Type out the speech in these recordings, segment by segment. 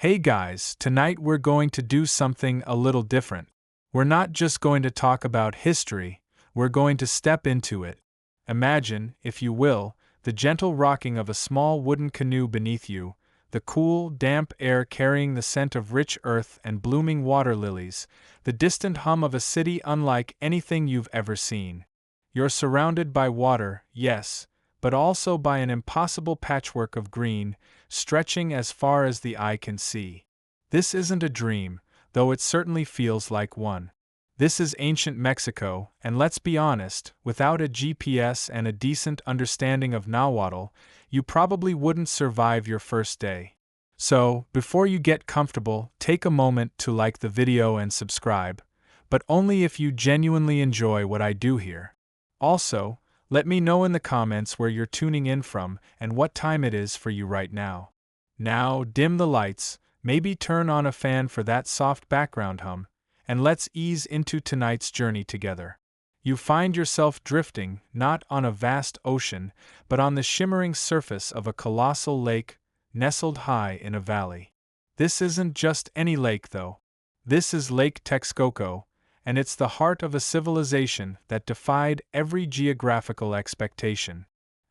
Hey guys, tonight we're going to do something a little different. We're not just going to talk about history, we're going to step into it. Imagine, if you will, the gentle rocking of a small wooden canoe beneath you, the cool, damp air carrying the scent of rich earth and blooming water lilies, the distant hum of a city unlike anything you've ever seen. You're surrounded by water, yes, but also by an impossible patchwork of green, stretching as far as the eye can see. This isn't a dream, though it certainly feels like one. This is ancient Mexico, and let's be honest, without a GPS and a decent understanding of Nahuatl, you probably wouldn't survive your first day. So, before you get comfortable, take a moment to like the video and subscribe, but only if you genuinely enjoy what I do here. Also, let me know in the comments where you're tuning in from and what time it is for you right now. Now, dim the lights, maybe turn on a fan for that soft background hum, and let's ease into tonight's journey together. You find yourself drifting, not on a vast ocean, but on the shimmering surface of a colossal lake, nestled high in a valley. This isn't just any lake, though. This is Lake Texcoco, and it's the heart of a civilization that defied every geographical expectation.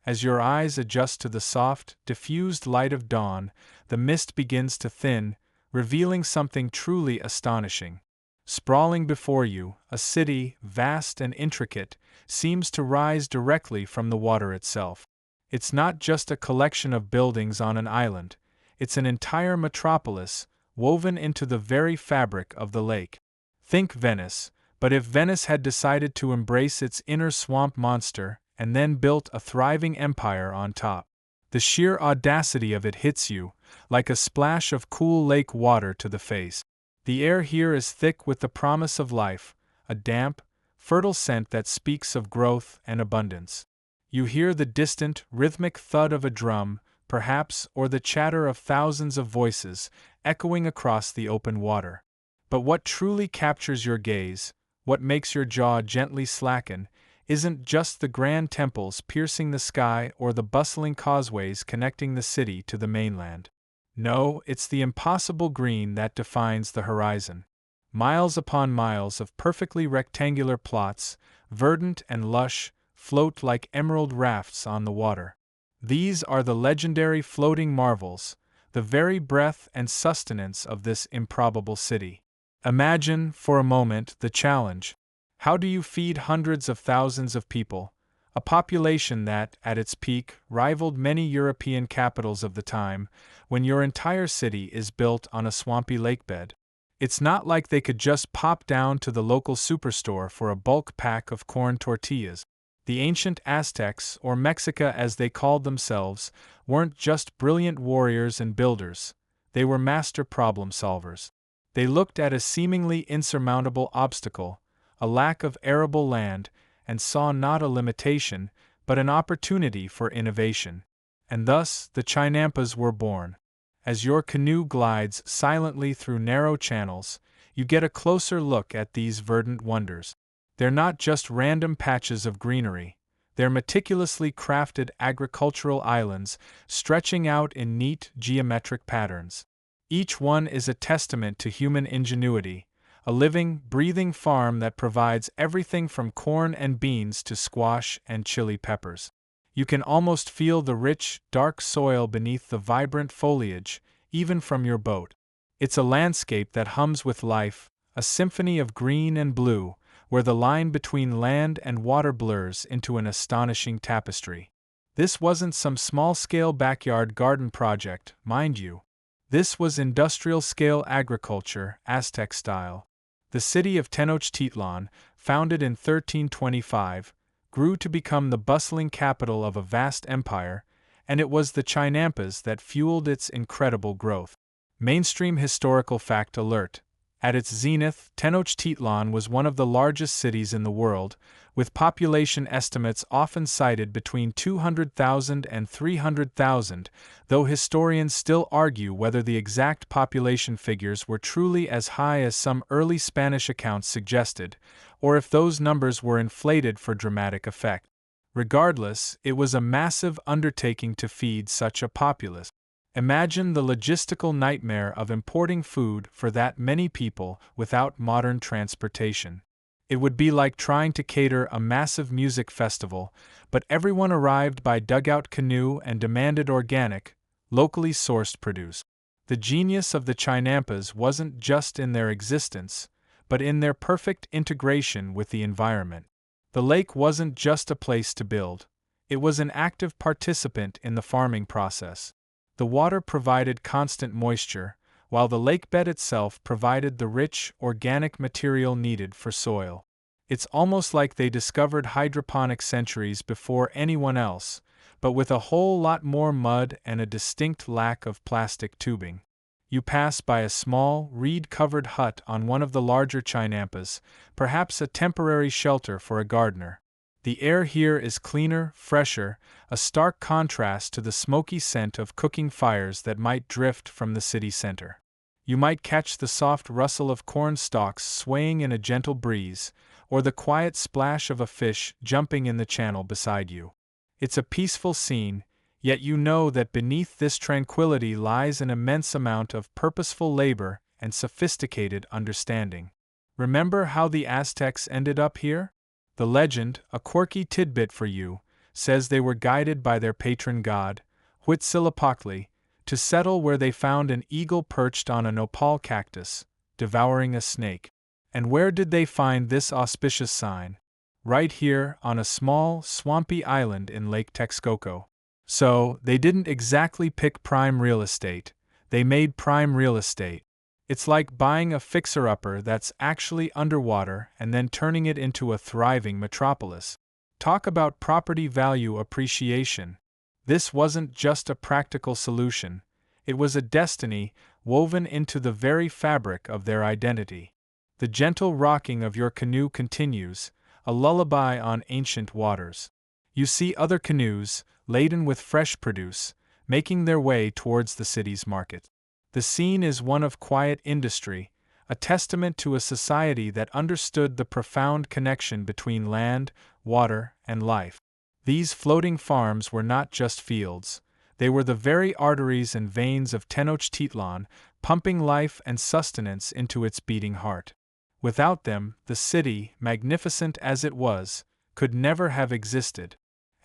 As your eyes adjust to the soft, diffused light of dawn, the mist begins to thin, revealing something truly astonishing. Sprawling before you, a city, vast and intricate, seems to rise directly from the water itself. It's not just a collection of buildings on an island, it's an entire metropolis, woven into the very fabric of the lake. Think Venice, but if Venice had decided to embrace its inner swamp monster and then built a thriving empire on top. The sheer audacity of it hits you, like a splash of cool lake water to the face. The air here is thick with the promise of life, a damp, fertile scent that speaks of growth and abundance. You hear the distant, rhythmic thud of a drum, perhaps, or the chatter of thousands of voices, echoing across the open water. But what truly captures your gaze, what makes your jaw gently slacken, isn't just the grand temples piercing the sky or the bustling causeways connecting the city to the mainland. No, it's the impossible green that defines the horizon. Miles upon miles of perfectly rectangular plots, verdant and lush, float like emerald rafts on the water. These are the legendary floating marvels, the very breath and sustenance of this improbable city. Imagine, for a moment, the challenge. How do you feed hundreds of thousands of people, a population that, at its peak, rivaled many European capitals of the time, when your entire city is built on a swampy lakebed? It's not like they could just pop down to the local superstore for a bulk pack of corn tortillas. The ancient Aztecs, or Mexica as they called themselves, weren't just brilliant warriors and builders, they were master problem solvers. They looked at a seemingly insurmountable obstacle, a lack of arable land, and saw not a limitation, but an opportunity for innovation. And thus the Chinampas were born. As your canoe glides silently through narrow channels, you get a closer look at these verdant wonders. They're not just random patches of greenery, they're meticulously crafted agricultural islands stretching out in neat geometric patterns. Each one is a testament to human ingenuity, a living, breathing farm that provides everything from corn and beans to squash and chili peppers. You can almost feel the rich, dark soil beneath the vibrant foliage, even from your boat. It's a landscape that hums with life, a symphony of green and blue, where the line between land and water blurs into an astonishing tapestry. This wasn't some small-scale backyard garden project, mind you. This was industrial-scale agriculture, Aztec style. The city of Tenochtitlan, founded in 1325, grew to become the bustling capital of a vast empire, and it was the Chinampas that fueled its incredible growth. Mainstream historical fact alert. At its zenith, Tenochtitlan was one of the largest cities in the world, with population estimates often cited between 200,000 and 300,000, though historians still argue whether the exact population figures were truly as high as some early Spanish accounts suggested, or if those numbers were inflated for dramatic effect. Regardless, it was a massive undertaking to feed such a populace. Imagine the logistical nightmare of importing food for that many people without modern transportation. It would be like trying to cater a massive music festival, but everyone arrived by dugout canoe and demanded organic, locally sourced produce. The genius of the Chinampas wasn't just in their existence, but in their perfect integration with the environment. The lake wasn't just a place to build, it was an active participant in the farming process. The water provided constant moisture, while the lake bed itself provided the rich, organic material needed for soil. It's almost like they discovered hydroponics centuries before anyone else, but with a whole lot more mud and a distinct lack of plastic tubing. You pass by a small, reed-covered hut on one of the larger Chinampas, perhaps a temporary shelter for a gardener. The air here is cleaner, fresher, a stark contrast to the smoky scent of cooking fires that might drift from the city center. You might catch the soft rustle of corn stalks swaying in a gentle breeze, or the quiet splash of a fish jumping in the channel beside you. It's a peaceful scene, yet you know that beneath this tranquility lies an immense amount of purposeful labor and sophisticated understanding. Remember how the Aztecs ended up here? The legend, a quirky tidbit for you, says they were guided by their patron god, Huitzilopochtli, to settle where they found an eagle perched on a nopal cactus, devouring a snake. And where did they find this auspicious sign? Right here, on a small, swampy island in Lake Texcoco. So, they didn't exactly pick prime real estate, they made prime real estate. It's like buying a fixer-upper that's actually underwater and then turning it into a thriving metropolis. Talk about property value appreciation. This wasn't just a practical solution, it was a destiny woven into the very fabric of their identity. The gentle rocking of your canoe continues, a lullaby on ancient waters. You see other canoes, laden with fresh produce, making their way towards the city's market. The scene is one of quiet industry, a testament to a society that understood the profound connection between land, water, and life. These floating farms were not just fields, they were the very arteries and veins of Tenochtitlan, pumping life and sustenance into its beating heart. Without them, the city, magnificent as it was, could never have existed.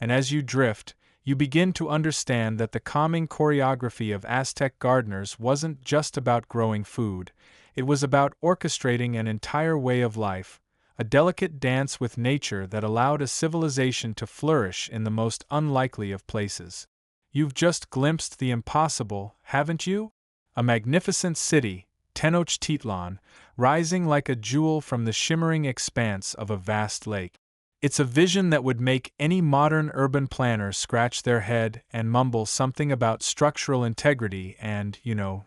And as you drift, you begin to understand that the calming choreography of Aztec gardeners wasn't just about growing food, it was about orchestrating an entire way of life, a delicate dance with nature that allowed a civilization to flourish in the most unlikely of places. You've just glimpsed the impossible, haven't you? A magnificent city, Tenochtitlan, rising like a jewel from the shimmering expanse of a vast lake. It's a vision that would make any modern urban planner scratch their head and mumble something about structural integrity and,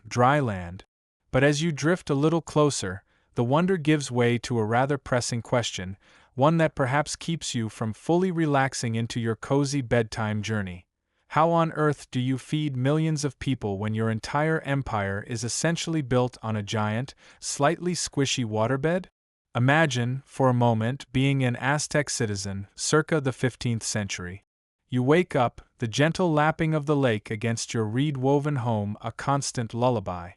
dry land. But as you drift a little closer, the wonder gives way to a rather pressing question, one that perhaps keeps you from fully relaxing into your cozy bedtime journey. How on earth do you feed millions of people when your entire empire is essentially built on a giant, slightly squishy waterbed? Imagine, for a moment, being an Aztec citizen, circa the 15th century. You wake up, the gentle lapping of the lake against your reed-woven home a constant lullaby.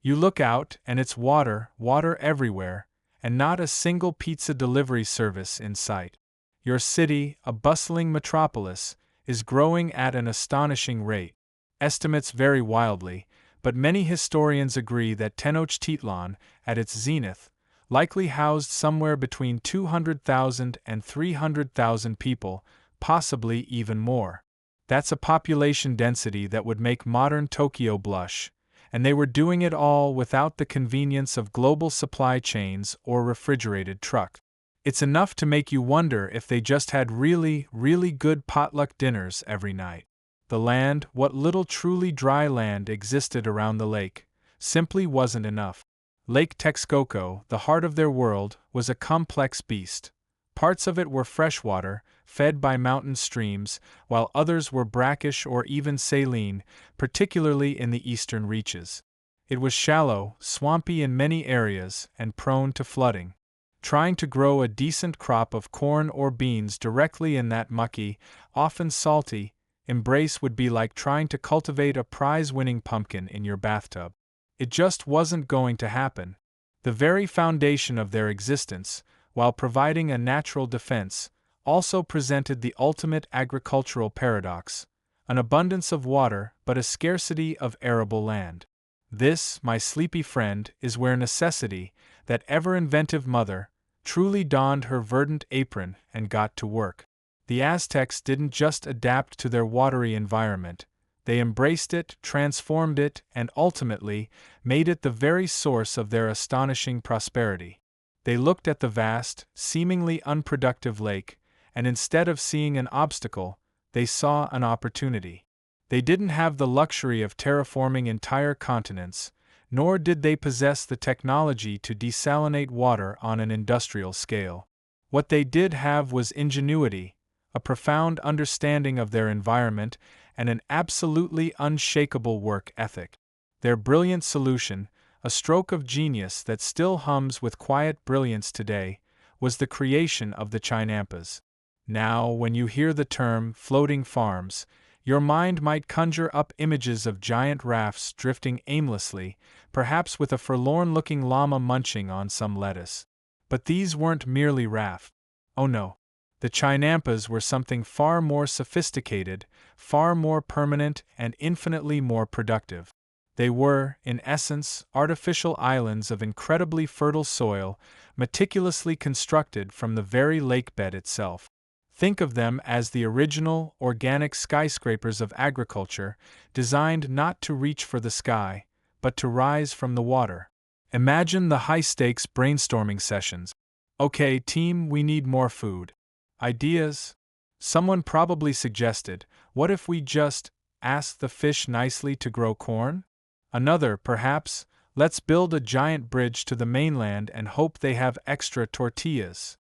You look out, and it's water, water everywhere, and not a single pizza delivery service in sight. Your city, a bustling metropolis, is growing at an astonishing rate. Estimates vary wildly, but many historians agree that Tenochtitlan, at its zenith, likely housed somewhere between 200,000 and 300,000 people, possibly even more. That's a population density that would make modern Tokyo blush, and they were doing it all without the convenience of global supply chains or refrigerated trucks. It's enough to make you wonder if they just had really, really good potluck dinners every night. The land, what little truly dry land existed around the lake, simply wasn't enough. Lake Texcoco, the heart of their world, was a complex beast. Parts of it were freshwater, fed by mountain streams, while others were brackish or even saline, particularly in the eastern reaches. It was shallow, swampy in many areas, and prone to flooding. Trying to grow a decent crop of corn or beans directly in that mucky, often salty, embrace would be like trying to cultivate a prize-winning pumpkin in your bathtub. It just wasn't going to happen. The very foundation of their existence, while providing a natural defense, also presented the ultimate agricultural paradox: an abundance of water but a scarcity of arable land. This, my sleepy friend, is where necessity, that ever-inventive mother, truly donned her verdant apron and got to work. The Aztecs didn't just adapt to their watery environment, they embraced it, transformed it, and ultimately made it the very source of their astonishing prosperity. They looked at the vast, seemingly unproductive lake, and instead of seeing an obstacle, they saw an opportunity. They didn't have the luxury of terraforming entire continents, nor did they possess the technology to desalinate water on an industrial scale. What they did have was ingenuity, a profound understanding of their environment, and an absolutely unshakable work ethic. Their brilliant solution, a stroke of genius that still hums with quiet brilliance today, was the creation of the Chinampas. Now, when you hear the term floating farms, your mind might conjure up images of giant rafts drifting aimlessly, perhaps with a forlorn-looking llama munching on some lettuce. But these weren't merely rafts. Oh no. The Chinampas were something far more sophisticated, far more permanent, and infinitely more productive. They were, in essence, artificial islands of incredibly fertile soil, meticulously constructed from the very lake bed itself. Think of them as the original, organic skyscrapers of agriculture, designed not to reach for the sky, but to rise from the water. Imagine the high-stakes brainstorming sessions. Okay, team, we need more food. Ideas? Someone probably suggested, what if we just ask the fish nicely to grow corn? Another, perhaps, let's build a giant bridge to the mainland and hope they have extra tortillas.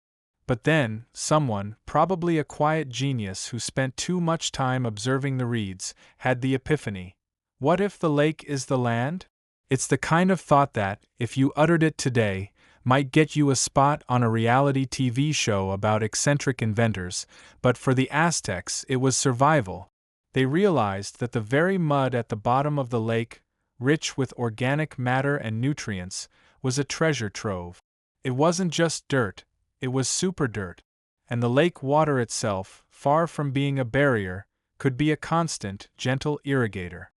But then, someone, probably a quiet genius who spent too much time observing the reeds, had the epiphany. What if the lake is the land? It's the kind of thought that, if you uttered it today, might get you a spot on a reality TV show about eccentric inventors, but for the Aztecs it was survival. They realized that the very mud at the bottom of the lake, rich with organic matter and nutrients, was a treasure trove. It wasn't just dirt, it was super dirt. And the lake water itself, far from being a barrier, could be a constant, gentle irrigator.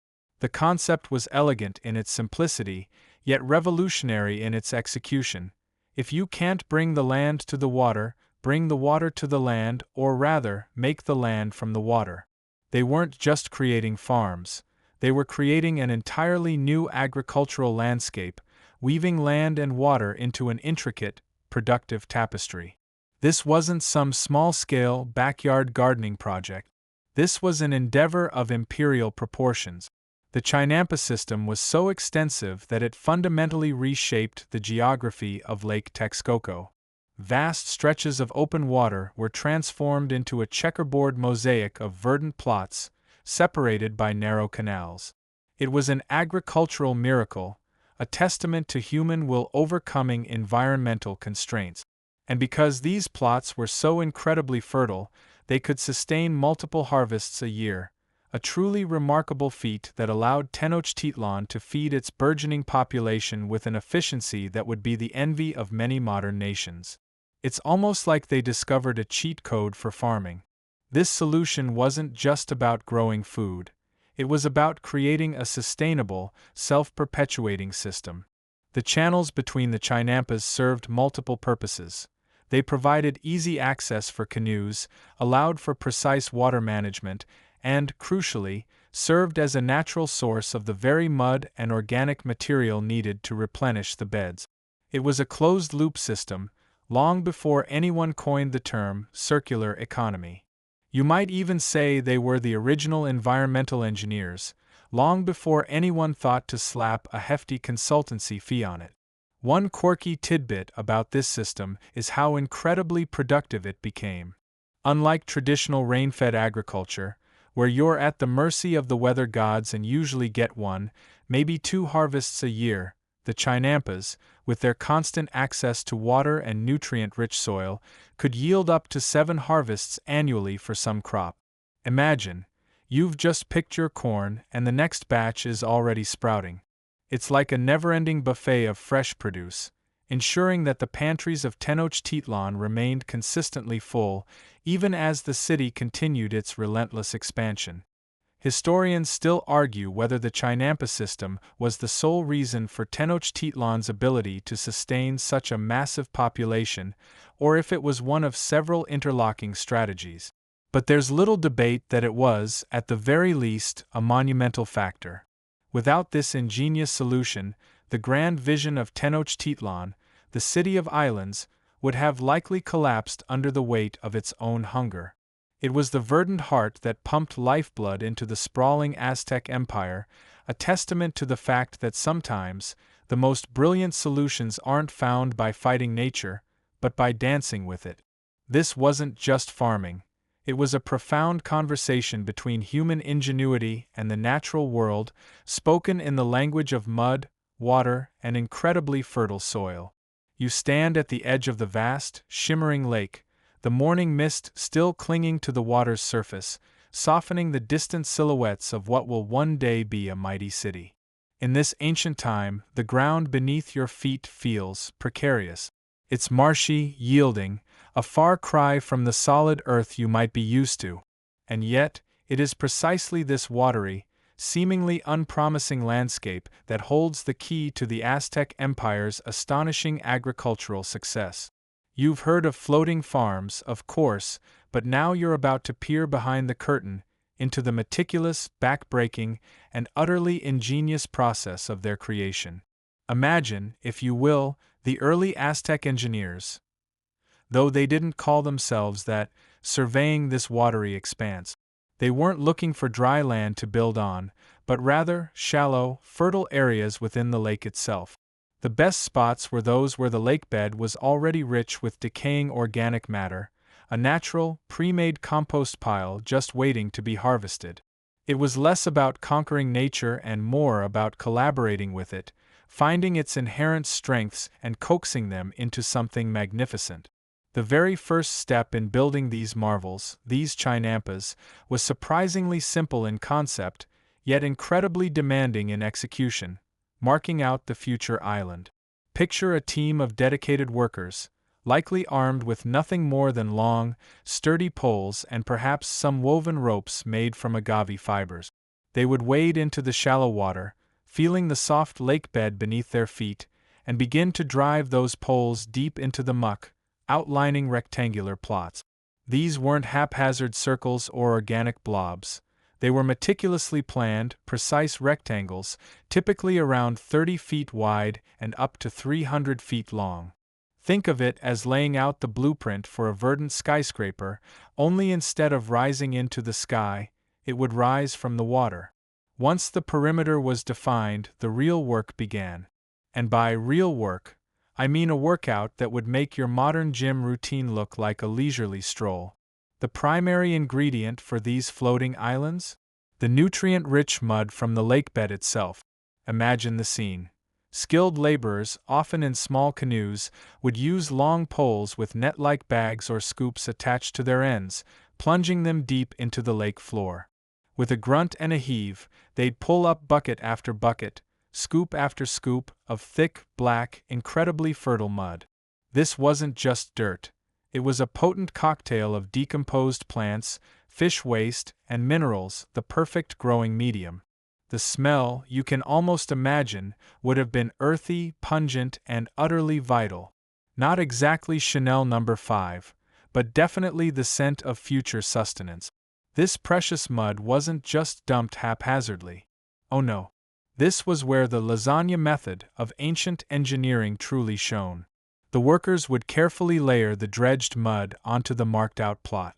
The concept was elegant in its simplicity, yet revolutionary in its execution. If you can't bring the land to the water, bring the water to the land, or rather, make the land from the water. They weren't just creating farms, they were creating an entirely new agricultural landscape, weaving land and water into an intricate, productive tapestry. This wasn't some small-scale, backyard gardening project. This was an endeavor of imperial proportions. The Chinampa system was so extensive that it fundamentally reshaped the geography of Lake Texcoco. Vast stretches of open water were transformed into a checkerboard mosaic of verdant plots, separated by narrow canals. It was an agricultural miracle, a testament to human will overcoming environmental constraints. And because these plots were so incredibly fertile, they could sustain multiple harvests a year, a truly remarkable feat that allowed Tenochtitlan to feed its burgeoning population with an efficiency that would be the envy of many modern nations. It's almost like they discovered a cheat code for farming. This solution wasn't just about growing food, it was about creating a sustainable, self-perpetuating system. The channels between the Chinampas served multiple purposes. They provided easy access for canoes, allowed for precise water management, and, crucially, served as a natural source of the very mud and organic material needed to replenish the beds. It was a closed-loop system, long before anyone coined the term circular economy. You might even say they were the original environmental engineers, long before anyone thought to slap a hefty consultancy fee on it. One quirky tidbit about this system is how incredibly productive it became. Unlike traditional rain-fed agriculture, where you're at the mercy of the weather gods and usually get one, maybe two harvests a year, the Chinampas, with their constant access to water and nutrient-rich soil, could yield up to 7 harvests annually for some crop. Imagine, You've just picked your corn and the next batch is already sprouting. It's like a never-ending buffet of fresh produce, ensuring that the pantries of Tenochtitlan remained consistently full, even as the city continued its relentless expansion. Historians still argue whether the Chinampa system was the sole reason for Tenochtitlan's ability to sustain such a massive population, or if it was one of several interlocking strategies. But there's little debate that it was, at the very least, a monumental factor. Without this ingenious solution, the grand vision of Tenochtitlan, the city of islands, would have likely collapsed under the weight of its own hunger. It was the verdant heart that pumped lifeblood into the sprawling Aztec empire, a testament to the fact that sometimes, the most brilliant solutions aren't found by fighting nature, but by dancing with it. This wasn't just farming. It was a profound conversation between human ingenuity and the natural world, spoken in the language of mud, water, and incredibly fertile soil. You stand at the edge of the vast, shimmering lake, the morning mist still clinging to the water's surface, softening the distant silhouettes of what will one day be a mighty city. In this ancient time, the ground beneath your feet feels precarious. It's marshy, yielding, a far cry from the solid earth you might be used to. And yet, it is precisely this watery, seemingly unpromising landscape that holds the key to the Aztec Empire's astonishing agricultural success. You've heard of floating farms, of course, but now you're about to peer behind the curtain into the meticulous, back-breaking, and utterly ingenious process of their creation. Imagine, if you will, the early Aztec engineers, though they didn't call themselves that, surveying this watery expanse. They weren't looking for dry land to build on, but rather shallow, fertile areas within the lake itself. The best spots were those where the lake bed was already rich with decaying organic matter, a natural, pre-made compost pile just waiting to be harvested. It was less about conquering nature and more about collaborating with it, finding its inherent strengths and coaxing them into something magnificent. The very first step in building these marvels, these Chinampas, was surprisingly simple in concept, yet incredibly demanding in execution, marking out the future island. Picture a team of dedicated workers, likely armed with nothing more than long, sturdy poles and perhaps some woven ropes made from agave fibers. They would wade into the shallow water, feeling the soft lake bed beneath their feet, and begin to drive those poles deep into the muck, outlining rectangular plots. These weren't haphazard circles or organic blobs. They were meticulously planned, precise rectangles, typically around 30 feet wide and up to 300 feet long. Think of it as laying out the blueprint for a verdant skyscraper, only instead of rising into the sky, it would rise from the water. Once the perimeter was defined, the real work began. And by real work, I mean a workout that would make your modern gym routine look like a leisurely stroll. The primary ingredient for these floating islands? The nutrient-rich mud from the lake bed itself. Imagine the scene. Skilled laborers, often in small canoes, would use long poles with net-like bags or scoops attached to their ends, plunging them deep into the lake floor. With a grunt and a heave, they'd pull up bucket after bucket, scoop after scoop, of thick, black, incredibly fertile mud. This wasn't just dirt. It was a potent cocktail of decomposed plants, fish waste, and minerals, the perfect growing medium. The smell, you can almost imagine, would have been earthy, pungent, and utterly vital. Not exactly Chanel No. 5, but definitely the scent of future sustenance. This precious mud wasn't just dumped haphazardly. Oh no. This was where the lasagna method of ancient engineering truly shone. The workers would carefully layer the dredged mud onto the marked-out plot.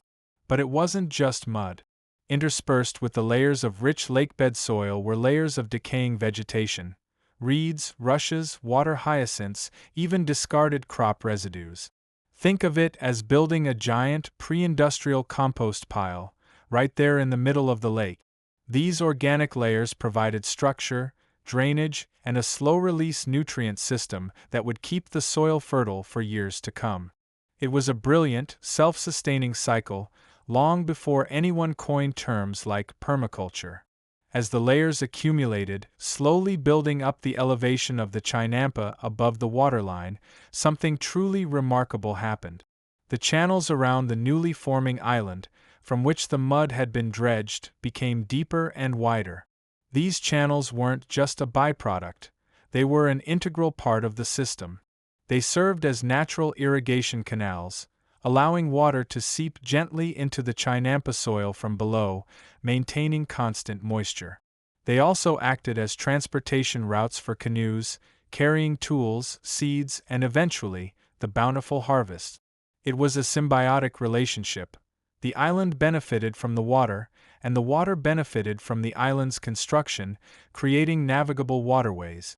But it wasn't just mud. Interspersed with the layers of rich lakebed soil were layers of decaying vegetation, reeds, rushes, water hyacinths, even discarded crop residues. Think of it as building a giant pre-industrial compost pile, right there in the middle of the lake. These organic layers provided structure, drainage, and a slow-release nutrient system that would keep the soil fertile for years to come. It was a brilliant, self-sustaining cycle, long before anyone coined terms like permaculture. As the layers accumulated, slowly building up the elevation of the Chinampa above the waterline, something truly remarkable happened. The channels around the newly forming island, from which the mud had been dredged, became deeper and wider. These channels weren't just a byproduct, they were an integral part of the system. They served as natural irrigation canals, allowing water to seep gently into the Chinampa soil from below, maintaining constant moisture. They also acted as transportation routes for canoes, carrying tools, seeds, and eventually, the bountiful harvest. It was a symbiotic relationship. The island benefited from the water, and the water benefited from the island's construction, creating navigable waterways.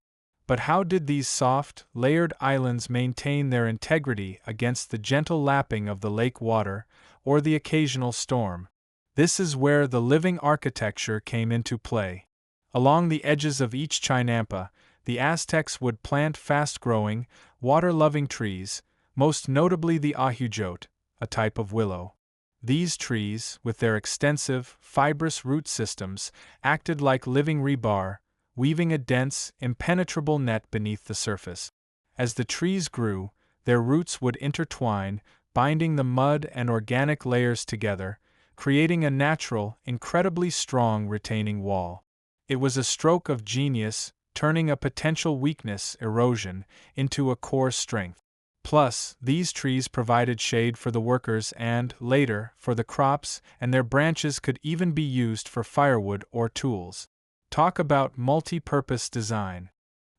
But how did these soft, layered islands maintain their integrity against the gentle lapping of the lake water or the occasional storm? This is where the living architecture came into play. Along the edges of each Chinampa, the Aztecs would plant fast-growing, water-loving trees, most notably the ahujote, a type of willow. These trees, with their extensive, fibrous root systems, acted like living rebar, weaving a dense, impenetrable net beneath the surface. As the trees grew, their roots would intertwine, binding the mud and organic layers together, creating a natural, incredibly strong retaining wall. It was a stroke of genius, turning a potential weakness, erosion, into a core strength. Plus, these trees provided shade for the workers and, later, for the crops, and their branches could even be used for firewood or tools. Talk about multi-purpose design.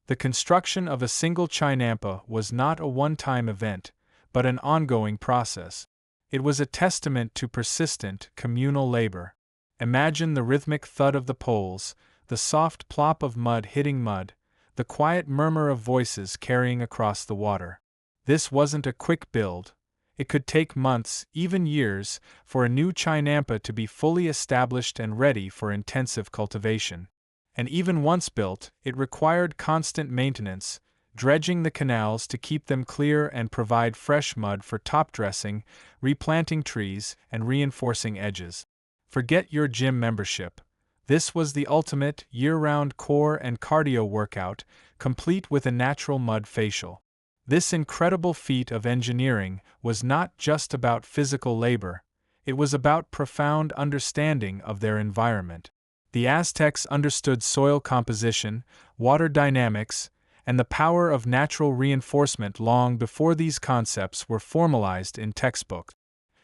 The construction of a single Chinampa was not a one-time event, but an ongoing process. It was a testament to persistent, communal labor. Imagine the rhythmic thud of the poles, the soft plop of mud hitting mud, the quiet murmur of voices carrying across the water. This wasn't a quick build. It could take months, even years, for a new Chinampa to be fully established and ready for intensive cultivation. And even once built, it required constant maintenance, dredging the canals to keep them clear and provide fresh mud for top dressing, replanting trees, and reinforcing edges. Forget your gym membership. This was the ultimate, year-round core and cardio workout, complete with a natural mud facial. This incredible feat of engineering was not just about physical labor, it was about profound understanding of their environment. The Aztecs understood soil composition, water dynamics, and the power of natural reinforcement long before these concepts were formalized in textbooks.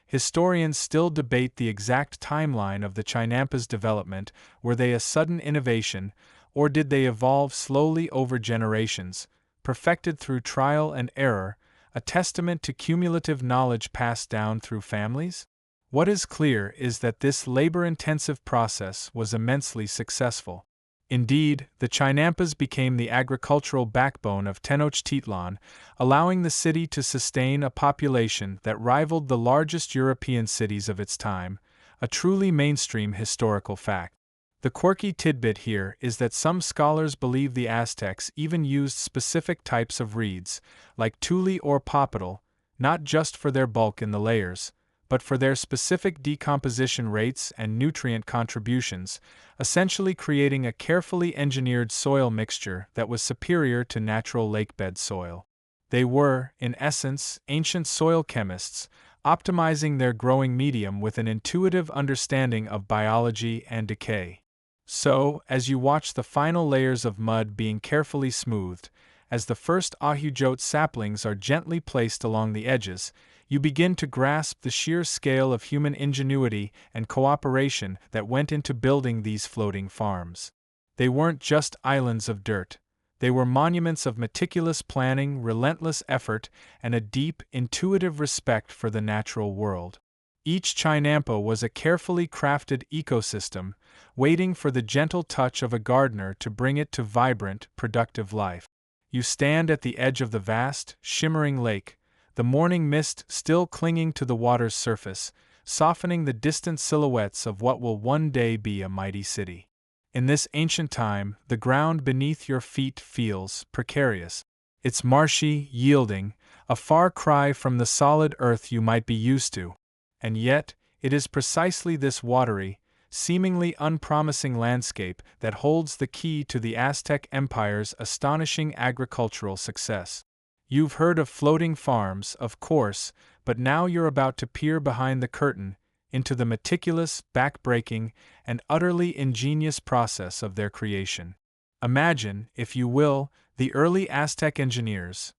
Historians still debate the exact timeline of the Chinampa's development. Were they a sudden innovation, or did they evolve slowly over generations, perfected through trial and error, a testament to cumulative knowledge passed down through families? What is clear is that this labor-intensive process was immensely successful. Indeed, the Chinampas became the agricultural backbone of Tenochtitlan, allowing the city to sustain a population that rivaled the largest European cities of its time, a truly mainstream historical fact. The quirky tidbit here is that some scholars believe the Aztecs even used specific types of reeds, like tule or popotal, not just for their bulk in the layers, but for their specific decomposition rates and nutrient contributions, essentially creating a carefully engineered soil mixture that was superior to natural lakebed soil. They were, in essence, ancient soil chemists, optimizing their growing medium with an intuitive understanding of biology and decay. So, as you watch the final layers of mud being carefully smoothed, as the first ahujote saplings are gently placed along the edges, you begin to grasp the sheer scale of human ingenuity and cooperation that went into building these floating farms. They weren't just islands of dirt. They were monuments of meticulous planning, relentless effort, and a deep, intuitive respect for the natural world. Each Chinampa was a carefully crafted ecosystem, waiting for the gentle touch of a gardener to bring it to vibrant, productive life. You stand at the edge of the vast, shimmering lake, the morning mist still clinging to the water's surface, softening the distant silhouettes of what will one day be a mighty city. In this ancient time, the ground beneath your feet feels precarious. It's marshy, yielding, a far cry from the solid earth you might be used to. And yet, It is precisely this watery, seemingly unpromising landscape that holds the key to the Aztec Empire's astonishing agricultural success. You've heard of floating farms, of course, but now you're about to peer behind the curtain into the meticulous, back-breaking, and utterly ingenious process of their creation. Imagine, if you will, the early Aztec engineers,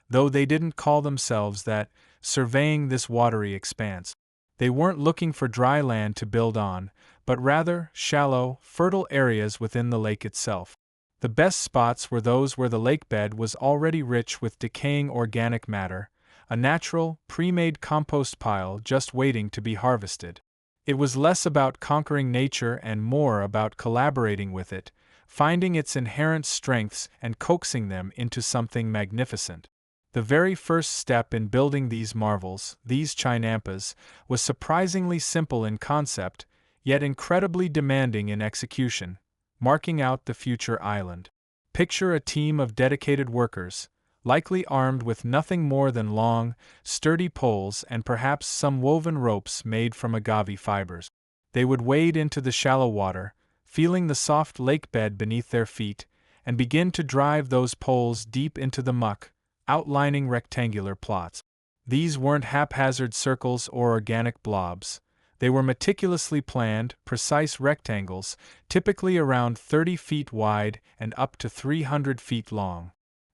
though they didn't call themselves that, surveying this watery expanse. They weren't looking for dry land to build on, but rather shallow, fertile areas within the lake itself. The best spots were those where the lake bed was already rich with decaying organic matter, a natural, pre-made compost pile just waiting to be harvested. It was less about conquering nature and more about collaborating with it, finding its inherent strengths and coaxing them into something magnificent. The very first step in building these marvels, these chinampas, was surprisingly simple in concept, yet incredibly demanding in execution, marking out the future island. Picture a team of dedicated workers, likely armed with nothing more than long, sturdy poles and perhaps some woven ropes made from agave fibers. They would wade into the shallow water, feeling the soft lake bed beneath their feet, and begin to drive those poles deep into the muck, outlining rectangular plots. These weren't haphazard circles or organic blobs. They were meticulously planned, precise rectangles, typically around 30 feet wide and up to 300 feet long.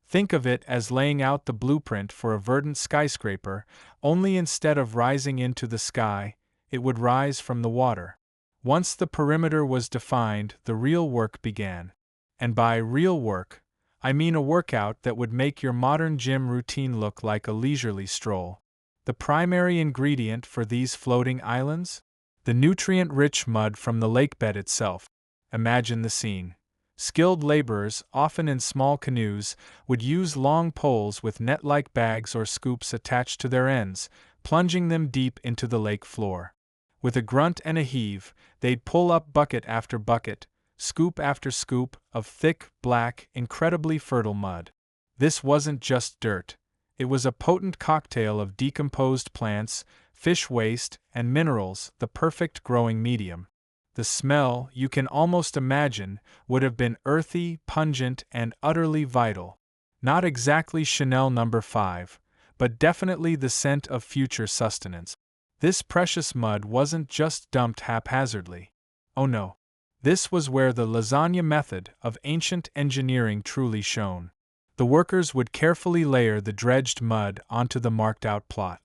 Think of it as laying out the blueprint for a verdant skyscraper, only instead of rising into the sky, it would rise from the water. Once the perimeter was defined, the real work began. And by real work, I mean a workout that would make your modern gym routine look like a leisurely stroll. The primary ingredient for these floating islands? The nutrient-rich mud from the lake bed itself. Imagine the scene. Skilled laborers, often in small canoes, would use long poles with net-like bags or scoops attached to their ends, plunging them deep into the lake floor. With a grunt and a heave, they'd pull up bucket after bucket, scoop after scoop, of thick, black, incredibly fertile mud. This wasn't just dirt. It was a potent cocktail of decomposed plants, fish waste, and minerals, the perfect growing medium. The smell, you can almost imagine, would have been earthy, pungent, and utterly vital. Not exactly Chanel No. 5, but definitely the scent of future sustenance. This precious mud wasn't just dumped haphazardly. Oh no. This was where the lasagna method of ancient engineering truly shone. The workers would carefully layer the dredged mud onto the marked-out plot.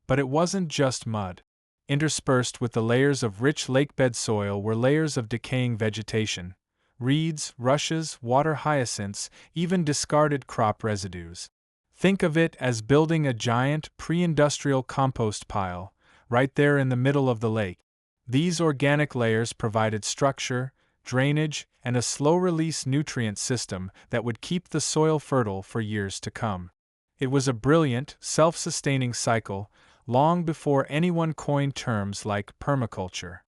But it wasn't just mud. Interspersed with the layers of rich lakebed soil were layers of decaying vegetation, reeds, rushes, water hyacinths, even discarded crop residues. Think of it as building a giant, pre-industrial compost pile, right there in the middle of the lake. These organic layers provided structure, drainage, and a slow-release nutrient system that would keep the soil fertile for years to come. It was a brilliant, self-sustaining cycle, long before anyone coined terms like permaculture.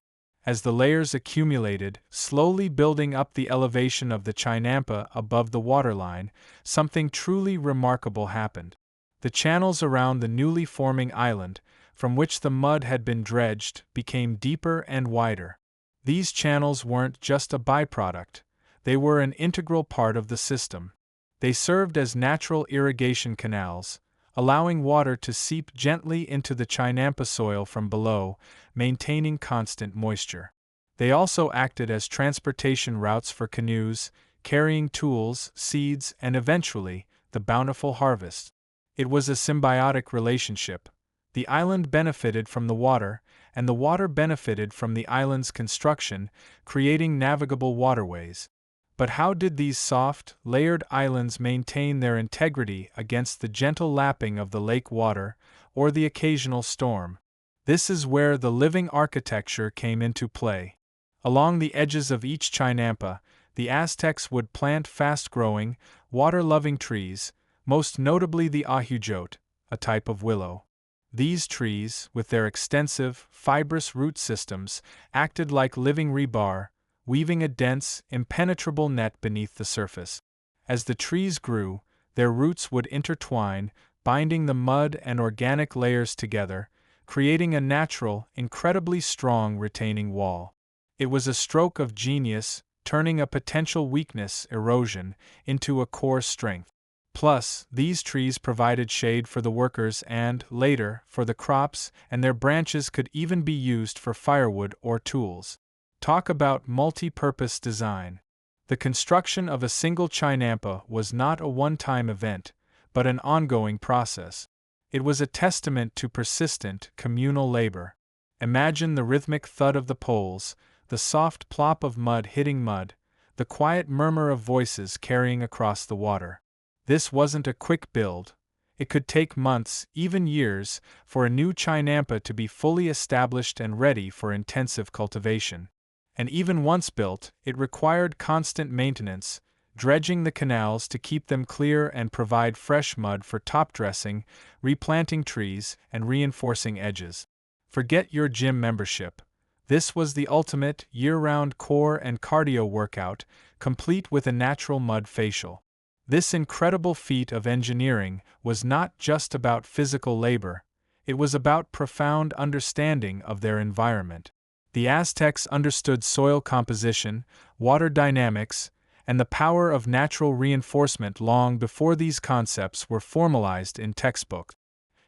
As the layers accumulated, slowly building up the elevation of the Chinampa above the waterline, something truly remarkable happened. The channels around the newly forming island, from which the mud had been dredged, became deeper and wider. These channels weren't just a byproduct, they were an integral part of the system. They served as natural irrigation canals, allowing water to seep gently into the Chinampa soil from below, maintaining constant moisture. They also acted as transportation routes for canoes, carrying tools, seeds, and eventually, the bountiful harvest. It was a symbiotic relationship. The island benefited from the water, and the water benefited from the island's construction, creating navigable waterways. But how did these soft, layered islands maintain their integrity against the gentle lapping of the lake water, or the occasional storm? This is where the living architecture came into play. Along the edges of each Chinampa, the Aztecs would plant fast-growing, water-loving trees, most notably the ahujote, a type of willow. These trees, with their extensive, fibrous root systems, acted like living rebar, weaving a dense, impenetrable net beneath the surface. As the trees grew, their roots would intertwine, binding the mud and organic layers together, creating a natural, incredibly strong retaining wall. It was a stroke of genius, turning a potential weakness, erosion, into a core strength. Plus, these trees provided shade for the workers and, later, for the crops, and their branches could even be used for firewood or tools. Talk about multi-purpose design. The construction of a single chinampa was not a one-time event, but an ongoing process. It was a testament to persistent, communal labor. Imagine the rhythmic thud of the poles, the soft plop of mud hitting mud, the quiet murmur of voices carrying across the water. This wasn't a quick build. It could take months, even years, for a new chinampa to be fully established and ready for intensive cultivation. And even once built, it required constant maintenance, dredging the canals to keep them clear and provide fresh mud for top dressing, replanting trees, and reinforcing edges. Forget your gym membership. This was the ultimate, year-round core and cardio workout, complete with a natural mud facial. This incredible feat of engineering was not just about physical labor, it was about profound understanding of their environment. The Aztecs understood soil composition, water dynamics, and the power of natural reinforcement long before these concepts were formalized in textbooks.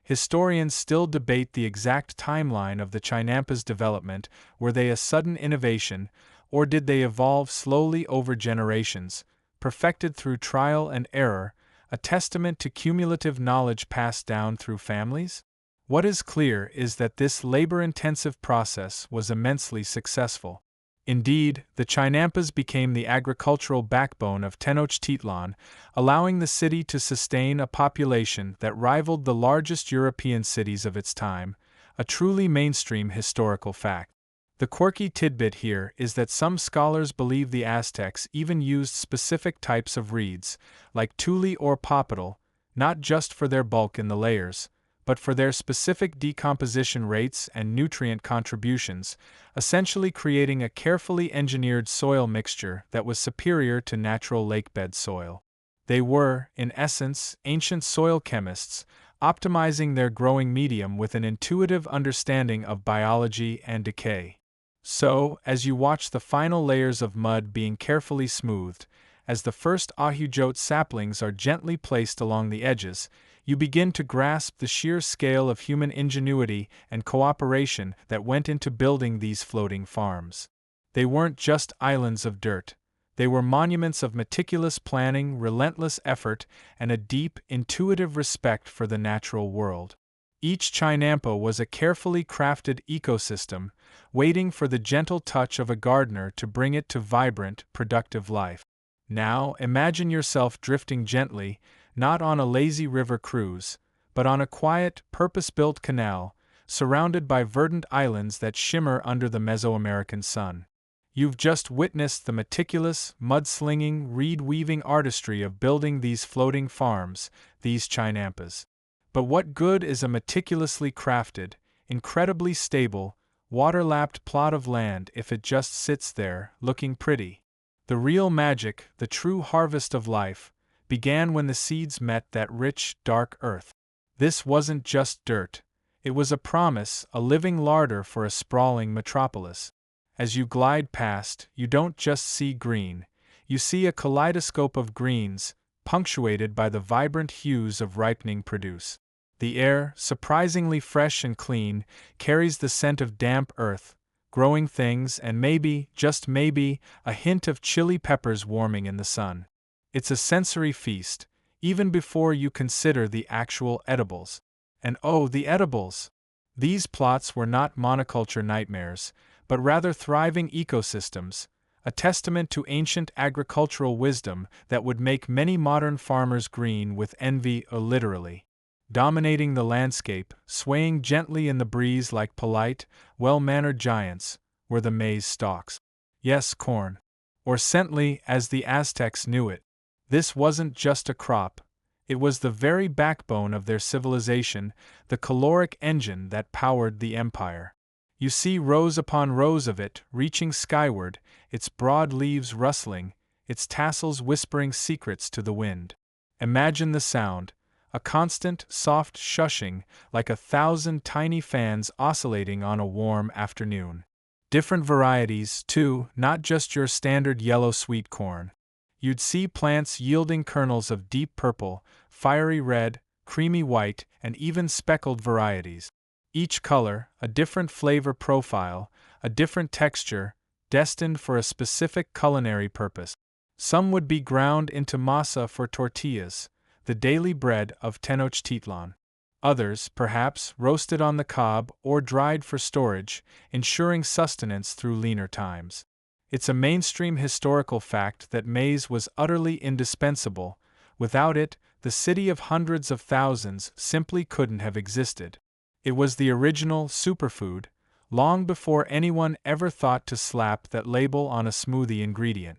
Historians still debate the exact timeline of the Chinampas' development. Were they a sudden innovation, or did they evolve slowly over generations, perfected through trial and error, a testament to cumulative knowledge passed down through families? What is clear is that this labor-intensive process was immensely successful. Indeed, the Chinampas became the agricultural backbone of Tenochtitlan, allowing the city to sustain a population that rivaled the largest European cities of its time, a truly mainstream historical fact. The quirky tidbit here is that some scholars believe the Aztecs even used specific types of reeds, like tule or popital, not just for their bulk in the layers, but for their specific decomposition rates and nutrient contributions, essentially creating a carefully engineered soil mixture that was superior to natural lakebed soil. They were, in essence, ancient soil chemists, optimizing their growing medium with an intuitive understanding of biology and decay. So, as you watch the final layers of mud being carefully smoothed, as the first ahujote saplings are gently placed along the edges, you begin to grasp the sheer scale of human ingenuity and cooperation that went into building these floating farms. They weren't just islands of dirt. They were monuments of meticulous planning, relentless effort, and a deep, intuitive respect for the natural world. Each chinampa was a carefully crafted ecosystem, waiting for the gentle touch of a gardener to bring it to vibrant, productive life. Now, imagine yourself drifting gently, not on a lazy river cruise, but on a quiet, purpose-built canal, surrounded by verdant islands that shimmer under the Mesoamerican sun. You've just witnessed the meticulous, mud-slinging, reed-weaving artistry of building these floating farms, these chinampas. But what good is a meticulously crafted, incredibly stable, water-lapped plot of land if it just sits there, looking pretty? The real magic, the true harvest of life, began when the seeds met that rich, dark earth. This wasn't just dirt. It was a promise, a living larder for a sprawling metropolis. As you glide past, you don't just see green. You see a kaleidoscope of greens, punctuated by the vibrant hues of ripening produce. The air, surprisingly fresh and clean, carries the scent of damp earth, growing things, and maybe, just maybe, a hint of chili peppers warming in the sun. It's a sensory feast, even before you consider the actual edibles. And oh, the edibles! These plots were not monoculture nightmares, but rather thriving ecosystems, a testament to ancient agricultural wisdom that would make many modern farmers green with envy, literally. Dominating the landscape, swaying gently in the breeze like polite, well-mannered giants, were the maize stalks. Yes, corn. Or cently, as the Aztecs knew it. This wasn't just a crop. It was the very backbone of their civilization, the caloric engine that powered the empire. You see rows upon rows of it, reaching skyward, its broad leaves rustling, its tassels whispering secrets to the wind. Imagine the sound, a constant, soft shushing, like 1,000 tiny fans oscillating on a warm afternoon. Different varieties, too, not just your standard yellow sweet corn. You'd see plants yielding kernels of deep purple, fiery red, creamy white, and even speckled varieties. Each color, a different flavor profile, a different texture, destined for a specific culinary purpose. Some would be ground into masa for tortillas, the daily bread of Tenochtitlan. Others, perhaps, roasted on the cob or dried for storage, ensuring sustenance through leaner times. It's a mainstream historical fact that maize was utterly indispensable. Without it, the city of hundreds of thousands simply couldn't have existed. It was the original superfood, long before anyone ever thought to slap that label on a smoothie ingredient.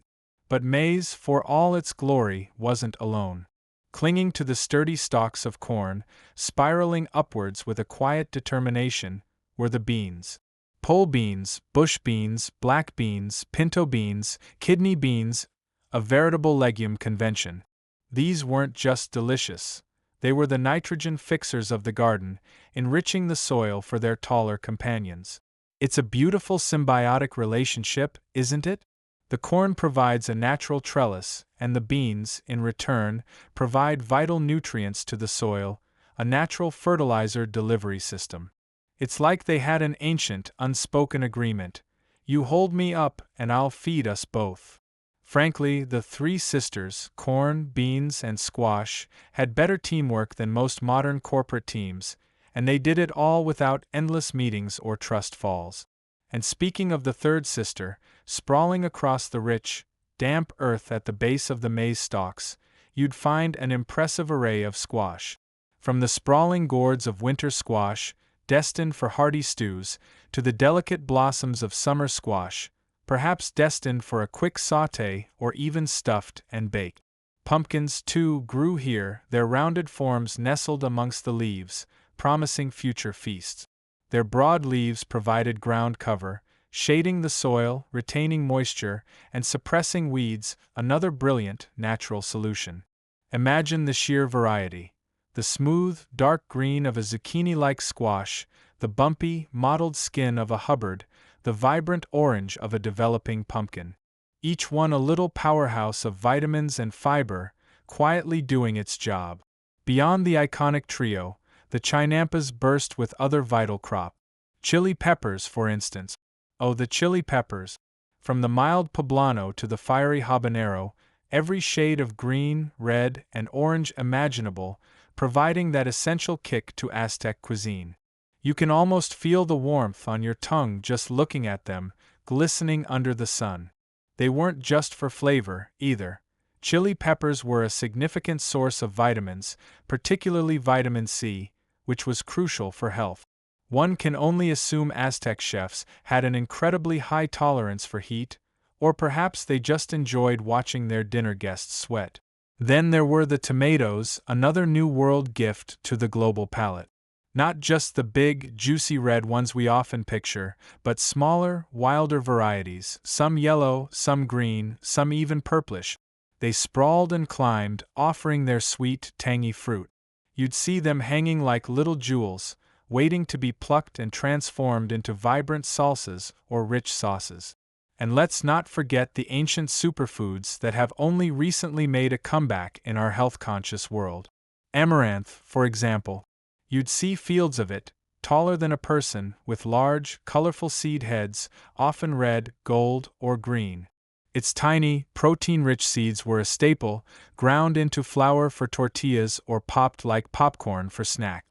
But maize, for all its glory, wasn't alone. Clinging to the sturdy stalks of corn, spiraling upwards with a quiet determination, were the beans. Pole beans, bush beans, black beans, pinto beans, kidney beans, a veritable legume convention. These weren't just delicious. They were the nitrogen fixers of the garden, enriching the soil for their taller companions. It's a beautiful symbiotic relationship, isn't it? The corn provides a natural trellis, and the beans, in return, provide vital nutrients to the soil, a natural fertilizer delivery system. It's like they had an ancient, unspoken agreement: you hold me up, and I'll feed us both. Frankly, the three sisters, corn, beans, and squash, had better teamwork than most modern corporate teams, and they did it all without endless meetings or trust falls. And speaking of the third sister, sprawling across the rich, damp earth at the base of the maize stalks, you'd find an impressive array of squash. From the sprawling gourds of winter squash, destined for hearty stews, to the delicate blossoms of summer squash, perhaps destined for a quick sauté or even stuffed and baked. Pumpkins, too, grew here, their rounded forms nestled amongst the leaves, promising future feasts. Their broad leaves provided ground cover, shading the soil, retaining moisture, and suppressing weeds, another brilliant, natural solution. Imagine the sheer variety: the smooth, dark green of a zucchini-like squash, the bumpy, mottled skin of a Hubbard, the vibrant orange of a developing pumpkin. Each one a little powerhouse of vitamins and fiber, quietly doing its job. Beyond the iconic trio, the Chinampas burst with other vital crop. Chili peppers, for instance. Oh, the chili peppers! From the mild poblano to the fiery habanero, every shade of green, red, and orange imaginable, providing that essential kick to Aztec cuisine. You can almost feel the warmth on your tongue just looking at them, glistening under the sun. They weren't just for flavor, either. Chili peppers were a significant source of vitamins, particularly vitamin C, which was crucial for health. One can only assume Aztec chefs had an incredibly high tolerance for heat, or perhaps they just enjoyed watching their dinner guests sweat. Then there were the tomatoes, another New World gift to the global palate. Not just the big, juicy red ones we often picture, but smaller, wilder varieties, some yellow, some green, some even purplish. They sprawled and climbed, offering their sweet, tangy fruit. You'd see them hanging like little jewels, waiting to be plucked and transformed into vibrant salsas or rich sauces. And let's not forget the ancient superfoods that have only recently made a comeback in our health-conscious world. Amaranth, for example. You'd see fields of it, taller than a person, with large, colorful seed heads, often red, gold, or green. Its tiny, protein-rich seeds were a staple, ground into flour for tortillas or popped like popcorn for snack.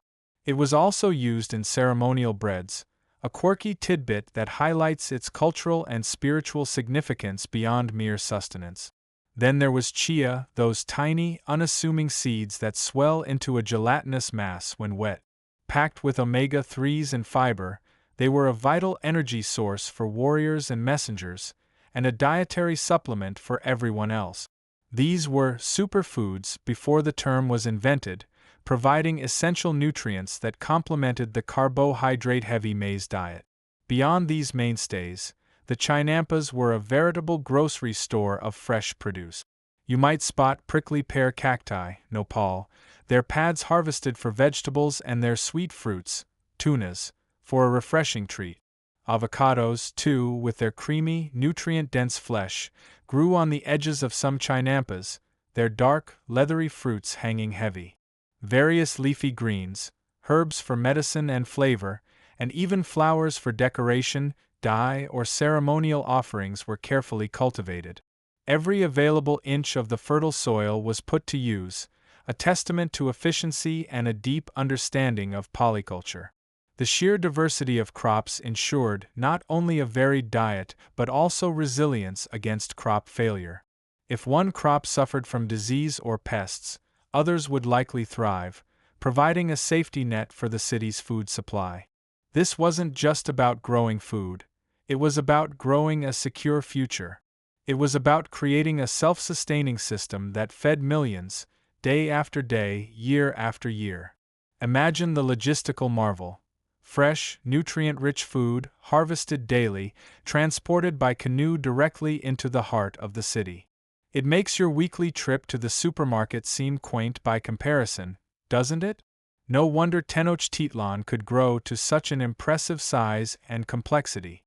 It was also used in ceremonial breads, a quirky tidbit that highlights its cultural and spiritual significance beyond mere sustenance. Then there was chia, those tiny, unassuming seeds that swell into a gelatinous mass when wet. Packed with omega-3s and fiber, they were a vital energy source for warriors and messengers, and a dietary supplement for everyone else. These were superfoods before the term was invented, providing essential nutrients that complemented the carbohydrate-heavy maize diet. Beyond these mainstays, the Chinampas were a veritable grocery store of fresh produce. You might spot prickly pear cacti, nopal, their pads harvested for vegetables, and their sweet fruits, tunas, for a refreshing treat. Avocados, too, with their creamy, nutrient-dense flesh, grew on the edges of some chinampas, their dark, leathery fruits hanging heavy. Various leafy greens, herbs for medicine and flavor, and even flowers for decoration, dye, or ceremonial offerings were carefully cultivated. Every available inch of the fertile soil was put to use, a testament to efficiency and a deep understanding of polyculture. The sheer diversity of crops ensured not only a varied diet but also resilience against crop failure. If one crop suffered from disease or pests, others would likely thrive, providing a safety net for the city's food supply. This wasn't just about growing food, it was about growing a secure future. It was about creating a self-sustaining system that fed millions, day after day, year after year. Imagine the logistical marvel. Fresh, nutrient-rich food, harvested daily, transported by canoe directly into the heart of the city. It makes your weekly trip to the supermarket seem quaint by comparison, doesn't it? No wonder Tenochtitlan could grow to such an impressive size and complexity.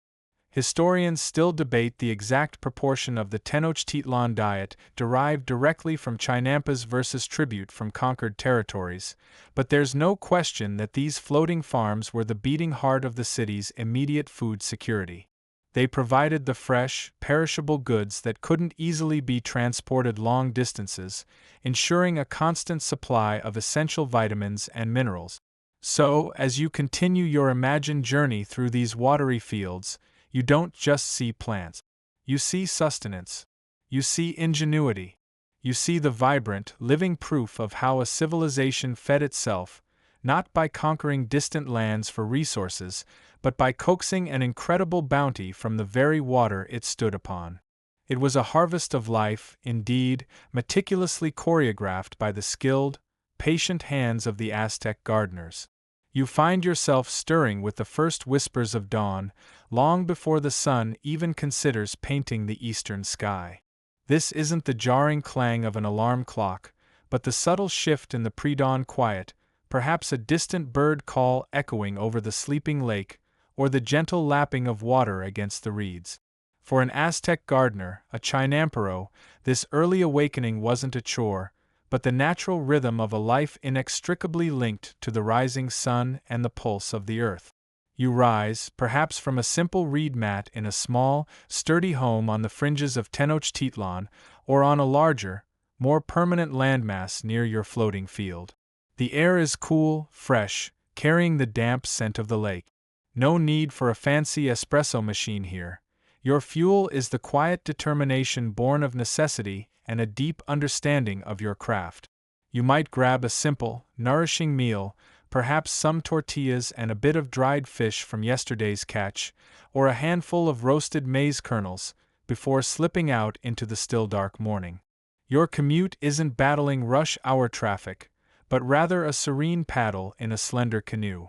Historians still debate the exact proportion of the Tenochtitlan diet derived directly from Chinampas versus tribute from conquered territories, but there's no question that these floating farms were the beating heart of the city's immediate food security. They provided the fresh, perishable goods that couldn't easily be transported long distances, ensuring a constant supply of essential vitamins and minerals. So, as you continue your imagined journey through these watery fields, you don't just see plants. You see sustenance. You see ingenuity. You see the vibrant, living proof of how a civilization fed itself, not by conquering distant lands for resources, but by coaxing an incredible bounty from the very water it stood upon. It was a harvest of life, indeed, meticulously choreographed by the skilled, patient hands of the Aztec gardeners. You find yourself stirring with the first whispers of dawn, long before the sun even considers painting the eastern sky. This isn't the jarring clang of an alarm clock, but the subtle shift in the pre-dawn quiet, perhaps a distant bird call echoing over the sleeping lake, or the gentle lapping of water against the reeds. For an Aztec gardener, a chinampero, this early awakening wasn't a chore, but the natural rhythm of a life inextricably linked to the rising sun and the pulse of the earth. You rise, perhaps from a simple reed mat in a small, sturdy home on the fringes of Tenochtitlan, or on a larger, more permanent landmass near your floating field. The air is cool, fresh, carrying the damp scent of the lake. No need for a fancy espresso machine here. Your fuel is the quiet determination born of necessity and a deep understanding of your craft. You might grab a simple, nourishing meal, perhaps some tortillas and a bit of dried fish from yesterday's catch, or a handful of roasted maize kernels, before slipping out into the still dark morning. Your commute isn't battling rush hour traffic, but rather a serene paddle in a slender canoe.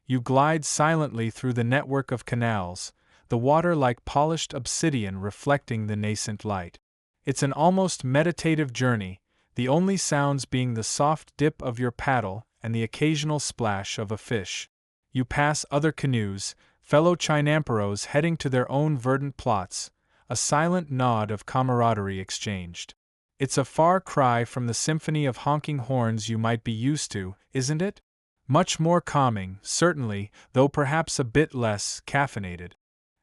You glide silently through the network of canals, the water like polished obsidian reflecting the nascent light. It's an almost meditative journey, the only sounds being the soft dip of your paddle and the occasional splash of a fish. You pass other canoes, fellow chinamperos heading to their own verdant plots, a silent nod of camaraderie exchanged. It's a far cry from the symphony of honking horns you might be used to, isn't it? Much more calming, certainly, though perhaps a bit less caffeinated.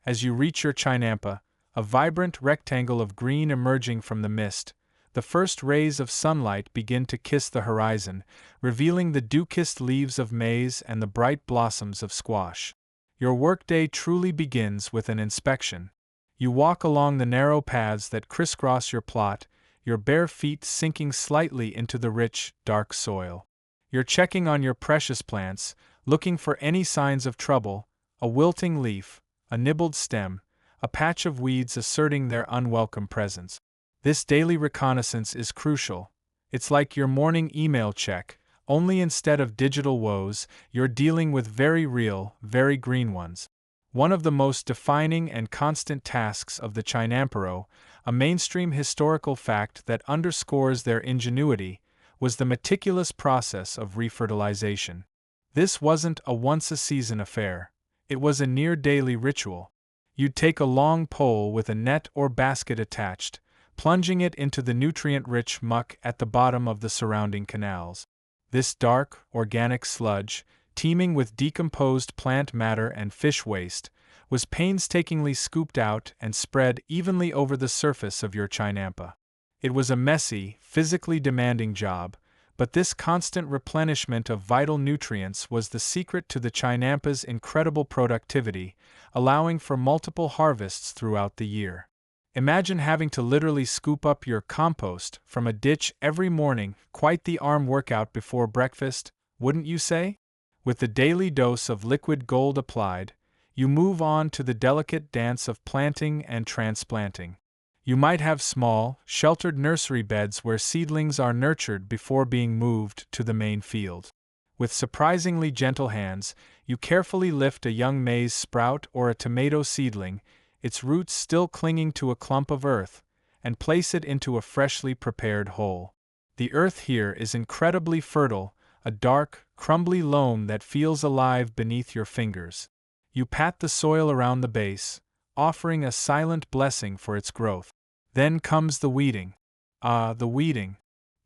As you reach your chinampa, a vibrant rectangle of green emerging from the mist, the first rays of sunlight begin to kiss the horizon, revealing the dew-kissed leaves of maize and the bright blossoms of squash. Your workday truly begins with an inspection. You walk along the narrow paths that crisscross your plot, your bare feet sinking slightly into the rich, dark soil. You're checking on your precious plants, looking for any signs of trouble, a wilting leaf, a nibbled stem, a patch of weeds asserting their unwelcome presence. This daily reconnaissance is crucial. It's like your morning email check, only instead of digital woes, you're dealing with very real, very green ones. One of the most defining and constant tasks of the chinampero, A mainstream historical fact that underscores their ingenuity was the meticulous process of refertilization. This wasn't a once-a-season affair. It was a near-daily ritual. You'd take a long pole with a net or basket attached, plunging it into the nutrient-rich muck at the bottom of the surrounding canals. This dark, organic sludge, teeming with decomposed plant matter and fish waste, was painstakingly scooped out and spread evenly over the surface of your chinampa. It was a messy, physically demanding job, but this constant replenishment of vital nutrients was the secret to the chinampa's incredible productivity, allowing for multiple harvests throughout the year. Imagine having to literally scoop up your compost from a ditch every morning, quite the arm workout before breakfast, wouldn't you say? With the daily dose of liquid gold applied, you move on to the delicate dance of planting and transplanting. You might have small, sheltered nursery beds where seedlings are nurtured before being moved to the main field. With surprisingly gentle hands, you carefully lift a young maize sprout or a tomato seedling, its roots still clinging to a clump of earth, and place it into a freshly prepared hole. The earth here is incredibly fertile, a dark, crumbly loam that feels alive beneath your fingers. You pat the soil around the base, offering a silent blessing for its growth. Then comes the weeding. Ah, the weeding.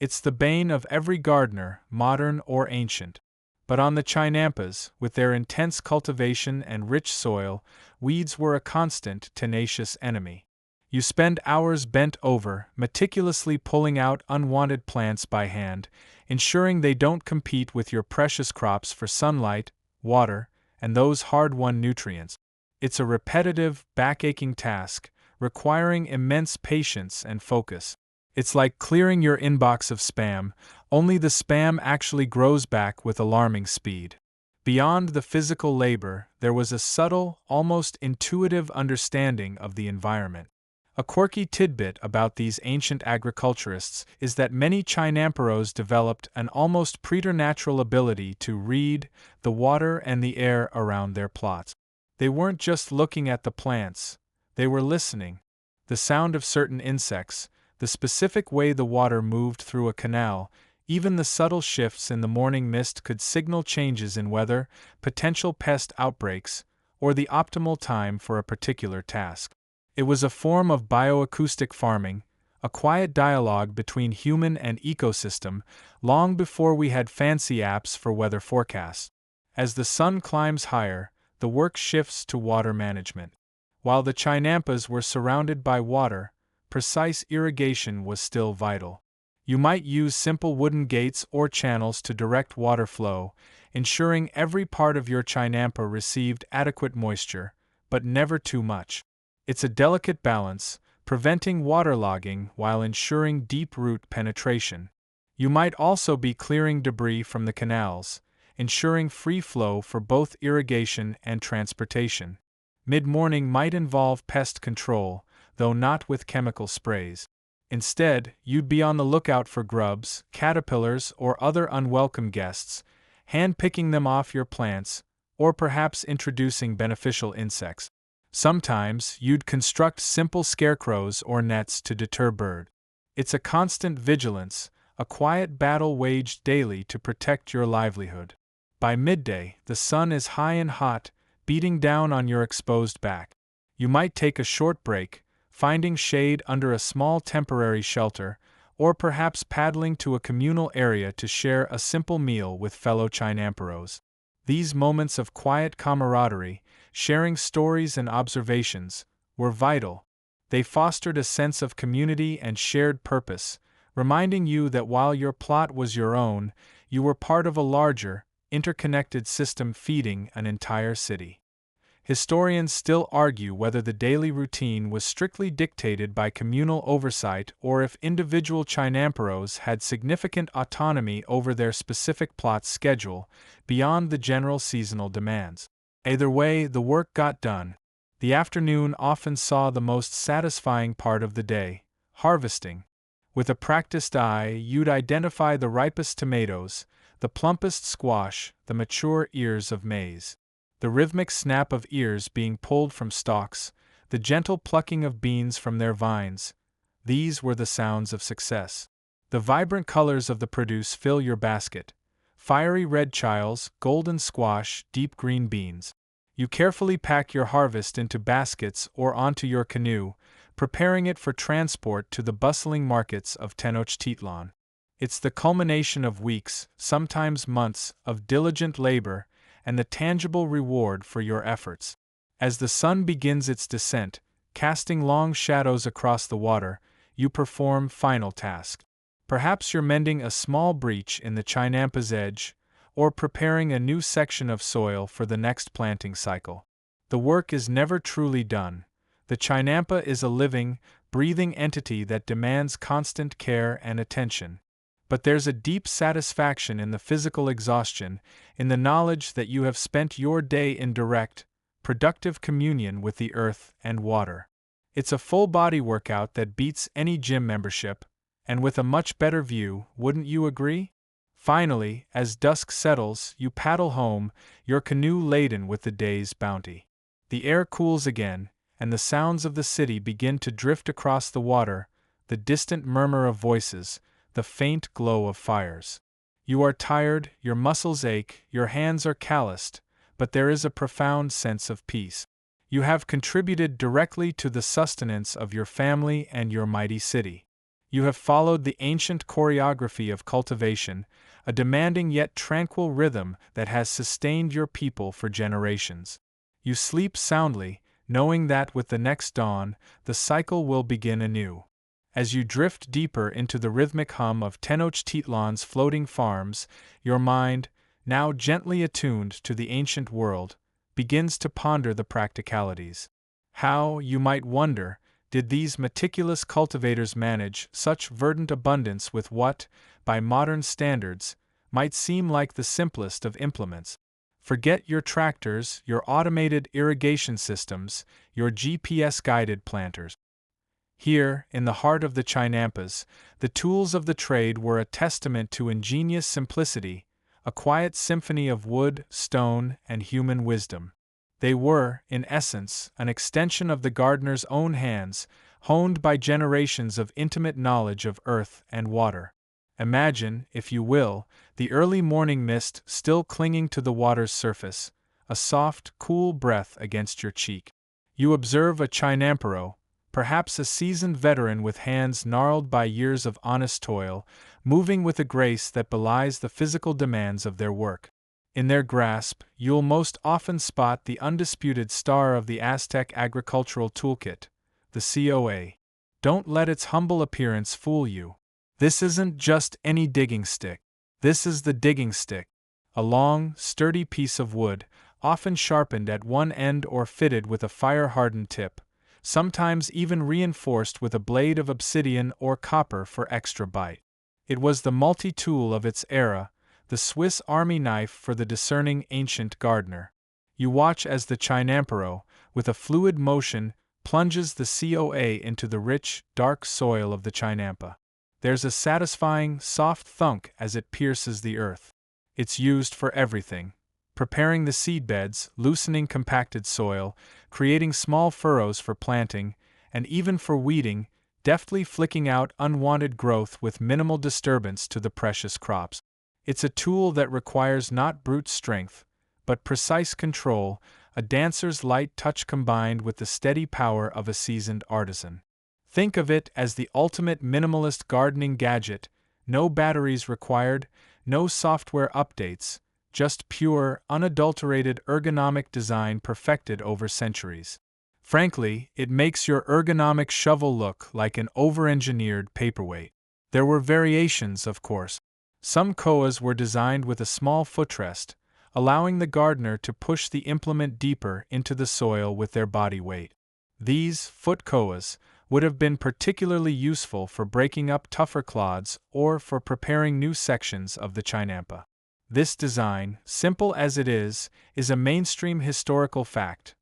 It's the bane of every gardener, modern or ancient. But on the Chinampas, with their intense cultivation and rich soil, weeds were a constant, tenacious enemy. You spend hours bent over, meticulously pulling out unwanted plants by hand, ensuring they don't compete with your precious crops for sunlight, water, and those hard-won nutrients. It's a repetitive, back-aching task, requiring immense patience and focus. It's like clearing your inbox of spam, only the spam actually grows back with alarming speed. Beyond the physical labor, there was a subtle, almost intuitive understanding of the environment. A quirky tidbit about these ancient agriculturists is that many chinamperos developed an almost preternatural ability to read the water and the air around their plots. They weren't just looking at the plants, they were listening. The sound of certain insects, the specific way the water moved through a canal, even the subtle shifts in the morning mist could signal changes in weather, potential pest outbreaks, or the optimal time for a particular task. It was a form of bioacoustic farming, a quiet dialogue between human and ecosystem, long before we had fancy apps for weather forecasts. As the sun climbs higher, the work shifts to water management. While the Chinampas were surrounded by water, precise irrigation was still vital. You might use simple wooden gates or channels to direct water flow, ensuring every part of your Chinampa received adequate moisture, but never too much. It's a delicate balance, preventing waterlogging while ensuring deep root penetration. You might also be clearing debris from the canals, ensuring free flow for both irrigation and transportation. Mid-morning might involve pest control, though not with chemical sprays. Instead, you'd be on the lookout for grubs, caterpillars, or other unwelcome guests, hand-picking them off your plants, or perhaps introducing beneficial insects. Sometimes, you'd construct simple scarecrows or nets to deter birds. It's a constant vigilance, a quiet battle waged daily to protect your livelihood. By midday, the sun is high and hot, beating down on your exposed back. You might take a short break, finding shade under a small temporary shelter, or perhaps paddling to a communal area to share a simple meal with fellow Chinamperos. These moments of quiet camaraderie, sharing stories and observations, were vital. They fostered a sense of community and shared purpose, reminding you that while your plot was your own, you were part of a larger, interconnected system feeding an entire city. Historians still argue whether the daily routine was strictly dictated by communal oversight or if individual Chinamperos had significant autonomy over their specific plot's schedule, beyond the general seasonal demands. Either way, the work got done. The afternoon often saw the most satisfying part of the day, harvesting. With a practiced eye, you'd identify the ripest tomatoes, the plumpest squash, the mature ears of maize. The rhythmic snap of ears being pulled from stalks, the gentle plucking of beans from their vines, These were the sounds of success. The vibrant colors of the produce fill your basket: fiery red chiles, golden squash, deep green beans. You carefully pack your harvest into baskets or onto your canoe, preparing it for transport to the bustling markets of Tenochtitlan. It's the culmination of weeks, sometimes months, of diligent labor, and the tangible reward for your efforts. As the sun begins its descent, casting long shadows across the water, you perform final task. Perhaps you're mending a small breach in the Chinampas edge, or preparing a new section of soil for the next planting cycle. The work is never truly done. The Chinampa is a living, breathing entity that demands constant care and attention. But there's a deep satisfaction in the physical exhaustion, in the knowledge that you have spent your day in direct, productive communion with the earth and water. It's a full-body workout that beats any gym membership, and with a much better view, wouldn't you agree? Finally, as dusk settles, you paddle home, your canoe laden with the day's bounty. The air cools again, and the sounds of the city begin to drift across the water, the distant murmur of voices, the faint glow of fires. You are tired, your muscles ache, your hands are calloused, but there is a profound sense of peace. You have contributed directly to the sustenance of your family and your mighty city. You have followed the ancient choreography of cultivation, a demanding yet tranquil rhythm that has sustained your people for generations. You sleep soundly, knowing that with the next dawn, the cycle will begin anew. As you drift deeper into the rhythmic hum of Tenochtitlan's floating farms, your mind, now gently attuned to the ancient world, begins to ponder the practicalities. How, you might wonder, did these meticulous cultivators manage such verdant abundance with what, by modern standards, might seem like the simplest of implements? Forget your tractors, your automated irrigation systems, your GPS-guided planters. Here, in the heart of the Chinampas, the tools of the trade were a testament to ingenious simplicity, a quiet symphony of wood, stone, and human wisdom. They were, in essence, an extension of the gardener's own hands, honed by generations of intimate knowledge of earth and water. Imagine, if you will, the early morning mist still clinging to the water's surface, a soft, cool breath against your cheek. You observe a chinampero, perhaps a seasoned veteran with hands gnarled by years of honest toil, moving with a grace that belies the physical demands of their work. In their grasp, you'll most often spot the undisputed star of the Aztec agricultural toolkit, the COA. Don't let its humble appearance fool you. This isn't just any digging stick. This is the digging stick, a long, sturdy piece of wood, often sharpened at one end or fitted with a fire-hardened tip, sometimes even reinforced with a blade of obsidian or copper for extra bite. It was the multi-tool of its era, the Swiss Army knife for the discerning ancient gardener. You watch as the chinampero, with a fluid motion, plunges the COA into the rich, dark soil of the Chinampa. There's a satisfying, soft thunk as it pierces the earth. It's used for everything: preparing the seedbeds, loosening compacted soil, creating small furrows for planting, and even for weeding, deftly flicking out unwanted growth with minimal disturbance to the precious crops. It's a tool that requires not brute strength, but precise control, a dancer's light touch combined with the steady power of a seasoned artisan. Think of it as the ultimate minimalist gardening gadget: no batteries required, no software updates, just pure, unadulterated ergonomic design perfected over centuries. Frankly, it makes your ergonomic shovel look like an over-engineered paperweight. There were variations, of course. Some koas were designed with a small footrest, allowing the gardener to push the implement deeper into the soil with their body weight. These foot koas would have been particularly useful for breaking up tougher clods or for preparing new sections of the Chinampa. This design, simple as it is a mainstream historical fact.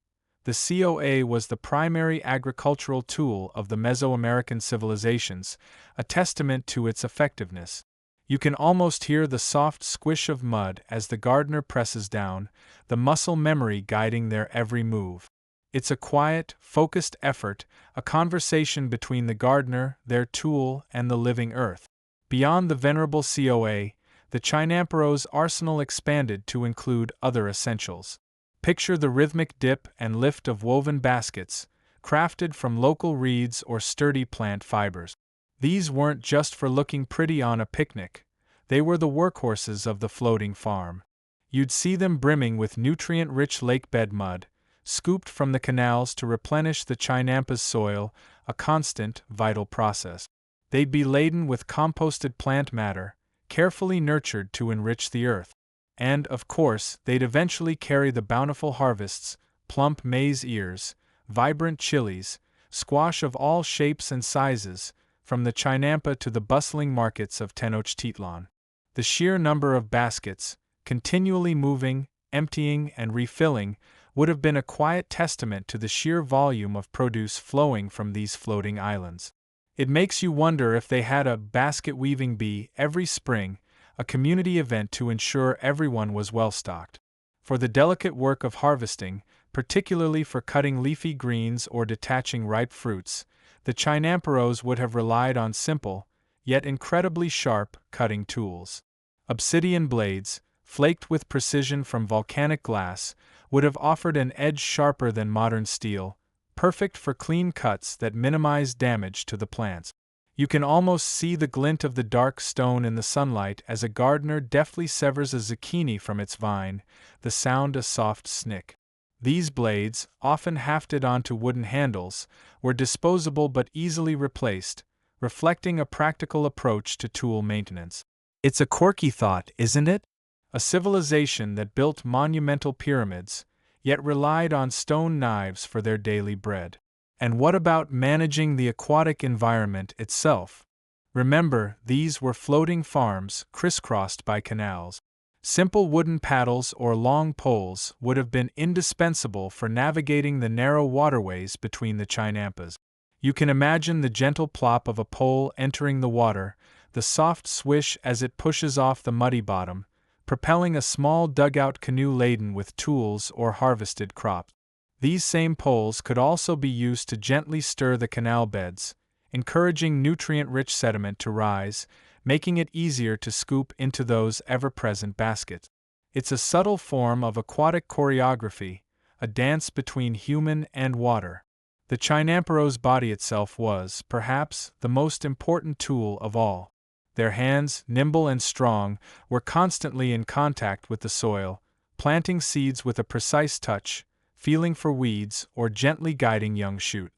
The COA was the primary agricultural tool of the Mesoamerican civilizations, a testament to its effectiveness. You can almost hear the soft squish of mud as the gardener presses down, the muscle memory guiding their every move. It's a quiet, focused effort, a conversation between the gardener, their tool, and the living earth. Beyond the venerable COA, the Chinamperos' arsenal expanded to include other essentials. Picture the rhythmic dip and lift of woven baskets, crafted from local reeds or sturdy plant fibers. These weren't just for looking pretty on a picnic, they were the workhorses of the floating farm. You'd see them brimming with nutrient-rich lakebed mud, scooped from the canals to replenish the Chinampas soil, a constant, vital process. They'd be laden with composted plant matter, carefully nurtured to enrich the earth. And, of course, they'd eventually carry the bountiful harvests, plump maize ears, vibrant chilies, squash of all shapes and sizes, from the Chinampa to the bustling markets of Tenochtitlan. The sheer number of baskets, continually moving, emptying, and refilling, would have been a quiet testament to the sheer volume of produce flowing from these floating islands. It makes you wonder if they had a basket-weaving bee every spring, a community event to ensure everyone was well-stocked. For the delicate work of harvesting, particularly for cutting leafy greens or detaching ripe fruits, the Chinamperos would have relied on simple, yet incredibly sharp, cutting tools. Obsidian blades, flaked with precision from volcanic glass, would have offered an edge sharper than modern steel, perfect for clean cuts that minimize damage to the plants. You can almost see the glint of the dark stone in the sunlight as a gardener deftly severs a zucchini from its vine, the sound a soft snick. These blades, often hafted onto wooden handles, were disposable but easily replaced, reflecting a practical approach to tool maintenance. It's a quirky thought, isn't it? A civilization that built monumental pyramids, yet relied on stone knives for their daily bread. And what about managing the aquatic environment itself? Remember, these were floating farms crisscrossed by canals. Simple wooden paddles or long poles would have been indispensable for navigating the narrow waterways between the Chinampas. You can imagine the gentle plop of a pole entering the water, the soft swish as it pushes off the muddy bottom, propelling a small dugout canoe laden with tools or harvested crops. These same poles could also be used to gently stir the canal beds, encouraging nutrient-rich sediment to rise, making it easier to scoop into those ever-present baskets. It's a subtle form of aquatic choreography, a dance between human and water. The Chinamperos' body itself was, perhaps, the most important tool of all. Their hands, nimble and strong, were constantly in contact with the soil, planting seeds with a precise touch, feeling for weeds, or gently guiding young shoots.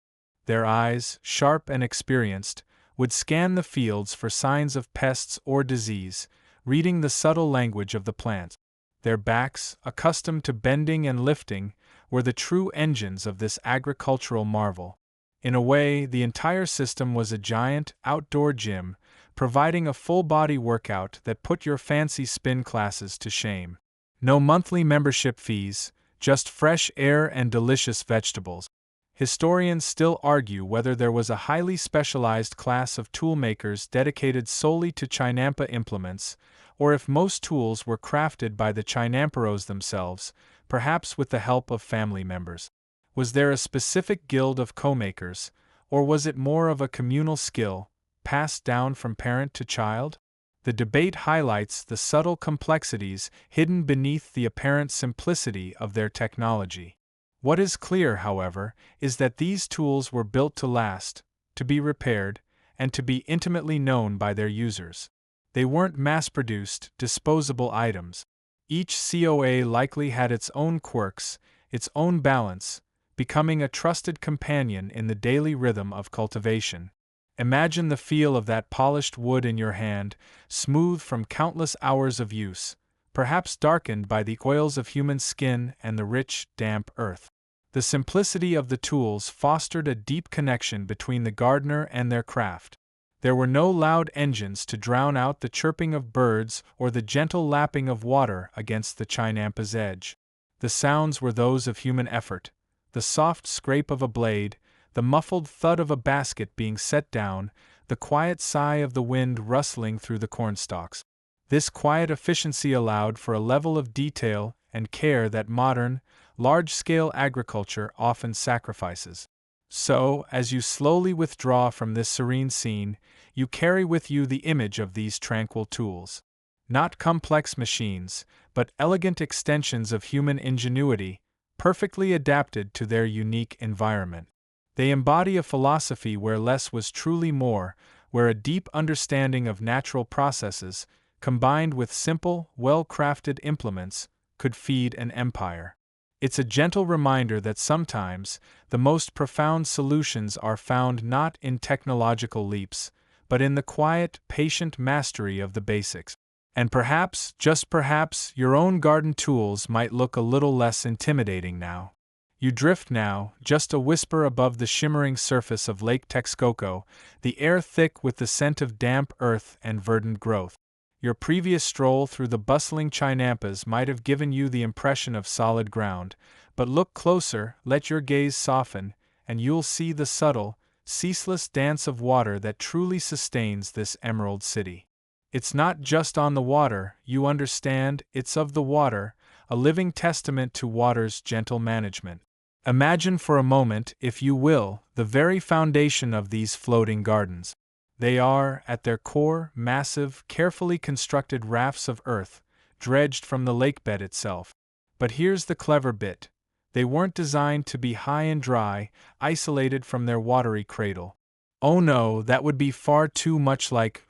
Their eyes, sharp and experienced, would scan the fields for signs of pests or disease, reading the subtle language of the plants. Their backs, accustomed to bending and lifting, were the true engines of this agricultural marvel. In a way, the entire system was a giant, outdoor gym, providing a full-body workout that put your fancy spin classes to shame. No monthly membership fees, just fresh air and delicious vegetables. Historians still argue whether there was a highly specialized class of toolmakers dedicated solely to Chinampa implements, or if most tools were crafted by the Chinamperos themselves, perhaps with the help of family members. Was there a specific guild of co-makers, or was it more of a communal skill, passed down from parent to child? The debate highlights the subtle complexities hidden beneath the apparent simplicity of their technology. What is clear, however, is that these tools were built to last, to be repaired, and to be intimately known by their users. They weren't mass-produced, disposable items. Each COA likely had its own quirks, its own balance, becoming a trusted companion in the daily rhythm of cultivation. Imagine the feel of that polished wood in your hand, smooth from countless hours of use, perhaps darkened by the oils of human skin and the rich, damp earth. The simplicity of the tools fostered a deep connection between the gardener and their craft. There were no loud engines to drown out the chirping of birds or the gentle lapping of water against the Chinampa's edge. The sounds were those of human effort, the soft scrape of a blade, the muffled thud of a basket being set down, the quiet sigh of the wind rustling through the cornstalks. This quiet efficiency allowed for a level of detail and care that modern, large-scale agriculture often sacrifices. So, as you slowly withdraw from this serene scene, you carry with you the image of these tranquil tools. Not complex machines, but elegant extensions of human ingenuity, perfectly adapted to their unique environment. They embody a philosophy where less was truly more, where a deep understanding of natural processes, combined with simple, well-crafted implements, could feed an empire. It's a gentle reminder that sometimes the most profound solutions are found not in technological leaps, but in the quiet, patient mastery of the basics. And perhaps, just perhaps, your own garden tools might look a little less intimidating now. You drift now, just a whisper above the shimmering surface of Lake Texcoco, the air thick with the scent of damp earth and verdant growth. Your previous stroll through the bustling Chinampas might have given you the impression of solid ground, but look closer, let your gaze soften, and you'll see the subtle, ceaseless dance of water that truly sustains this emerald city. It's not just on the water, you understand, it's of the water, a living testament to water's gentle management. Imagine for a moment, if you will, the very foundation of these floating gardens. They are, at their core, massive, carefully constructed rafts of earth, dredged from the lakebed itself. But here's the clever bit. They weren't designed to be high and dry, isolated from their watery cradle. Oh no, that would be far too much like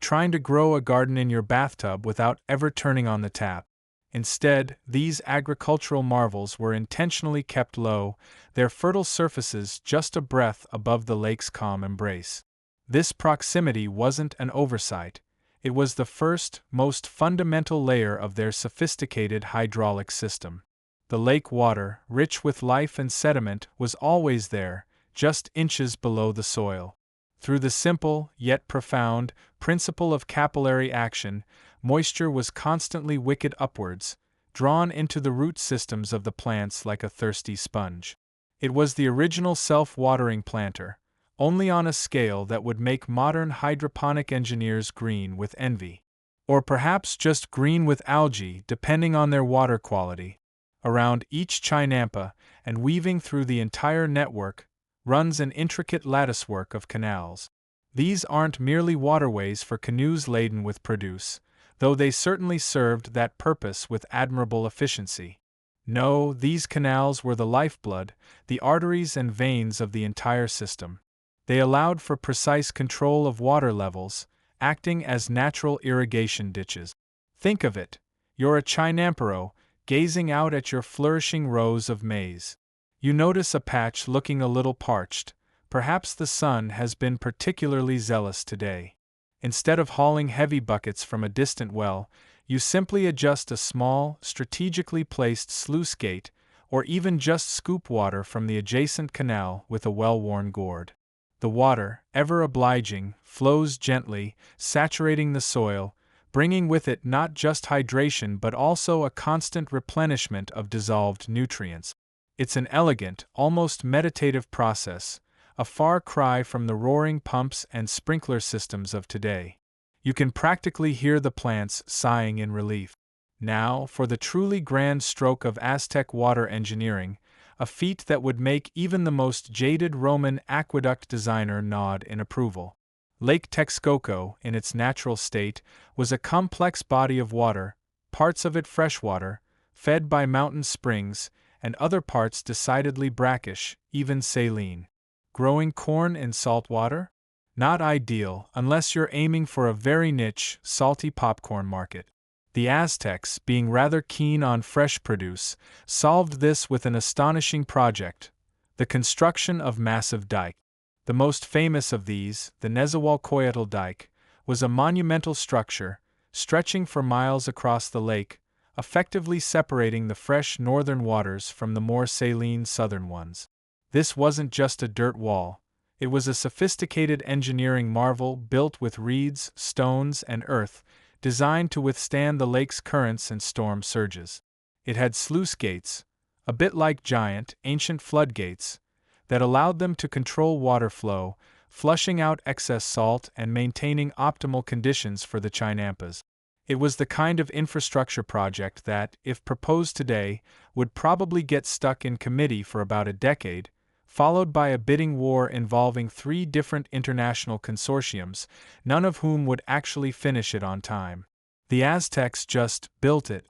trying to grow a garden in your bathtub without ever turning on the tap. Instead, these agricultural marvels were intentionally kept low, their fertile surfaces just a breath above the lake's calm embrace. This proximity wasn't an oversight, it was the first, most fundamental layer of their sophisticated hydraulic system. The lake water, rich with life and sediment, was always there, just inches below the soil. Through the simple, yet profound, principle of capillary action, moisture was constantly wicked upwards, drawn into the root systems of the plants like a thirsty sponge. It was the original self-watering planter, only on a scale that would make modern hydroponic engineers green with envy. Or perhaps just green with algae, depending on their water quality. Around each chinampa, and weaving through the entire network, runs an intricate latticework of canals. These aren't merely waterways for canoes laden with produce, though they certainly served that purpose with admirable efficiency. No, these canals were the lifeblood, the arteries and veins of the entire system. They allowed for precise control of water levels, acting as natural irrigation ditches. Think of it, you're a chinampero, gazing out at your flourishing rows of maize. You notice a patch looking a little parched, perhaps the sun has been particularly zealous today. Instead of hauling heavy buckets from a distant well, you simply adjust a small, strategically placed sluice gate, or even just scoop water from the adjacent canal with a well-worn gourd. The water, ever obliging, flows gently, saturating the soil, bringing with it not just hydration but also a constant replenishment of dissolved nutrients. It's an elegant, almost meditative process, a far cry from the roaring pumps and sprinkler systems of today. You can practically hear the plants sighing in relief. Now, for the truly grand stroke of Aztec water engineering, a feat that would make even the most jaded Roman aqueduct designer nod in approval. Lake Texcoco, in its natural state, was a complex body of water, parts of it freshwater, fed by mountain springs, and other parts decidedly brackish, even saline. Growing corn in salt water? Not ideal, unless you're aiming for a very niche, salty popcorn market. The Aztecs, being rather keen on fresh produce, solved this with an astonishing project: the construction of massive dikes. The most famous of these, the Nezahualcóyotl dike, was a monumental structure, stretching for miles across the lake, effectively separating the fresh northern waters from the more saline southern ones. This wasn't just a dirt wall, it was a sophisticated engineering marvel built with reeds, stones, and earth, designed to withstand the lake's currents and storm surges. It had sluice gates, a bit like giant, ancient floodgates, that allowed them to control water flow, flushing out excess salt and maintaining optimal conditions for the chinampas. It was the kind of infrastructure project that, if proposed today, would probably get stuck in committee for about a decade, followed by a bidding war involving 3 different international consortiums, none of whom would actually finish it on time. The Aztecs just built it.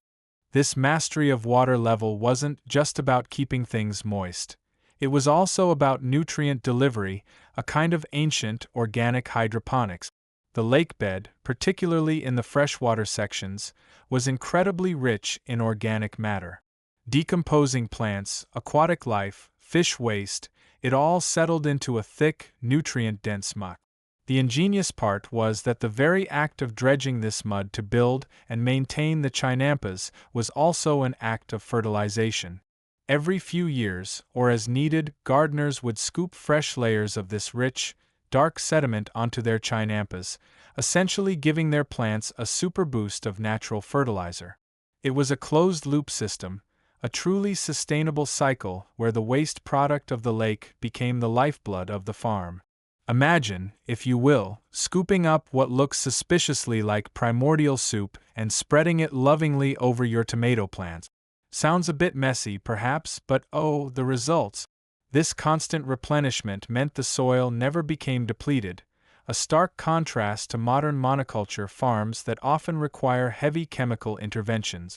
This mastery of water level wasn't just about keeping things moist. It was also about nutrient delivery, a kind of ancient organic hydroponics. The lake bed, particularly in the freshwater sections, was incredibly rich in organic matter. Decomposing plants, aquatic life, fish waste, it all settled into a thick, nutrient-dense muck. The ingenious part was that the very act of dredging this mud to build and maintain the Chinampas was also an act of fertilization. Every few years, or as needed, gardeners would scoop fresh layers of this rich, dark sediment onto their Chinampas, essentially giving their plants a super boost of natural fertilizer. It was a closed-loop system, a truly sustainable cycle where the waste product of the lake became the lifeblood of the farm. Imagine, if you will, scooping up what looks suspiciously like primordial soup and spreading it lovingly over your tomato plants. Sounds a bit messy, perhaps, but oh, the results! This constant replenishment meant the soil never became depleted, a stark contrast to modern monoculture farms that often require heavy chemical interventions.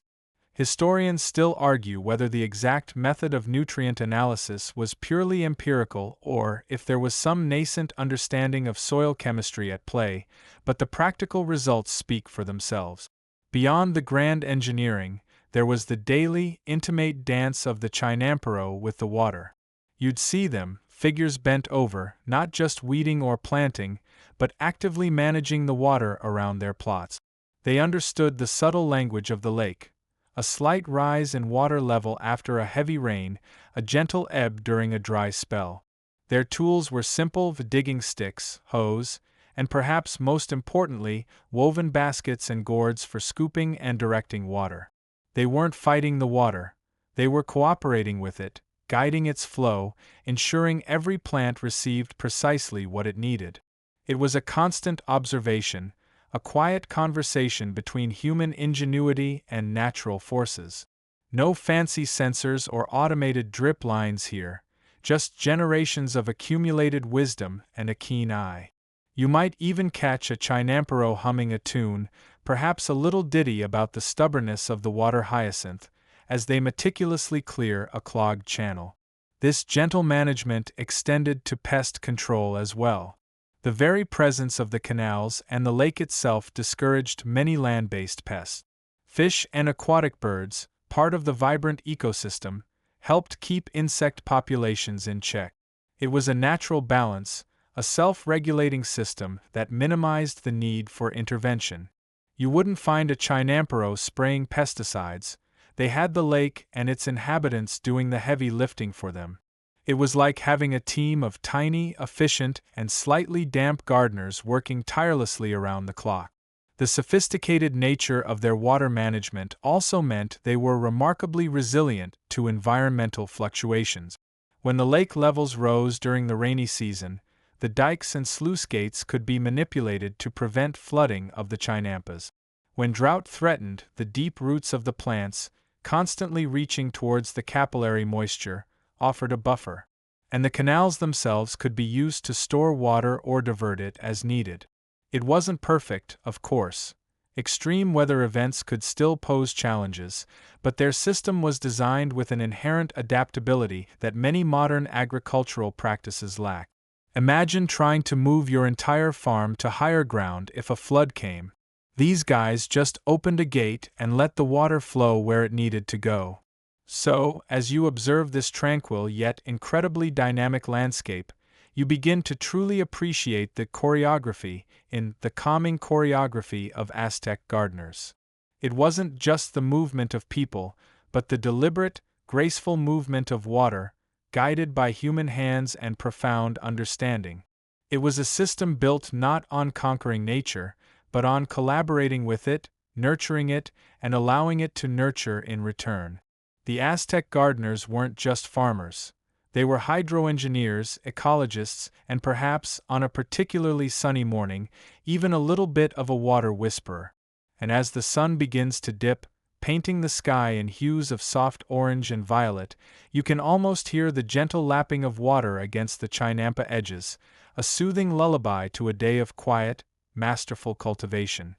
Historians still argue whether the exact method of nutrient analysis was purely empirical or if there was some nascent understanding of soil chemistry at play, but the practical results speak for themselves. Beyond the grand engineering, there was the daily, intimate dance of the chinampero with the water. You'd see them, figures bent over, not just weeding or planting, but actively managing the water around their plots. They understood the subtle language of the lake. A slight rise in water level after a heavy rain, a gentle ebb during a dry spell. Their tools were simple digging sticks, hose, and perhaps most importantly, woven baskets and gourds for scooping and directing water. They weren't fighting the water, they were cooperating with it, guiding its flow, ensuring every plant received precisely what it needed. It was a constant observation, a quiet conversation between human ingenuity and natural forces. No fancy sensors or automated drip lines here, just generations of accumulated wisdom and a keen eye. You might even catch a chinampero humming a tune, perhaps a little ditty about the stubbornness of the water hyacinth, as they meticulously clear a clogged channel. This gentle management extended to pest control as well. The very presence of the canals and the lake itself discouraged many land-based pests. Fish and aquatic birds, part of the vibrant ecosystem, helped keep insect populations in check. It was a natural balance, a self-regulating system that minimized the need for intervention. You wouldn't find a chinampero spraying pesticides, they had the lake and its inhabitants doing the heavy lifting for them. It was like having a team of tiny, efficient, and slightly damp gardeners working tirelessly around the clock. The sophisticated nature of their water management also meant they were remarkably resilient to environmental fluctuations. When the lake levels rose during the rainy season, the dikes and sluice gates could be manipulated to prevent flooding of the Chinampas. When drought threatened, the deep roots of the plants, constantly reaching towards the capillary moisture, offered a buffer, and the canals themselves could be used to store water or divert it as needed. It wasn't perfect, of course. Extreme weather events could still pose challenges, but their system was designed with an inherent adaptability that many modern agricultural practices lack. Imagine trying to move your entire farm to higher ground if a flood came. These guys just opened a gate and let the water flow where it needed to go. So, as you observe this tranquil yet incredibly dynamic landscape, you begin to truly appreciate the choreography in the calming choreography of Aztec gardeners. It wasn't just the movement of people, but the deliberate, graceful movement of water, guided by human hands and profound understanding. It was a system built not on conquering nature, but on collaborating with it, nurturing it, and allowing it to nurture in return. The Aztec gardeners weren't just farmers. They were hydroengineers, ecologists, and perhaps, on a particularly sunny morning, even a little bit of a water whisperer. and as the sun begins to dip, painting the sky in hues of soft orange and violet, you can almost hear the gentle lapping of water against the Chinampa edges, a soothing lullaby to a day of quiet, masterful cultivation.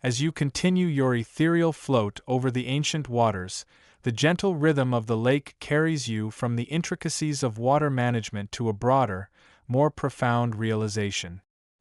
As you continue your ethereal float over the ancient waters, the gentle rhythm of the lake carries you from the intricacies of water management to a broader, more profound realization.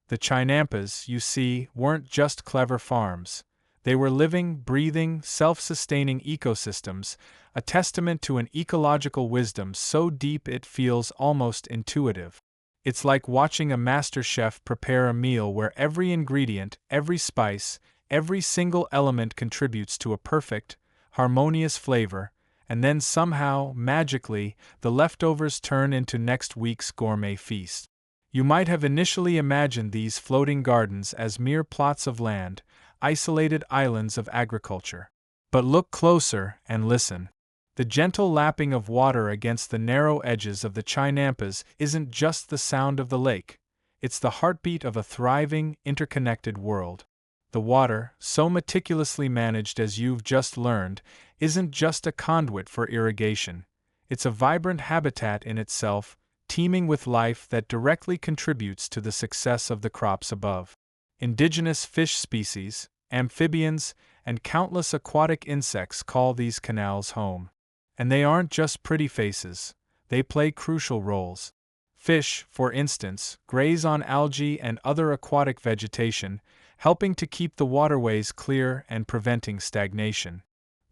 The Chinampas, you see, weren't just clever farms. They were living, breathing, self-sustaining ecosystems, a testament to an ecological wisdom so deep it feels almost intuitive. It's like watching a master chef prepare a meal where every ingredient, every spice, every single element contributes to a perfect, harmonious flavor, and then somehow, magically, the leftovers turn into next week's gourmet feast. You might have initially imagined these floating gardens as mere plots of land, isolated islands of agriculture. But look closer and listen. The gentle lapping of water against the narrow edges of the Chinampas isn't just the sound of the lake, it's the heartbeat of a thriving, interconnected world. The water, so meticulously managed as you've just learned, isn't just a conduit for irrigation. It's a vibrant habitat in itself, teeming with life that directly contributes to the success of the crops above. Indigenous fish species, amphibians, and countless aquatic insects call these canals home. And they aren't just pretty faces, they play crucial roles. Fish, for instance, graze on algae and other aquatic vegetation, helping to keep the waterways clear and preventing stagnation.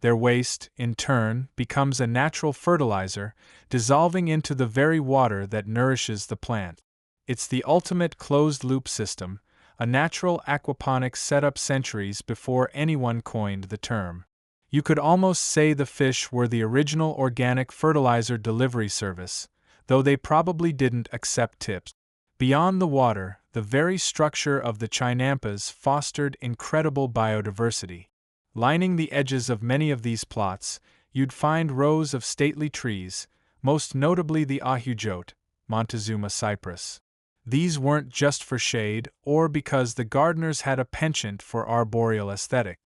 Their waste, in turn, becomes a natural fertilizer, dissolving into the very water that nourishes the plant. It's the ultimate closed-loop system, a natural aquaponics set up centuries before anyone coined the term. You could almost say the fish were the original organic fertilizer delivery service, though they probably didn't accept tips. Beyond the water, the very structure of the Chinampas fostered incredible biodiversity. Lining the edges of many of these plots, you'd find rows of stately trees, most notably the ahujote, Montezuma cypress. These weren't just for shade or because the gardeners had a penchant for arboreal aesthetic.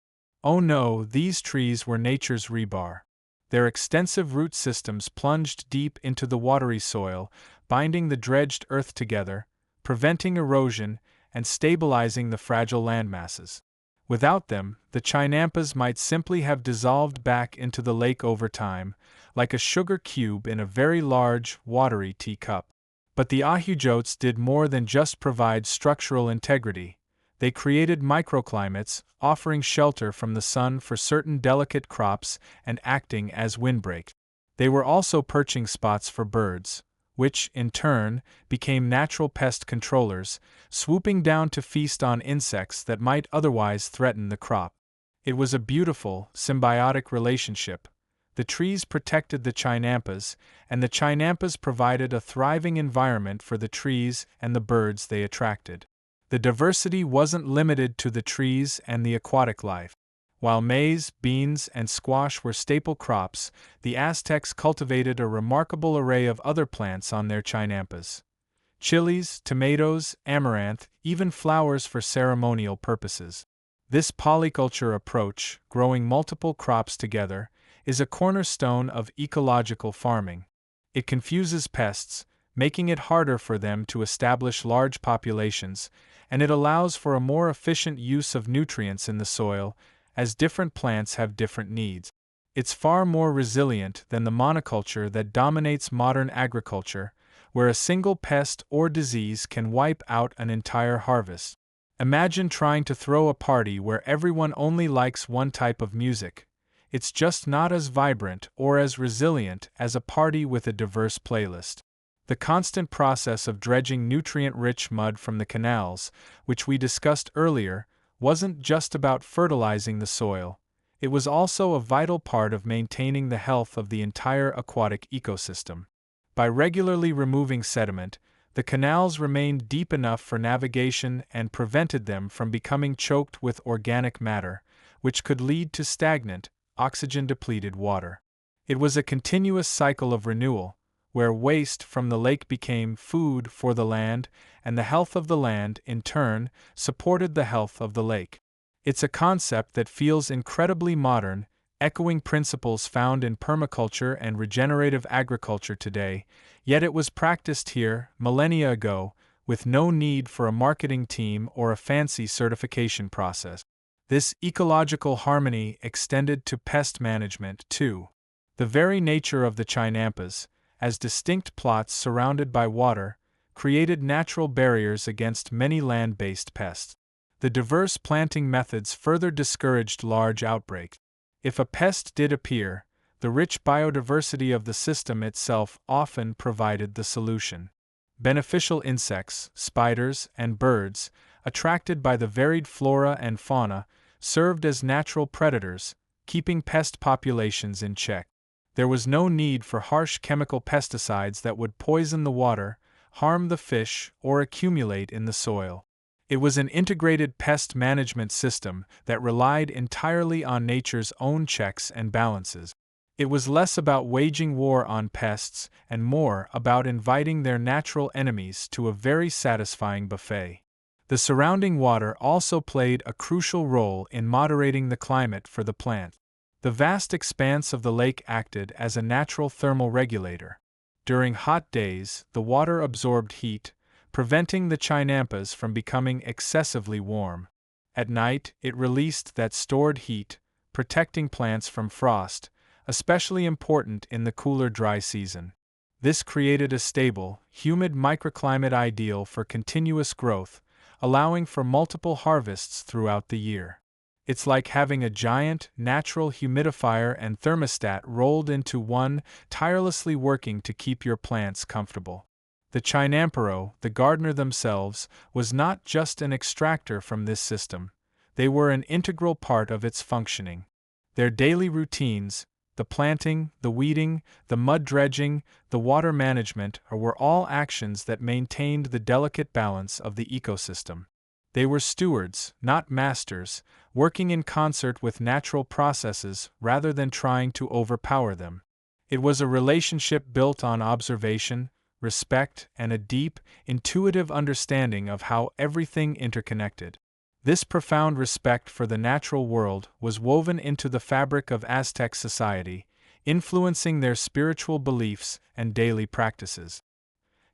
Oh no, these trees were nature's rebar. Their extensive root systems plunged deep into the watery soil, binding the dredged earth together, preventing erosion, and stabilizing the fragile landmasses. Without them, the Chinampas might simply have dissolved back into the lake over time, like a sugar cube in a very large, watery teacup. But the ahujotes did more than just provide structural integrity. They created microclimates, offering shelter from the sun for certain delicate crops and acting as windbreaks. They were also perching spots for birds, which, in turn, became natural pest controllers, swooping down to feast on insects that might otherwise threaten the crop. It was a beautiful, symbiotic relationship. The trees protected the Chinampas, and the Chinampas provided a thriving environment for the trees and the birds they attracted. The diversity wasn't limited to the trees and the aquatic life. While maize, beans, and squash were staple crops, the Aztecs cultivated a remarkable array of other plants on their Chinampas. Chilies, tomatoes, amaranth, even flowers for ceremonial purposes. This polyculture approach, growing multiple crops together, is a cornerstone of ecological farming. It confuses pests, making it harder for them to establish large populations, and it allows for a more efficient use of nutrients in the soil, as different plants have different needs. It's far more resilient than the monoculture that dominates modern agriculture, where a single pest or disease can wipe out an entire harvest. Imagine trying to throw a party where everyone only likes one type of music. It's just not as vibrant or as resilient as a party with a diverse playlist. The constant process of dredging nutrient-rich mud from the canals, which we discussed earlier, wasn't just about fertilizing the soil. It was also a vital part of maintaining the health of the entire aquatic ecosystem. By regularly removing sediment, the canals remained deep enough for navigation and prevented them from becoming choked with organic matter, which could lead to stagnant, oxygen-depleted water. It was a continuous cycle of renewal, where waste from the lake became food for the land, and the health of the land, in turn, supported the health of the lake. It's a concept that feels incredibly modern, echoing principles found in permaculture and regenerative agriculture today, yet it was practiced here, millennia ago, with no need for a marketing team or a fancy certification process. This ecological harmony extended to pest management, too. The very nature of the Chinampas, as distinct plots surrounded by water, created natural barriers against many land-based pests. The diverse planting methods further discouraged large outbreaks. If a pest did appear, the rich biodiversity of the system itself often provided the solution. Beneficial insects, spiders, and birds, attracted by the varied flora and fauna, served as natural predators, keeping pest populations in check. There was no need for harsh chemical pesticides that would poison the water, harm the fish, or accumulate in the soil. It was an integrated pest management system that relied entirely on nature's own checks and balances. It was less about waging war on pests and more about inviting their natural enemies to a very satisfying buffet. The surrounding water also played a crucial role in moderating the climate for the plant. The vast expanse of the lake acted as a natural thermal regulator. During hot days, the water absorbed heat, preventing the Chinampas from becoming excessively warm. At night, it released that stored heat, protecting plants from frost, especially important in the cooler dry season. This created a stable, humid microclimate ideal for continuous growth, allowing for multiple harvests throughout the year. It's like having a giant, natural humidifier and thermostat rolled into one, tirelessly working to keep your plants comfortable. The chinampero, the gardener themselves, was not just an extractor from this system, they were an integral part of its functioning. Their daily routines, the planting, the weeding, the mud dredging, the water management, were all actions that maintained the delicate balance of the ecosystem. They were stewards, not masters, working in concert with natural processes rather than trying to overpower them. It was a relationship built on observation, respect, and a deep, intuitive understanding of how everything interconnected. This profound respect for the natural world was woven into the fabric of Aztec society, influencing their spiritual beliefs and daily practices.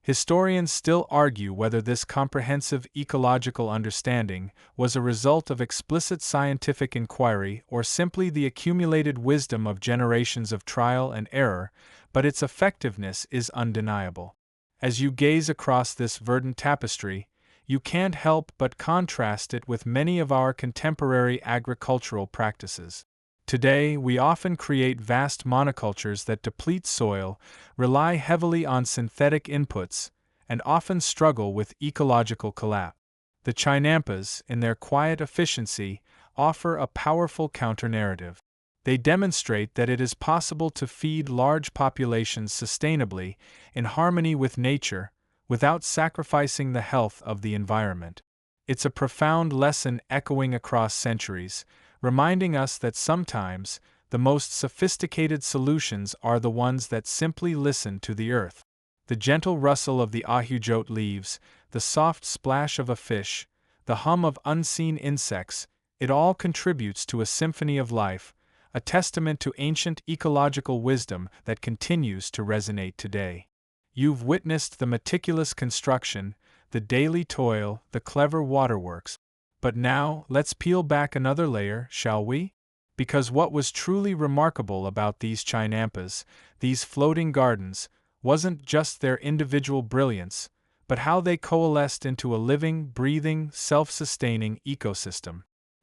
Historians still argue whether this comprehensive ecological understanding was a result of explicit scientific inquiry or simply the accumulated wisdom of generations of trial and error, but its effectiveness is undeniable. As you gaze across this verdant tapestry, you can't help but contrast it with many of our contemporary agricultural practices. Today, we often create vast monocultures that deplete soil, rely heavily on synthetic inputs, and often struggle with ecological collapse. The Chinampas, in their quiet efficiency, offer a powerful counter-narrative. They demonstrate that it is possible to feed large populations sustainably, in harmony with nature, without sacrificing the health of the environment. It's a profound lesson echoing across centuries, reminding us that sometimes, the most sophisticated solutions are the ones that simply listen to the earth. The gentle rustle of the ahujot leaves, the soft splash of a fish, the hum of unseen insects, it all contributes to a symphony of life, a testament to ancient ecological wisdom that continues to resonate today. You've witnessed the meticulous construction, the daily toil, the clever waterworks. But now, let's peel back another layer, shall we? Because what was truly remarkable about these Chinampas, these floating gardens, wasn't just their individual brilliance, but how they coalesced into a living, breathing, self-sustaining ecosystem.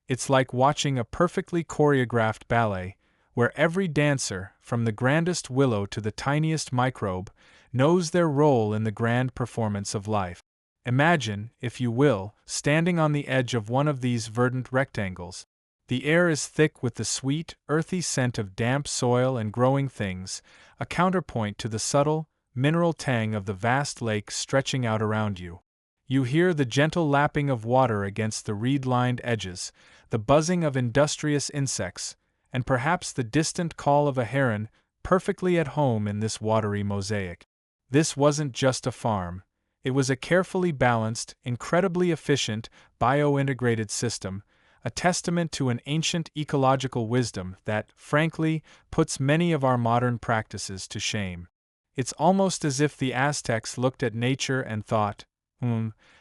It's like watching a perfectly choreographed ballet, where every dancer, from the grandest willow to the tiniest microbe, knows their role in the grand performance of life. Imagine, if you will, standing on the edge of one of these verdant rectangles. The air is thick with the sweet, earthy scent of damp soil and growing things, a counterpoint to the subtle, mineral tang of the vast lake stretching out around you. You hear the gentle lapping of water against the reed-lined edges, the buzzing of industrious insects, and perhaps the distant call of a heron, perfectly at home in this watery mosaic. This wasn't just a farm. It was a carefully balanced, incredibly efficient, bio-integrated system, a testament to an ancient ecological wisdom that, frankly, puts many of our modern practices to shame. It's almost as if the Aztecs looked at nature and thought,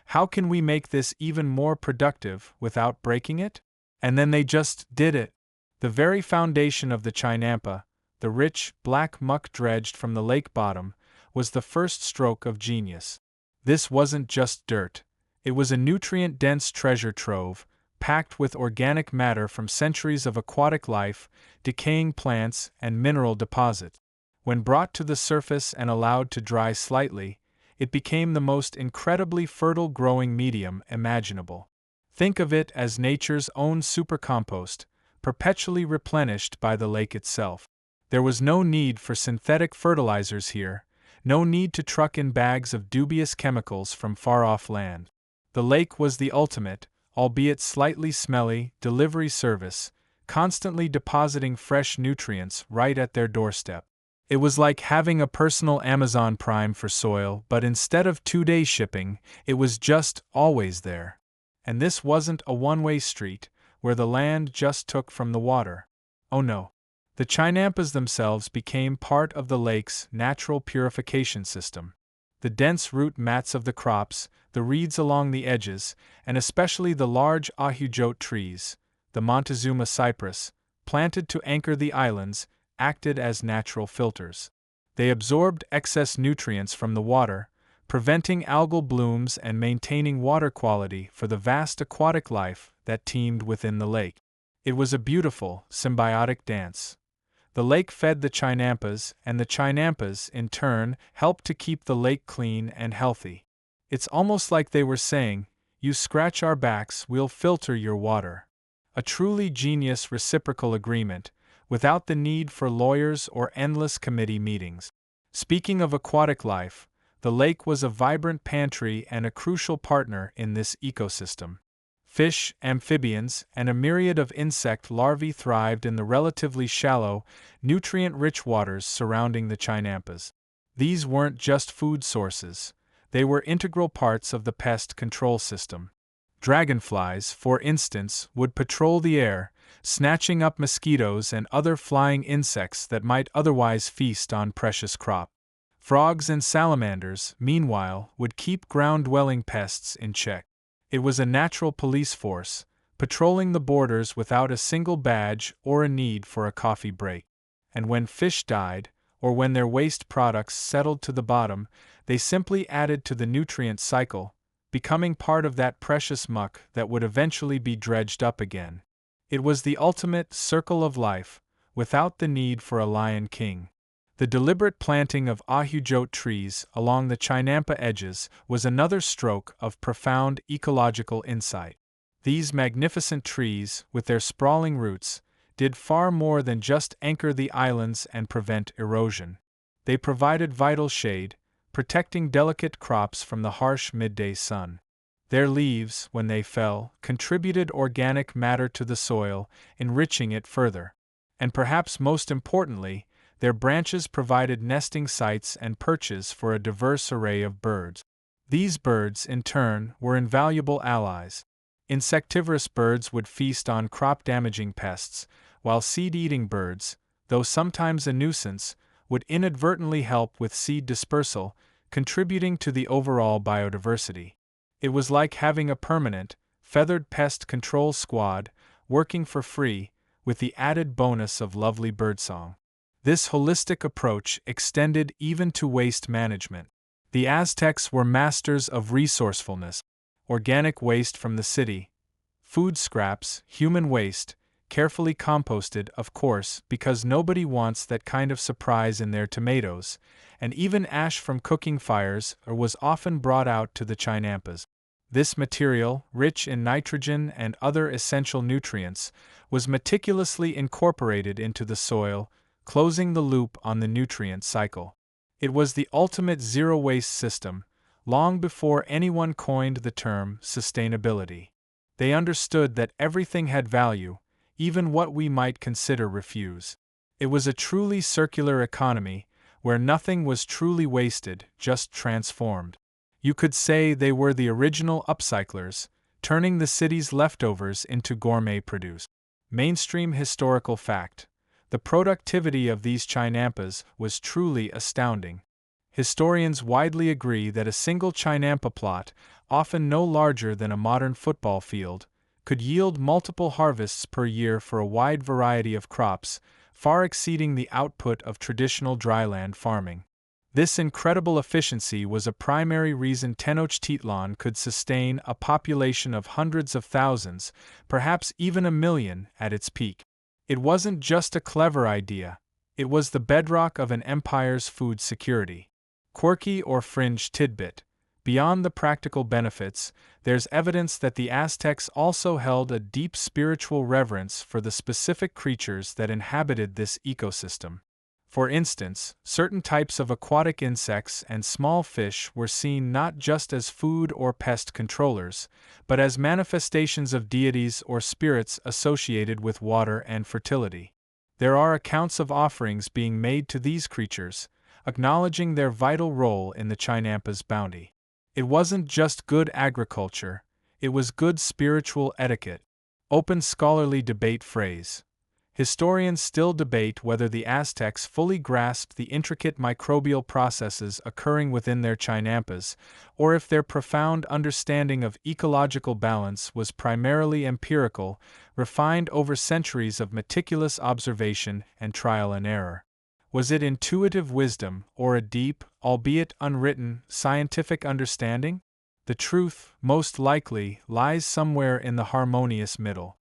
how can we make this even more productive without breaking it? And then they just did it. The very foundation of the Chinampa, the rich, black muck dredged from the lake bottom, was the first stroke of genius. This wasn't just dirt. It was a nutrient-dense treasure trove, packed with organic matter from centuries of aquatic life, decaying plants, and mineral deposits. When brought to the surface and allowed to dry slightly, it became the most incredibly fertile growing medium imaginable. Think of it as nature's own supercompost, perpetually replenished by the lake itself. There was no need for synthetic fertilizers here, no need to truck in bags of dubious chemicals from far-off land. The lake was the ultimate, albeit slightly smelly, delivery service, constantly depositing fresh nutrients right at their doorstep. It was like having a personal Amazon Prime for soil, but instead of 2-day shipping, it was just always there. And this wasn't a one-way street, where the land just took from the water. Oh no. The Chinampas themselves became part of the lake's natural purification system. The dense root mats of the crops, the reeds along the edges, and especially the large ahujote trees, the Montezuma cypress, planted to anchor the islands, acted as natural filters. They absorbed excess nutrients from the water, preventing algal blooms and maintaining water quality for the vast aquatic life that teemed within the lake. It was a beautiful, symbiotic dance. The lake fed the Chinampas, and the Chinampas, in turn, helped to keep the lake clean and healthy. It's almost like they were saying, "You scratch our backs, we'll filter your water." A truly genius reciprocal agreement, without the need for lawyers or endless committee meetings. Speaking of aquatic life, the lake was a vibrant pantry and a crucial partner in this ecosystem. Fish, amphibians, and a myriad of insect larvae thrived in the relatively shallow, nutrient-rich waters surrounding the Chinampas. These weren't just food sources, they were integral parts of the pest control system. Dragonflies, for instance, would patrol the air, snatching up mosquitoes and other flying insects that might otherwise feast on precious crop. Frogs and salamanders, meanwhile, would keep ground-dwelling pests in check. It was a natural police force, patrolling the borders without a single badge or a need for a coffee break. And when fish died, or when their waste products settled to the bottom, they simply added to the nutrient cycle, becoming part of that precious muck that would eventually be dredged up again. It was the ultimate circle of life, without the need for a lion king. The deliberate planting of ahujote trees along the Chinampa edges was another stroke of profound ecological insight. These magnificent trees, with their sprawling roots, did far more than just anchor the islands and prevent erosion. They provided vital shade, protecting delicate crops from the harsh midday sun. Their leaves, when they fell, contributed organic matter to the soil, enriching it further. And perhaps most importantly, their branches provided nesting sites and perches for a diverse array of birds. These birds, in turn, were invaluable allies. Insectivorous birds would feast on crop-damaging pests, while seed-eating birds, though sometimes a nuisance, would inadvertently help with seed dispersal, contributing to the overall biodiversity. It was like having a permanent, feathered pest control squad, working for free, with the added bonus of lovely birdsong. This holistic approach extended even to waste management. The Aztecs were masters of resourcefulness. Organic waste from the city, food scraps, human waste, carefully composted, of course, because nobody wants that kind of surprise in their tomatoes, and even ash from cooking fires was often brought out to the Chinampas. This material, rich in nitrogen and other essential nutrients, was meticulously incorporated into the soil, closing the loop on the nutrient cycle. It was the ultimate zero-waste system, long before anyone coined the term sustainability. They understood that everything had value, even what we might consider refuse. It was a truly circular economy, where nothing was truly wasted, just transformed. You could say they were the original upcyclers, turning the city's leftovers into gourmet produce. Mainstream historical fact: the productivity of these chinampas was truly astounding. Historians widely agree that a single chinampa plot, often no larger than a modern football field, could yield multiple harvests per year for a wide variety of crops, far exceeding the output of traditional dryland farming. This incredible efficiency was a primary reason Tenochtitlan could sustain a population of hundreds of thousands, perhaps even a million, at its peak. It wasn't just a clever idea, it was the bedrock of an empire's food security. Quirky or fringe tidbit: beyond the practical benefits, there's evidence that the Aztecs also held a deep spiritual reverence for the specific creatures that inhabited this ecosystem. For instance, certain types of aquatic insects and small fish were seen not just as food or pest controllers, but as manifestations of deities or spirits associated with water and fertility. There are accounts of offerings being made to these creatures, acknowledging their vital role in the Chinampas' bounty. It wasn't just good agriculture, it was good spiritual etiquette. Open scholarly debate phrase. Historians still debate whether the Aztecs fully grasped the intricate microbial processes occurring within their chinampas, or if their profound understanding of ecological balance was primarily empirical, refined over centuries of meticulous observation and trial and error. Was it intuitive wisdom, or a deep, albeit unwritten, scientific understanding? The truth, most likely, lies somewhere in the harmonious middle.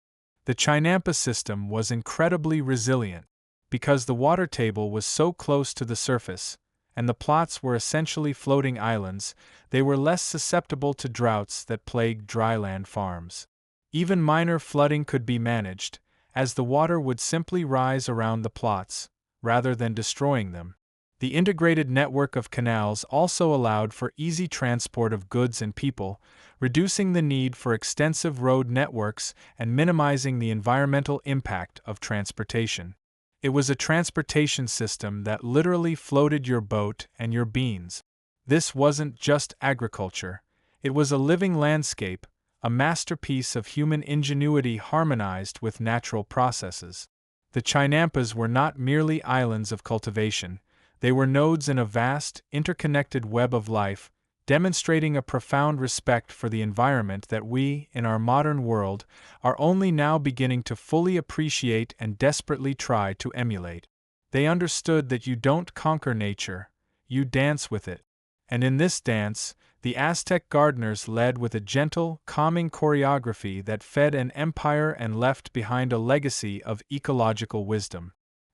The Chinampa system was incredibly resilient. Because the water table was so close to the surface, and the plots were essentially floating islands, they were less susceptible to droughts that plagued dryland farms. Even minor flooding could be managed, as the water would simply rise around the plots, rather than destroying them. The integrated network of canals also allowed for easy transport of goods and people, reducing the need for extensive road networks and minimizing the environmental impact of transportation. It was a transportation system that literally floated your boat and your beans. This wasn't just agriculture, it was a living landscape, a masterpiece of human ingenuity harmonized with natural processes. The Chinampas were not merely islands of cultivation, they were nodes in a vast, interconnected web of life, demonstrating a profound respect for the environment that we, in our modern world, are only now beginning to fully appreciate and desperately try to emulate. They understood that you don't conquer nature, you dance with it. And in this dance, the Aztec gardeners led with a gentle, calming choreography that fed an empire and left behind a legacy of ecological wisdom.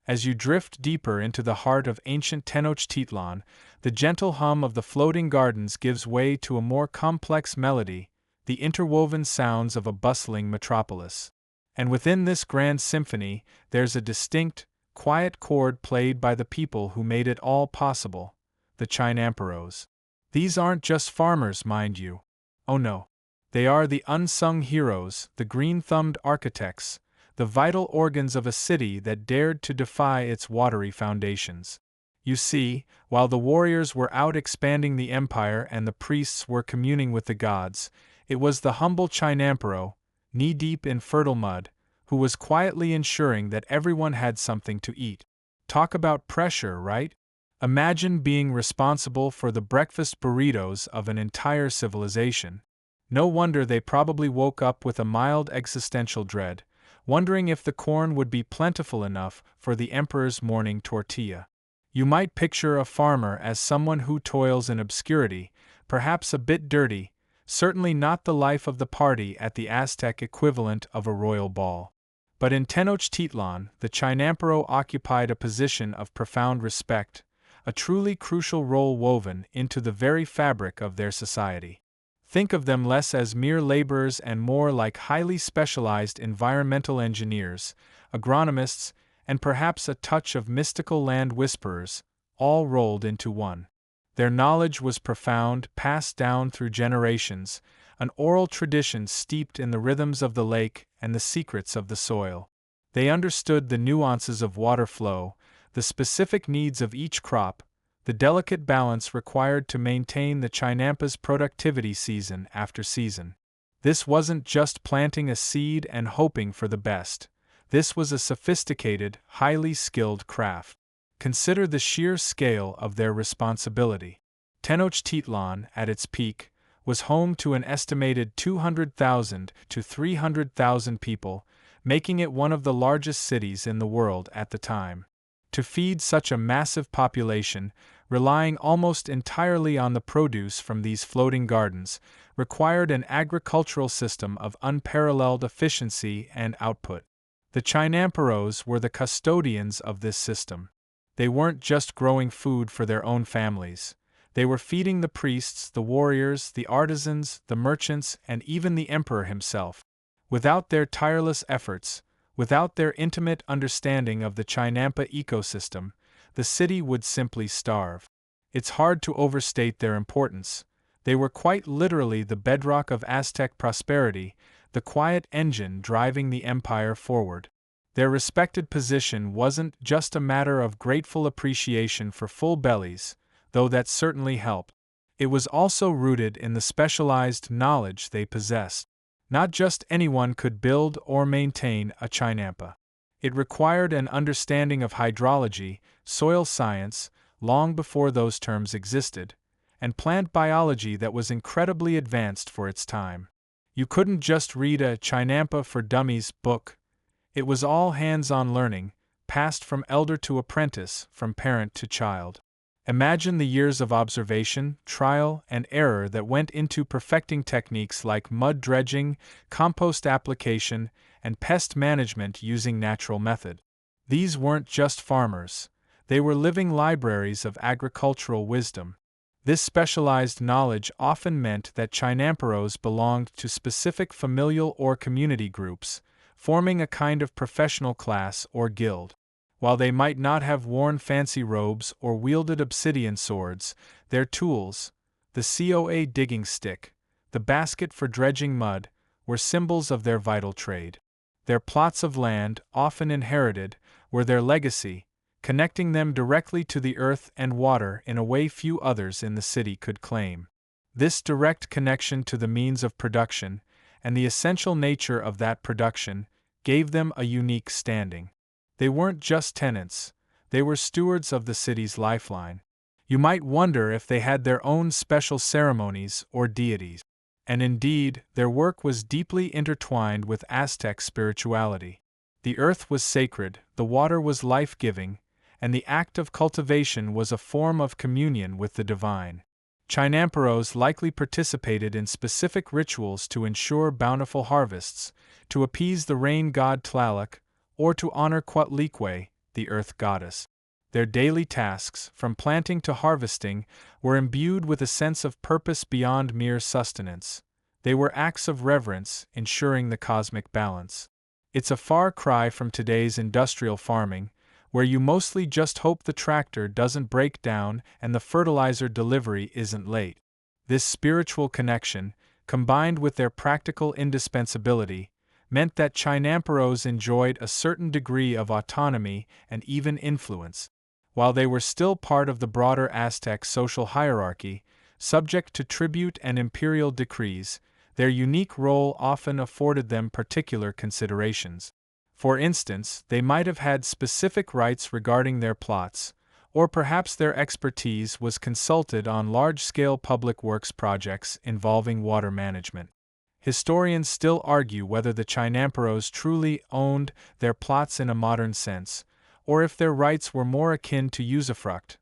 As you drift deeper into the heart of ancient Tenochtitlan, the gentle hum of the floating gardens gives way to a more complex melody, the interwoven sounds of a bustling metropolis. And within this grand symphony, there's a distinct, quiet chord played by the people who made it all possible, the chinamperos. These aren't just farmers, mind you. Oh no. They are the unsung heroes, the green-thumbed architects, the vital organs of a city that dared to defy its watery foundations. You see, while the warriors were out expanding the empire and the priests were communing with the gods, it was the humble chinampero, knee-deep in fertile mud, who was quietly ensuring that everyone had something to eat. Talk about pressure, right? Imagine being responsible for the breakfast burritos of an entire civilization. No wonder they probably woke up with a mild existential dread, wondering if the corn would be plentiful enough for the emperor's morning tortilla. You might picture a farmer as someone who toils in obscurity, perhaps a bit dirty, certainly not the life of the party at the Aztec equivalent of a royal ball. But in Tenochtitlan, the chinampero occupied a position of profound respect, a truly crucial role woven into the very fabric of their society. Think of them less as mere laborers and more like highly specialized environmental engineers, agronomists, and perhaps a touch of mystical land whisperers, all rolled into one. Their knowledge was profound, passed down through generations, an oral tradition steeped in the rhythms of the lake and the secrets of the soil. They understood the nuances of water flow, the specific needs of each crop, the delicate balance required to maintain the Chinampas' productivity season after season. This wasn't just planting a seed and hoping for the best. This was a sophisticated, highly skilled craft. Consider the sheer scale of their responsibility. Tenochtitlan, at its peak, was home to an estimated 200,000 to 300,000 people, making it one of the largest cities in the world at the time. To feed such a massive population, relying almost entirely on the produce from these floating gardens, required an agricultural system of unparalleled efficiency and output. The chinamperos were the custodians of this system. They weren't just growing food for their own families. They were feeding the priests, the warriors, the artisans, the merchants, and even the emperor himself. Without their tireless efforts, without their intimate understanding of the Chinampa ecosystem, the city would simply starve. It's hard to overstate their importance. They were quite literally the bedrock of Aztec prosperity, the quiet engine driving the empire forward. Their respected position wasn't just a matter of grateful appreciation for full bellies, though that certainly helped. It was also rooted in the specialized knowledge they possessed. Not just anyone could build or maintain a chinampa. It required an understanding of hydrology, soil science, long before those terms existed, and plant biology that was incredibly advanced for its time. You couldn't just read a Chinampa for Dummies book. It was all hands-on learning, passed from elder to apprentice, from parent to child. Imagine the years of observation, trial, and error that went into perfecting techniques like mud dredging, compost application, and pest management using natural method. These weren't just farmers. They were living libraries of agricultural wisdom. This specialized knowledge often meant that chinamperos belonged to specific familial or community groups, forming a kind of professional class or guild. While they might not have worn fancy robes or wielded obsidian swords, their tools, the COA digging stick, the basket for dredging mud, were symbols of their vital trade. Their plots of land, often inherited, were their legacy, connecting them directly to the earth and water in a way few others in the city could claim. This direct connection to the means of production, and the essential nature of that production, gave them a unique standing. They weren't just tenants, they were stewards of the city's lifeline. You might wonder if they had their own special ceremonies or deities. And indeed, their work was deeply intertwined with Aztec spirituality. The earth was sacred, the water was life-giving, and the act of cultivation was a form of communion with the divine. Chinamperos likely participated in specific rituals to ensure bountiful harvests, to appease the rain god Tlaloc, or to honor Quatlique, the earth goddess. Their daily tasks, from planting to harvesting, were imbued with a sense of purpose beyond mere sustenance. They were acts of reverence, ensuring the cosmic balance. It's a far cry from today's industrial farming, where you mostly just hope the tractor doesn't break down and the fertilizer delivery isn't late. This spiritual connection, combined with their practical indispensability, meant that Chinamperos enjoyed a certain degree of autonomy and even influence. While they were still part of the broader Aztec social hierarchy, subject to tribute and imperial decrees, their unique role often afforded them particular considerations. For instance, they might have had specific rights regarding their plots, or perhaps their expertise was consulted on large-scale public works projects involving water management. Historians still argue whether the Chinamperos truly owned their plots in a modern sense, or if their rights were more akin to usufruct,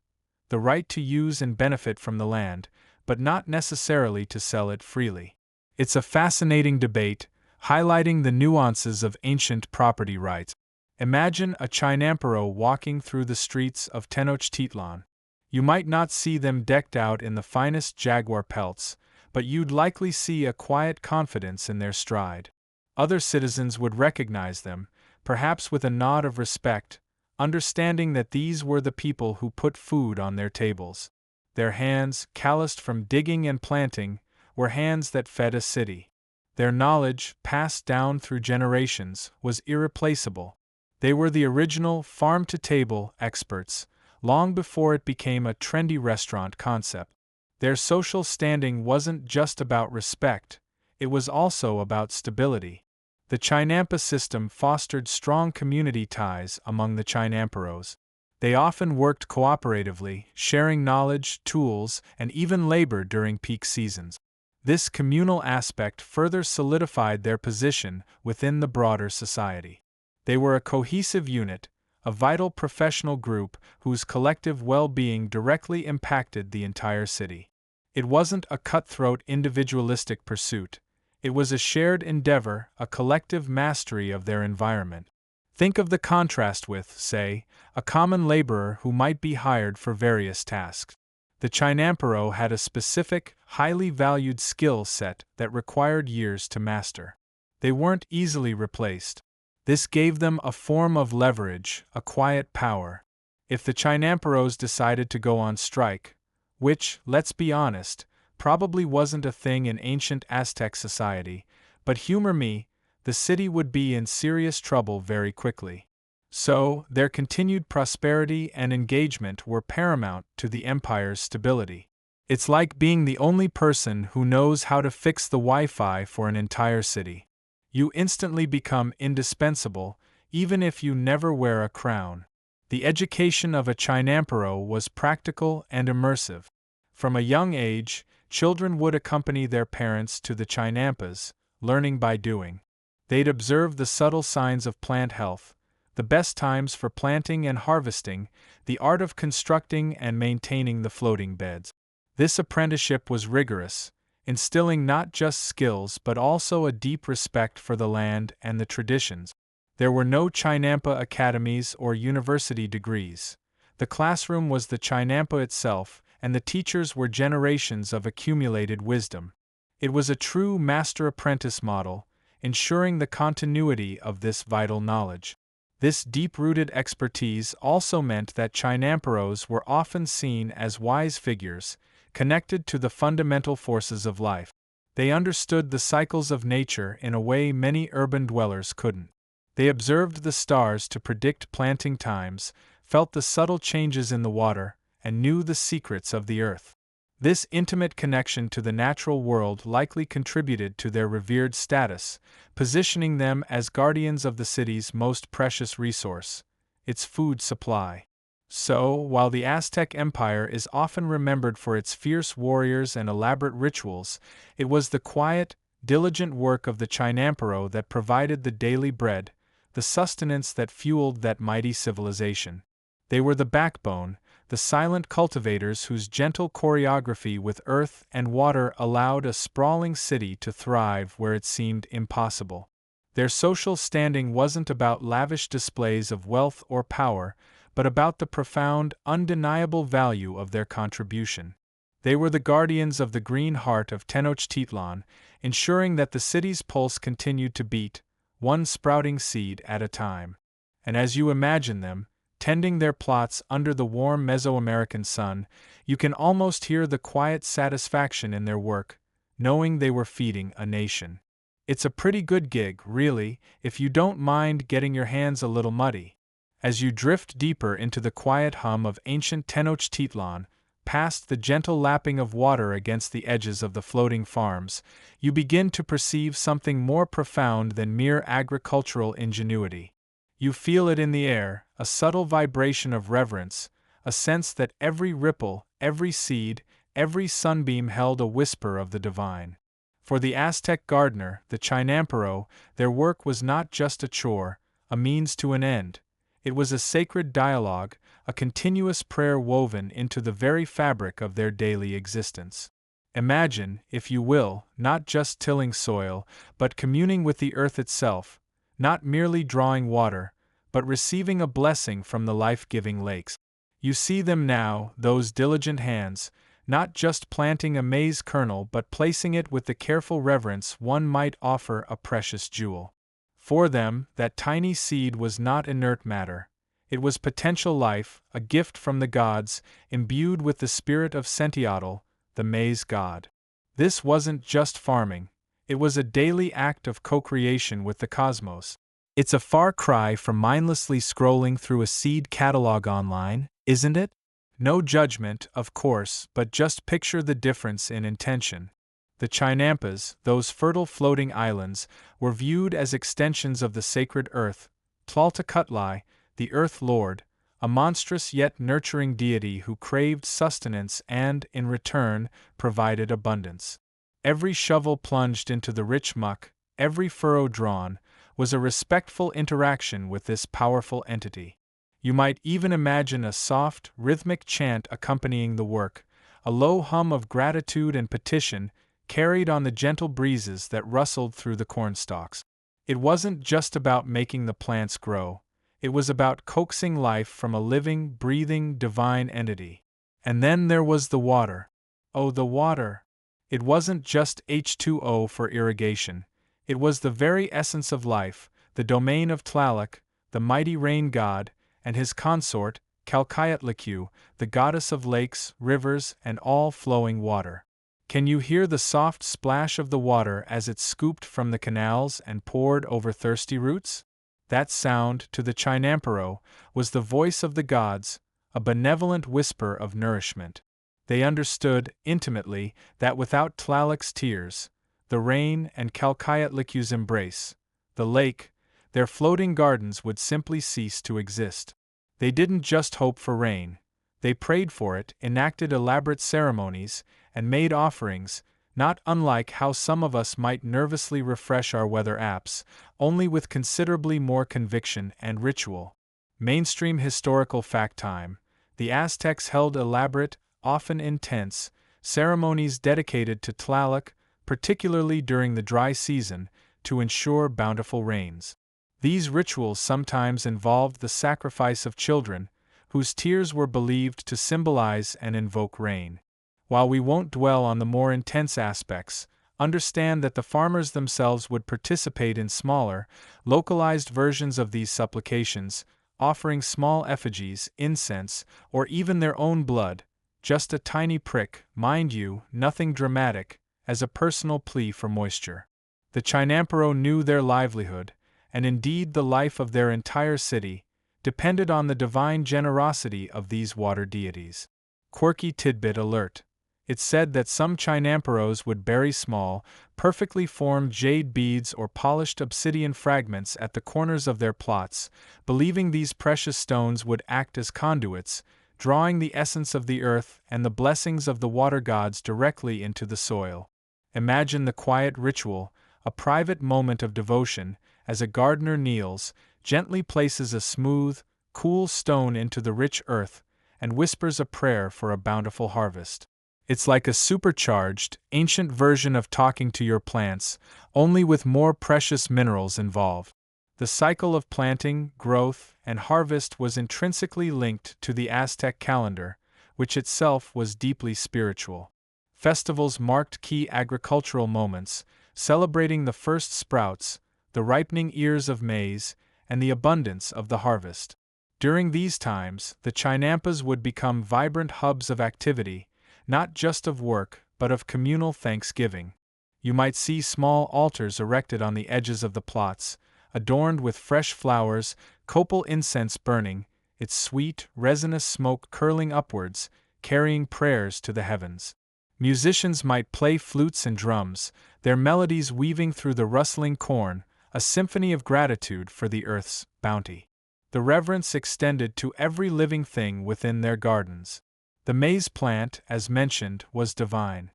the right to use and benefit from the land, but not necessarily to sell it freely. It's a fascinating debate, highlighting the nuances of ancient property rights. Imagine a Chinampero walking through the streets of Tenochtitlan. You might not see them decked out in the finest jaguar pelts, but you'd likely see a quiet confidence in their stride. Other citizens would recognize them, perhaps with a nod of respect, understanding that these were the people who put food on their tables. Their hands, calloused from digging and planting, were hands that fed a city. Their knowledge, passed down through generations, was irreplaceable. They were the original farm-to-table experts, long before it became a trendy restaurant concept. Their social standing wasn't just about respect, it was also about stability. The Chinampa system fostered strong community ties among the Chinamperos. They often worked cooperatively, sharing knowledge, tools, and even labor during peak seasons. This communal aspect further solidified their position within the broader society. They were a cohesive unit, a vital professional group whose collective well-being directly impacted the entire city. It wasn't a cutthroat individualistic pursuit. It was a shared endeavor, a collective mastery of their environment. Think of the contrast with, say, a common laborer who might be hired for various tasks. The Chinampero had a specific, highly valued skill set that required years to master. They weren't easily replaced. This gave them a form of leverage, a quiet power. If the Chinamperos decided to go on strike, which, let's be honest, probably wasn't a thing in ancient Aztec society, but humor me, the city would be in serious trouble very quickly. So, their continued prosperity and engagement were paramount to the empire's stability. It's like being the only person who knows how to fix the Wi-Fi for an entire city. You instantly become indispensable, even if you never wear a crown. The education of a Chinampero was practical and immersive. From a young age, children would accompany their parents to the Chinampas, learning by doing. They'd observe the subtle signs of plant health, the best times for planting and harvesting, the art of constructing and maintaining the floating beds. This apprenticeship was rigorous, instilling not just skills but also a deep respect for the land and the traditions. There were no Chinampa academies or university degrees. The classroom was the Chinampa itself, and the teachers were generations of accumulated wisdom. It was a true master-apprentice model, ensuring the continuity of this vital knowledge. This deep-rooted expertise also meant that Chinamperos were often seen as wise figures, connected to the fundamental forces of life. They understood the cycles of nature in a way many urban dwellers couldn't. They observed the stars to predict planting times, felt the subtle changes in the water, and knew the secrets of the earth. This intimate connection to the natural world likely contributed to their revered status, positioning them as guardians of the city's most precious resource, its food supply. So, while the Aztec Empire is often remembered for its fierce warriors and elaborate rituals, it was the quiet, diligent work of the Chinampero that provided the daily bread, the sustenance that fueled that mighty civilization. They were the backbone, the silent cultivators whose gentle choreography with earth and water allowed a sprawling city to thrive where it seemed impossible. Their social standing wasn't about lavish displays of wealth or power, but about the profound, undeniable value of their contribution. They were the guardians of the green heart of Tenochtitlan, ensuring that the city's pulse continued to beat, one sprouting seed at a time. And as you imagine them, tending their plots under the warm Mesoamerican sun, you can almost hear the quiet satisfaction in their work, knowing they were feeding a nation. It's a pretty good gig, really, if you don't mind getting your hands a little muddy. As you drift deeper into the quiet hum of ancient Tenochtitlan, past the gentle lapping of water against the edges of the floating farms, you begin to perceive something more profound than mere agricultural ingenuity. You feel it in the air, a subtle vibration of reverence, a sense that every ripple, every seed, every sunbeam held a whisper of the divine. For the Aztec gardener, the Chinampero, their work was not just a chore, a means to an end. It was a sacred dialogue, a continuous prayer woven into the very fabric of their daily existence. Imagine, if you will, not just tilling soil, but communing with the earth itself, not merely drawing water, but receiving a blessing from the life-giving lakes. You see them now, those diligent hands, not just planting a maize kernel but placing it with the careful reverence one might offer a precious jewel. For them, that tiny seed was not inert matter. It was potential life, a gift from the gods, imbued with the spirit of Centiatl, the maize god. This wasn't just farming. It was a daily act of co-creation with the cosmos. It's a far cry from mindlessly scrolling through a seed catalog online, isn't it? No judgment, of course, but just picture the difference in intention. The Chinampas, those fertile floating islands, were viewed as extensions of the sacred earth, Tlaltecutli, the Earth Lord, a monstrous yet nurturing deity who craved sustenance and, in return, provided abundance. Every shovel plunged into the rich muck, every furrow drawn, was a respectful interaction with this powerful entity. You might even imagine a soft, rhythmic chant accompanying the work, a low hum of gratitude and petition carried on the gentle breezes that rustled through the cornstalks. It wasn't just about making the plants grow, it was about coaxing life from a living, breathing, divine entity. And then there was the water. Oh, the water! It wasn't just H2O for irrigation, it was the very essence of life, the domain of Tlaloc, the mighty rain god, and his consort, Calcayatlicue, the goddess of lakes, rivers, and all flowing water. Can you hear the soft splash of the water as it scooped from the canals and poured over thirsty roots? That sound, to the Chinampero, was the voice of the gods, a benevolent whisper of nourishment. They understood, intimately, that without Tlaloc's tears, the rain and Calcayatlicue's embrace, the lake, their floating gardens would simply cease to exist. They didn't just hope for rain. They prayed for it, enacted elaborate ceremonies, and made offerings, not unlike how some of us might nervously refresh our weather apps, only with considerably more conviction and ritual. Mainstream historical fact time: the Aztecs held elaborate, often intense, ceremonies dedicated to Tlaloc, particularly during the dry season, to ensure bountiful rains. These rituals sometimes involved the sacrifice of children, whose tears were believed to symbolize and invoke rain. While we won't dwell on the more intense aspects, understand that the farmers themselves would participate in smaller, localized versions of these supplications, offering small effigies, incense, or even their own blood, just a tiny prick, mind you, nothing dramatic, as a personal plea for moisture. The Chinampero knew their livelihood, and indeed the life of their entire city, depended on the divine generosity of these water deities. Quirky tidbit alert. It's said that some Chinamperos would bury small, perfectly formed jade beads or polished obsidian fragments at the corners of their plots, believing these precious stones would act as conduits, drawing the essence of the earth and the blessings of the water gods directly into the soil. Imagine the quiet ritual, a private moment of devotion, as a gardener kneels, gently places a smooth, cool stone into the rich earth, and whispers a prayer for a bountiful harvest. It's like a supercharged, ancient version of talking to your plants, only with more precious minerals involved. The cycle of planting, growth, and harvest was intrinsically linked to the Aztec calendar, which itself was deeply spiritual. Festivals marked key agricultural moments, celebrating the first sprouts, the ripening ears of maize, and the abundance of the harvest. During these times, the Chinampas would become vibrant hubs of activity, not just of work, but of communal thanksgiving. You might see small altars erected on the edges of the plots, adorned with fresh flowers, copal incense burning, its sweet, resinous smoke curling upwards, carrying prayers to the heavens. Musicians might play flutes and drums, their melodies weaving through the rustling corn, a symphony of gratitude for the earth's bounty. The reverence extended to every living thing within their gardens. The maize plant, as mentioned, was divine.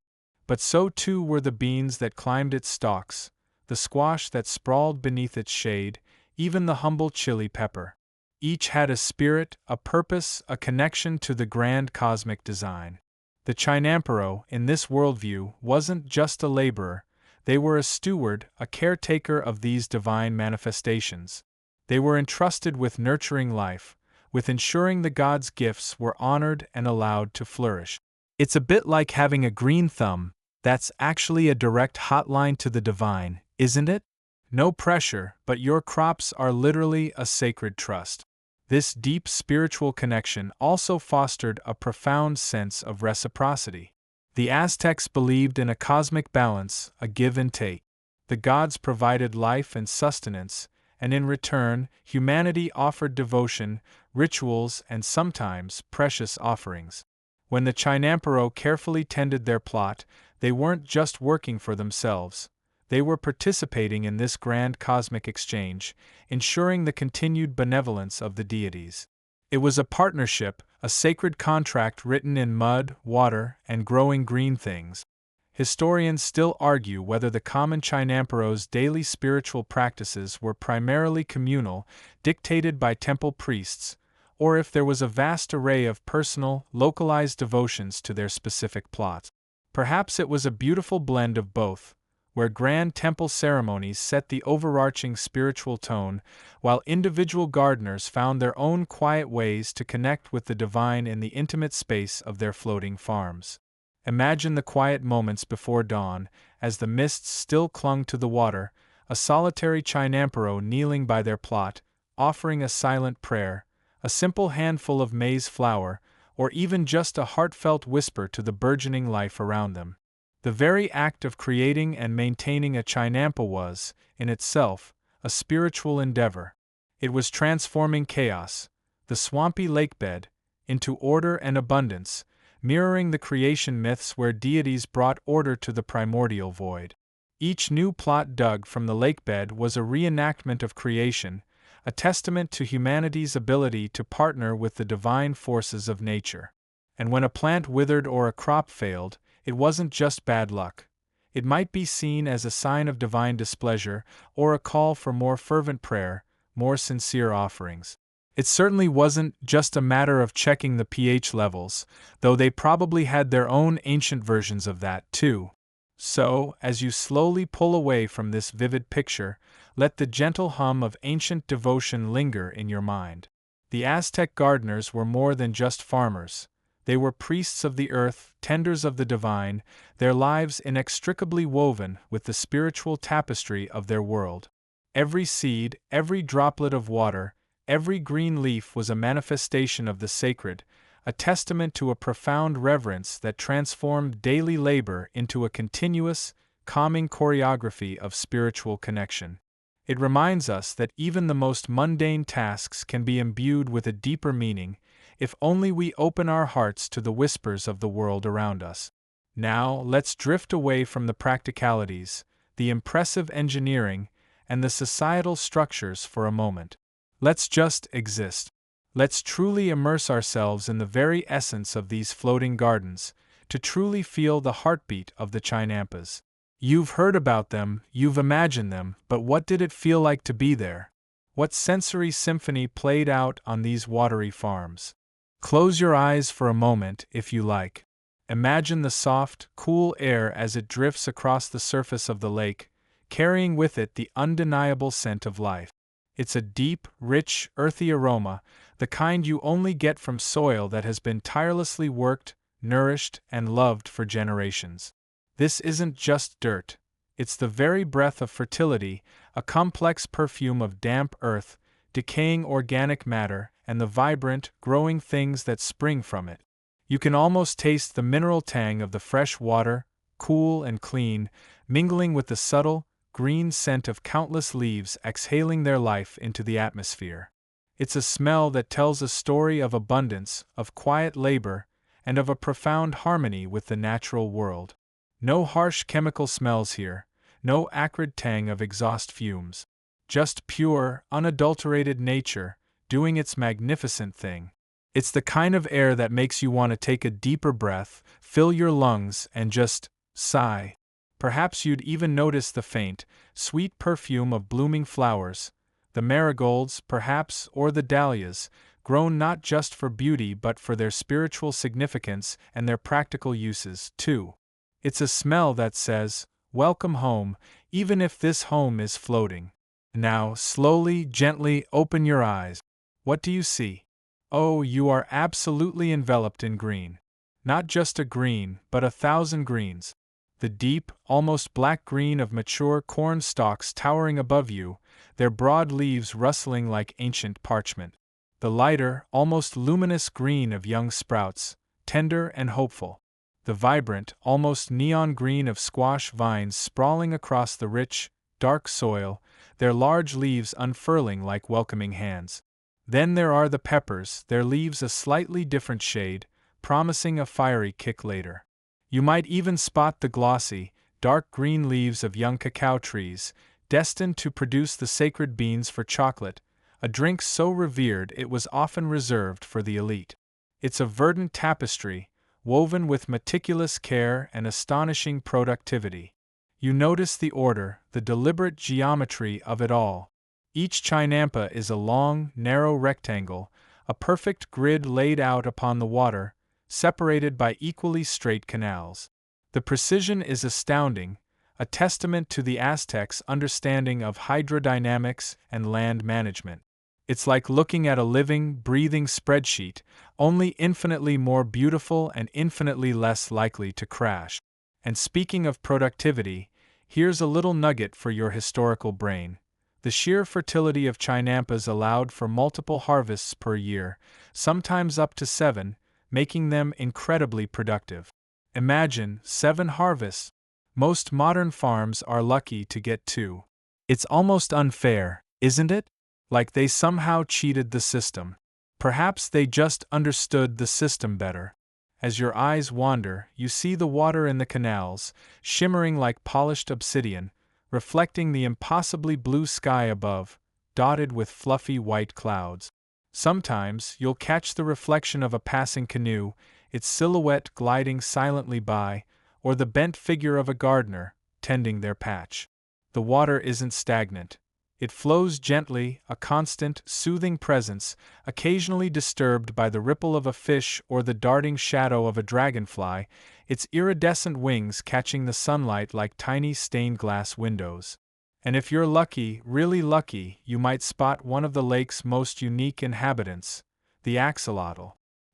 But so too were the beans that climbed its stalks, the squash that sprawled beneath its shade, even the humble chili pepper. Each had a spirit, a purpose, a connection to the grand cosmic design. The Chinampero, in this worldview, wasn't just a laborer, they were a steward, a caretaker of these divine manifestations. They were entrusted with nurturing life, with ensuring the gods' gifts were honored and allowed to flourish. It's a bit like having a green thumb, that's actually a direct hotline to the divine, isn't it? No pressure, but your crops are literally a sacred trust. This deep spiritual connection also fostered a profound sense of reciprocity. The Aztecs believed in a cosmic balance, a give and take. The gods provided life and sustenance, and in return, humanity offered devotion, rituals, and sometimes precious offerings. When the Chinampero carefully tended their plot, They weren't just working for themselves. They were participating in this grand cosmic exchange, ensuring the continued benevolence of the deities. It was a partnership, a sacred contract written in mud, water, and growing green things. Historians still argue whether the common Chinamperos' daily spiritual practices were primarily communal, dictated by temple priests, or if there was a vast array of personal, localized devotions to their specific plots. Perhaps it was a beautiful blend of both, where grand temple ceremonies set the overarching spiritual tone, while individual gardeners found their own quiet ways to connect with the divine in the intimate space of their floating farms. Imagine the quiet moments before dawn, as the mists still clung to the water, a solitary Chinampero kneeling by their plot, offering a silent prayer, a simple handful of maize flour, or even just a heartfelt whisper to the burgeoning life around them. The very act of creating and maintaining a Chinampa was, in itself, a spiritual endeavor. It was transforming chaos, the swampy lakebed, into order and abundance, mirroring the creation myths where deities brought order to the primordial void. Each new plot dug from the lakebed was a reenactment of creation, a testament to humanity's ability to partner with the divine forces of nature. And when a plant withered or a crop failed, it wasn't just bad luck. It might be seen as a sign of divine displeasure or a call for more fervent prayer, more sincere offerings. It certainly wasn't just a matter of checking the pH levels, though they probably had their own ancient versions of that, too. So, as you slowly pull away from this vivid picture, let the gentle hum of ancient devotion linger in your mind. The Aztec gardeners were more than just farmers. They were priests of the earth, tenders of the divine, their lives inextricably woven with the spiritual tapestry of their world. Every seed, every droplet of water, every green leaf was a manifestation of the sacred, a testament to a profound reverence that transformed daily labor into a continuous, calming choreography of spiritual connection. It reminds us that even the most mundane tasks can be imbued with a deeper meaning, if only we open our hearts to the whispers of the world around us. Now, let's drift away from the practicalities, the impressive engineering, and the societal structures for a moment. Let's just exist. Let's truly immerse ourselves in the very essence of these floating gardens, to truly feel the heartbeat of the Chinampas. You've heard about them, you've imagined them, but what did it feel like to be there? What sensory symphony played out on these watery farms? Close your eyes for a moment, if you like. Imagine the soft, cool air as it drifts across the surface of the lake, carrying with it the undeniable scent of life. It's a deep, rich, earthy aroma, the kind you only get from soil that has been tirelessly worked, nourished, and loved for generations. This isn't just dirt. It's the very breath of fertility, a complex perfume of damp earth, decaying organic matter, and the vibrant, growing things that spring from it. You can almost taste the mineral tang of the fresh water, cool and clean, mingling with the subtle, green scent of countless leaves exhaling their life into the atmosphere. It's a smell that tells a story of abundance, of quiet labor, and of a profound harmony with the natural world. No harsh chemical smells here, no acrid tang of exhaust fumes. Just pure, unadulterated nature, doing its magnificent thing. It's the kind of air that makes you want to take a deeper breath, fill your lungs, and just sigh. Perhaps you'd even notice the faint, sweet perfume of blooming flowers, the marigolds, perhaps, or the dahlias, grown not just for beauty but for their spiritual significance and their practical uses, too. It's a smell that says, "Welcome home," even if this home is floating. Now, slowly, gently open your eyes. What do you see? Oh, you are absolutely enveloped in green. Not just a green, but 1,000 greens. The deep, almost black green of mature corn stalks towering above you, their broad leaves rustling like ancient parchment. The lighter, almost luminous green of young sprouts, tender and hopeful. The vibrant, almost neon green of squash vines sprawling across the rich, dark soil, their large leaves unfurling like welcoming hands. Then there are the peppers, their leaves a slightly different shade, promising a fiery kick later. You might even spot the glossy, dark green leaves of young cacao trees, destined to produce the sacred beans for chocolate, a drink so revered it was often reserved for the elite. It's a verdant tapestry, woven with meticulous care and astonishing productivity. You notice the order, the deliberate geometry of it all. Each chinampa is a long, narrow rectangle, a perfect grid laid out upon the water, separated by equally straight canals. The precision is astounding, a testament to the Aztecs' understanding of hydrodynamics and land management. It's like looking at a living, breathing spreadsheet, only infinitely more beautiful and infinitely less likely to crash. And speaking of productivity, here's a little nugget for your historical brain. The sheer fertility of chinampas allowed for multiple harvests per year, sometimes up to 7, making them incredibly productive. Imagine 7 harvests. Most modern farms are lucky to get 2. It's almost unfair, isn't it? Like they somehow cheated the system. Perhaps they just understood the system better. As your eyes wander, you see the water in the canals, shimmering like polished obsidian, reflecting the impossibly blue sky above, dotted with fluffy white clouds. Sometimes you'll catch the reflection of a passing canoe, its silhouette gliding silently by, or the bent figure of a gardener, tending their patch. The water isn't stagnant. It flows gently, a constant, soothing presence, occasionally disturbed by the ripple of a fish or the darting shadow of a dragonfly, its iridescent wings catching the sunlight like tiny stained glass windows. And if you're lucky, really lucky, you might spot one of the lake's most unique inhabitants, the axolotl.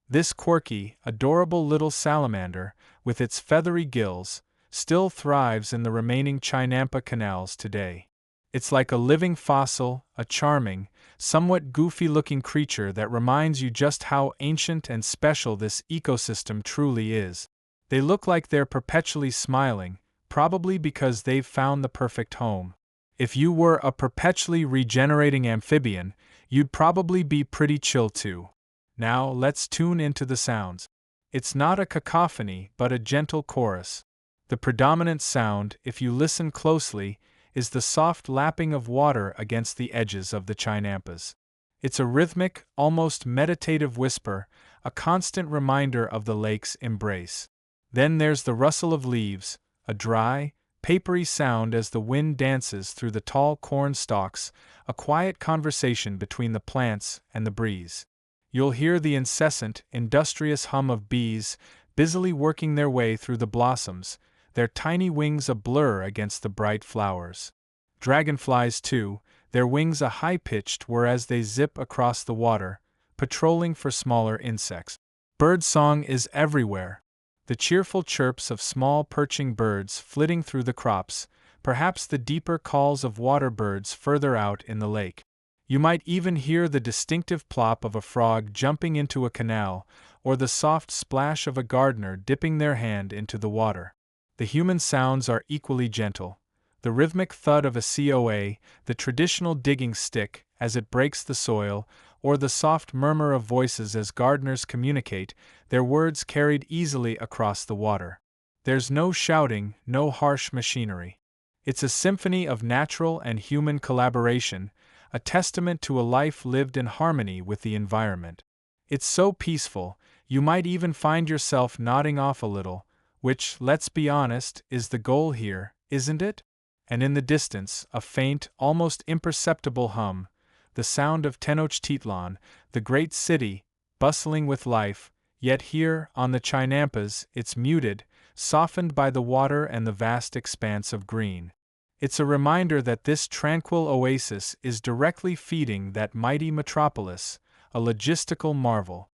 This quirky, adorable little salamander, with its feathery gills, still thrives in the remaining Chinampa canals today. It's like a living fossil, a charming, somewhat goofy-looking creature that reminds you just how ancient and special this ecosystem truly is. They look like they're perpetually smiling, probably because they've found the perfect home. If you were a perpetually regenerating amphibian, you'd probably be pretty chill too. Now let's tune into the sounds. It's not a cacophony, but a gentle chorus. The predominant sound, if you listen closely, is the soft lapping of water against the edges of the chinampas. It's a rhythmic, almost meditative whisper, a constant reminder of the lake's embrace. Then there's the rustle of leaves, a dry, papery sound as the wind dances through the tall corn stalks, a quiet conversation between the plants and the breeze. You'll hear the incessant, industrious hum of bees, busily working their way through the blossoms, their tiny wings a blur against the bright flowers. Dragonflies, too, their wings a high-pitched whir as they zip across the water, patrolling for smaller insects. Birdsong is everywhere. The cheerful chirps of small perching birds flitting through the crops, perhaps the deeper calls of water birds further out in the lake. You might even hear the distinctive plop of a frog jumping into a canal, or the soft splash of a gardener dipping their hand into the water. The human sounds are equally gentle. The rhythmic thud of a COA, the traditional digging stick as it breaks the soil, or the soft murmur of voices as gardeners communicate, their words carried easily across the water. There's no shouting, no harsh machinery. It's a symphony of natural and human collaboration, a testament to a life lived in harmony with the environment. It's so peaceful, you might even find yourself nodding off a little, which, let's be honest, is the goal here, isn't it? And in the distance, a faint, almost imperceptible hum, the sound of Tenochtitlan, the great city, bustling with life, yet here, on the Chinampas, it's muted, softened by the water and the vast expanse of green. It's a reminder that this tranquil oasis is directly feeding that mighty metropolis, a logistical marvel.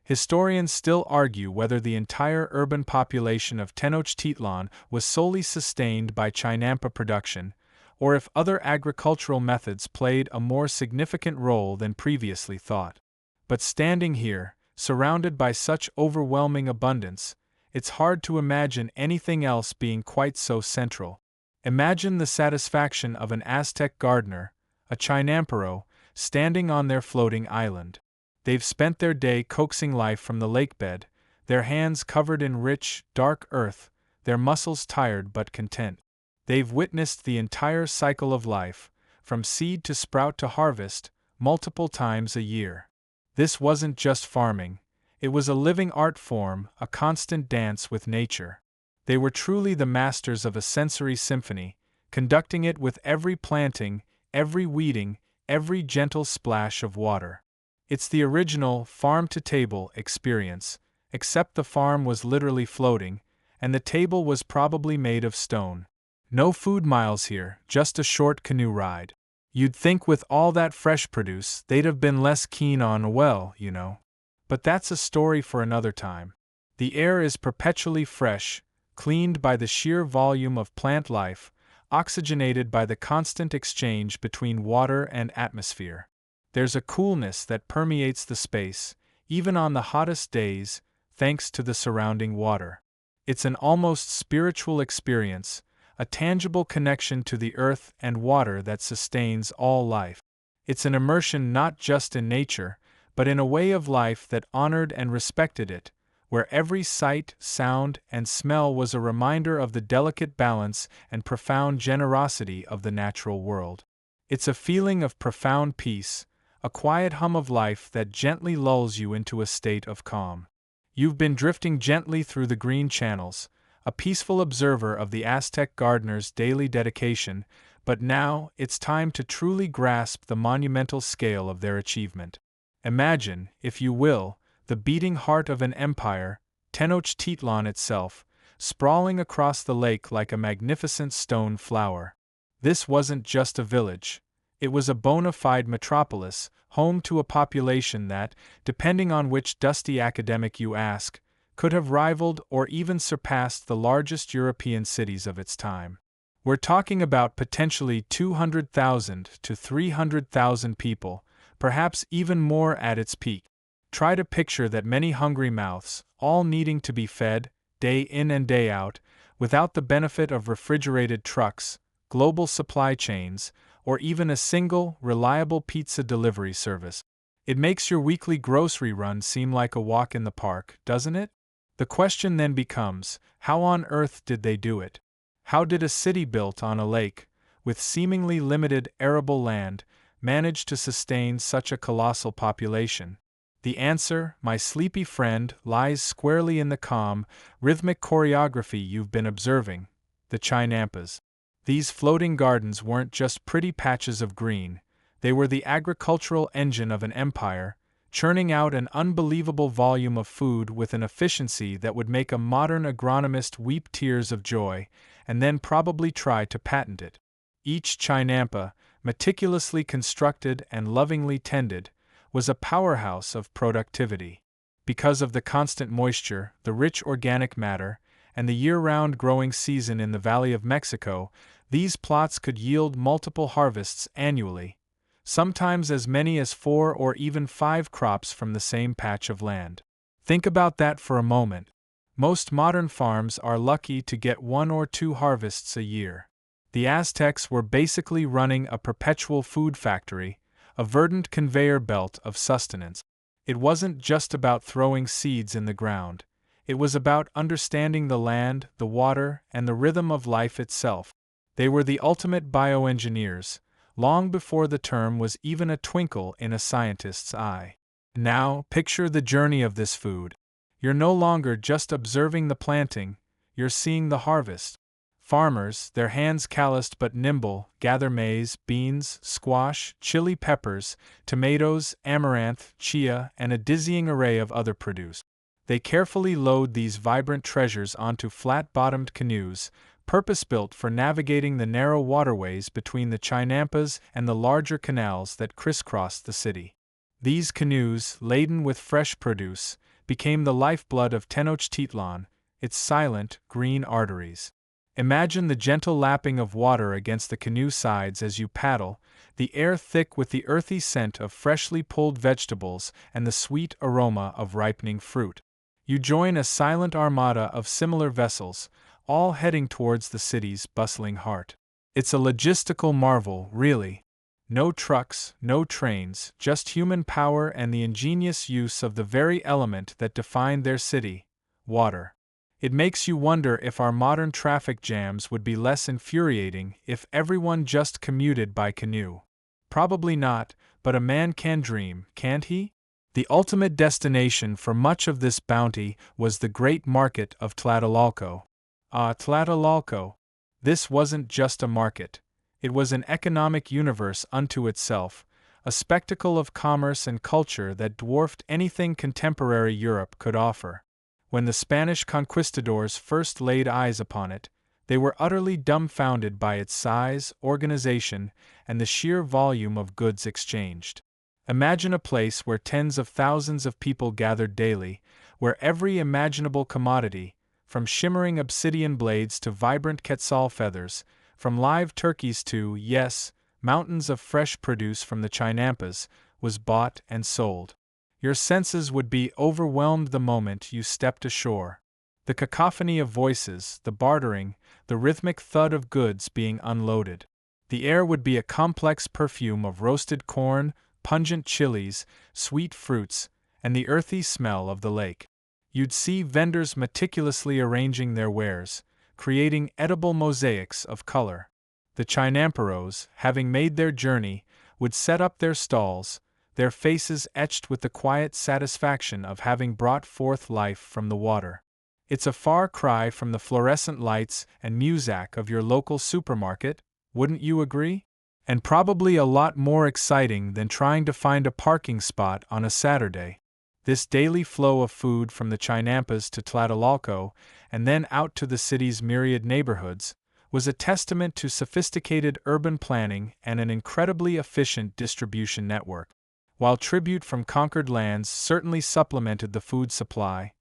Historians still argue whether the entire urban population of Tenochtitlan was solely sustained by Chinampa production, or if other agricultural methods played a more significant role than previously thought. But standing here, surrounded by such overwhelming abundance, it's hard to imagine anything else being quite so central. Imagine the satisfaction of an Aztec gardener, a chinampero, standing on their floating island. They've spent their day coaxing life from the lakebed, their hands covered in rich, dark earth, their muscles tired but content. They've witnessed the entire cycle of life, from seed to sprout to harvest, multiple times a year. This wasn't just farming, it was a living art form, a constant dance with nature. They were truly the masters of a sensory symphony, conducting it with every planting, every weeding, every gentle splash of water. It's the original farm-to-table experience, except the farm was literally floating, and the table was probably made of stone. No food miles here, just a short canoe ride. You'd think with all that fresh produce they'd have been less keen on, well, you know. But that's a story for another time. The air is perpetually fresh, cleaned by the sheer volume of plant life, oxygenated by the constant exchange between water and atmosphere. There's a coolness that permeates the space, even on the hottest days, thanks to the surrounding water. It's an almost spiritual experience, a tangible connection to the earth and water that sustains all life. It's an immersion not just in nature, but in a way of life that honored and respected it, where every sight, sound, and smell was a reminder of the delicate balance and profound generosity of the natural world. It's a feeling of profound peace, a quiet hum of life that gently lulls you into a state of calm. You've been drifting gently through the green channels, a peaceful observer of the Aztec gardener's daily dedication, but now it's time to truly grasp the monumental scale of their achievement. Imagine, if you will, the beating heart of an empire, Tenochtitlan itself, sprawling across the lake like a magnificent stone flower. This wasn't just a village. It was a bona fide metropolis, home to a population that, depending on which dusty academic you ask, could have rivaled or even surpassed the largest European cities of its time. We're talking about potentially 200,000 to 300,000 people, perhaps even more at its peak. Try to picture that many hungry mouths, all needing to be fed, day in and day out, without the benefit of refrigerated trucks, global supply chains, or even a single, reliable pizza delivery service. It makes your weekly grocery run seem like a walk in the park, doesn't it? The question then becomes, how on earth did they do it? How did a city built on a lake, with seemingly limited arable land, manage to sustain such a colossal population? The answer, my sleepy friend, lies squarely in the calm, rhythmic choreography you've been observing, the Chinampas. These floating gardens weren't just pretty patches of green, they were the agricultural engine of an empire, churning out an unbelievable volume of food with an efficiency that would make a modern agronomist weep tears of joy, and then probably try to patent it. Each Chinampa, meticulously constructed and lovingly tended, was a powerhouse of productivity. Because of the constant moisture, the rich organic matter, and the year-round growing season in the Valley of Mexico, these plots could yield multiple harvests annually, sometimes as many as 4 or even 5 crops from the same patch of land. Think about that for a moment. Most modern farms are lucky to get 1 or 2 harvests a year. The Aztecs were basically running a perpetual food factory, a verdant conveyor belt of sustenance. It wasn't just about throwing seeds in the ground. It was about understanding the land, the water, and the rhythm of life itself. They were the ultimate bioengineers, long before the term was even a twinkle in a scientist's eye. Now, picture the journey of this food. You're no longer just observing the planting, you're seeing the harvest. Farmers, their hands calloused but nimble, gather maize, beans, squash, chili peppers, tomatoes, amaranth, chia, and a dizzying array of other produce. They carefully load these vibrant treasures onto flat-bottomed canoes, purpose-built for navigating the narrow waterways between the Chinampas and the larger canals that crisscross the city. These canoes, laden with fresh produce, became the lifeblood of Tenochtitlan, its silent, green arteries. Imagine the gentle lapping of water against the canoe sides as you paddle, the air thick with the earthy scent of freshly pulled vegetables and the sweet aroma of ripening fruit. You join a silent armada of similar vessels, all heading towards the city's bustling heart. It's a logistical marvel, really. No trucks, no trains, just human power and the ingenious use of the very element that defined their city, water. It makes you wonder if our modern traffic jams would be less infuriating if everyone just commuted by canoe. Probably not, but a man can dream, can't he? The ultimate destination for much of this bounty was the great market of Tlatelolco. Ah, Tlatelolco! This wasn't just a market. It was an economic universe unto itself, a spectacle of commerce and culture that dwarfed anything contemporary Europe could offer. When the Spanish conquistadors first laid eyes upon it, they were utterly dumbfounded by its size, organization, and the sheer volume of goods exchanged. Imagine a place where tens of thousands of people gathered daily, where every imaginable commodity, from shimmering obsidian blades to vibrant quetzal feathers, from live turkeys to, yes, mountains of fresh produce from the Chinampas, was bought and sold. Your senses would be overwhelmed the moment you stepped ashore. The cacophony of voices, the bartering, the rhythmic thud of goods being unloaded. The air would be a complex perfume of roasted corn, pungent chilies, sweet fruits, and the earthy smell of the lake. You'd see vendors meticulously arranging their wares, creating edible mosaics of color. The chinamperos, having made their journey, would set up their stalls, their faces etched with the quiet satisfaction of having brought forth life from the water. It's a far cry from the fluorescent lights and muzak of your local supermarket, wouldn't you agree? And probably a lot more exciting than trying to find a parking spot on a Saturday. This daily flow of food from the Chinampas to Tlatelolco, and then out to the city's myriad neighborhoods, was a testament to sophisticated urban planning and an incredibly efficient distribution network. While tribute from conquered lands certainly supplemented the food supply,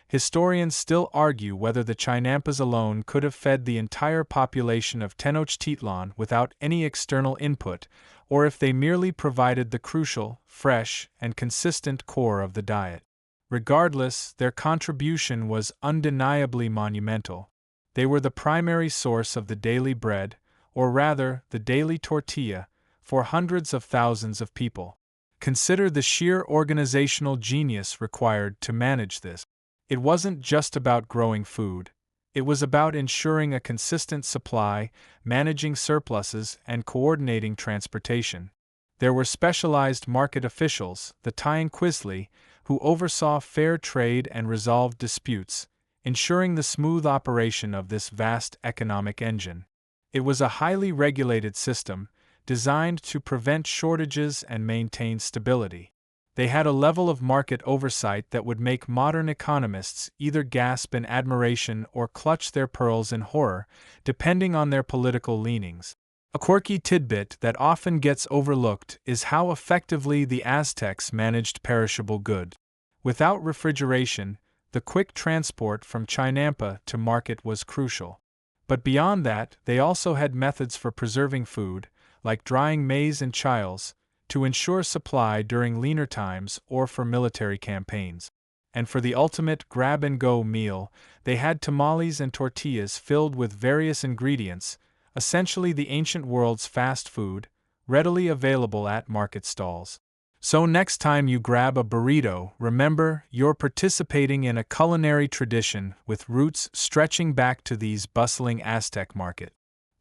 historians still argue whether the Chinampas alone could have fed the entire population of Tenochtitlan without any external input, or if they merely provided the crucial, fresh, and consistent core of the diet. Regardless, their contribution was undeniably monumental. They were the primary source of the daily bread, or rather, the daily tortilla, for hundreds of thousands of people. Consider the sheer organizational genius required to manage this. It wasn't just about growing food. It was about ensuring a consistent supply, managing surpluses, and coordinating transportation. There were specialized market officials, the tranquil, who oversaw fair trade and resolved disputes, ensuring the smooth operation of this vast economic engine. It was a highly regulated system, designed to prevent shortages and maintain stability. They had a level of market oversight that would make modern economists either gasp in admiration or clutch their pearls in horror, depending on their political leanings. A quirky tidbit that often gets overlooked is how effectively the Aztecs managed perishable goods. Without refrigeration, the quick transport from Chinampa to market was crucial. But beyond that, they also had methods for preserving food, like drying maize and chiles, to ensure supply during leaner times or for military campaigns. And for the ultimate grab-and-go meal, they had tamales and tortillas filled with various ingredients, essentially the ancient world's fast food, readily available at market stalls. So next time you grab a burrito, remember, you're participating in a culinary tradition with roots stretching back to these bustling Aztec market.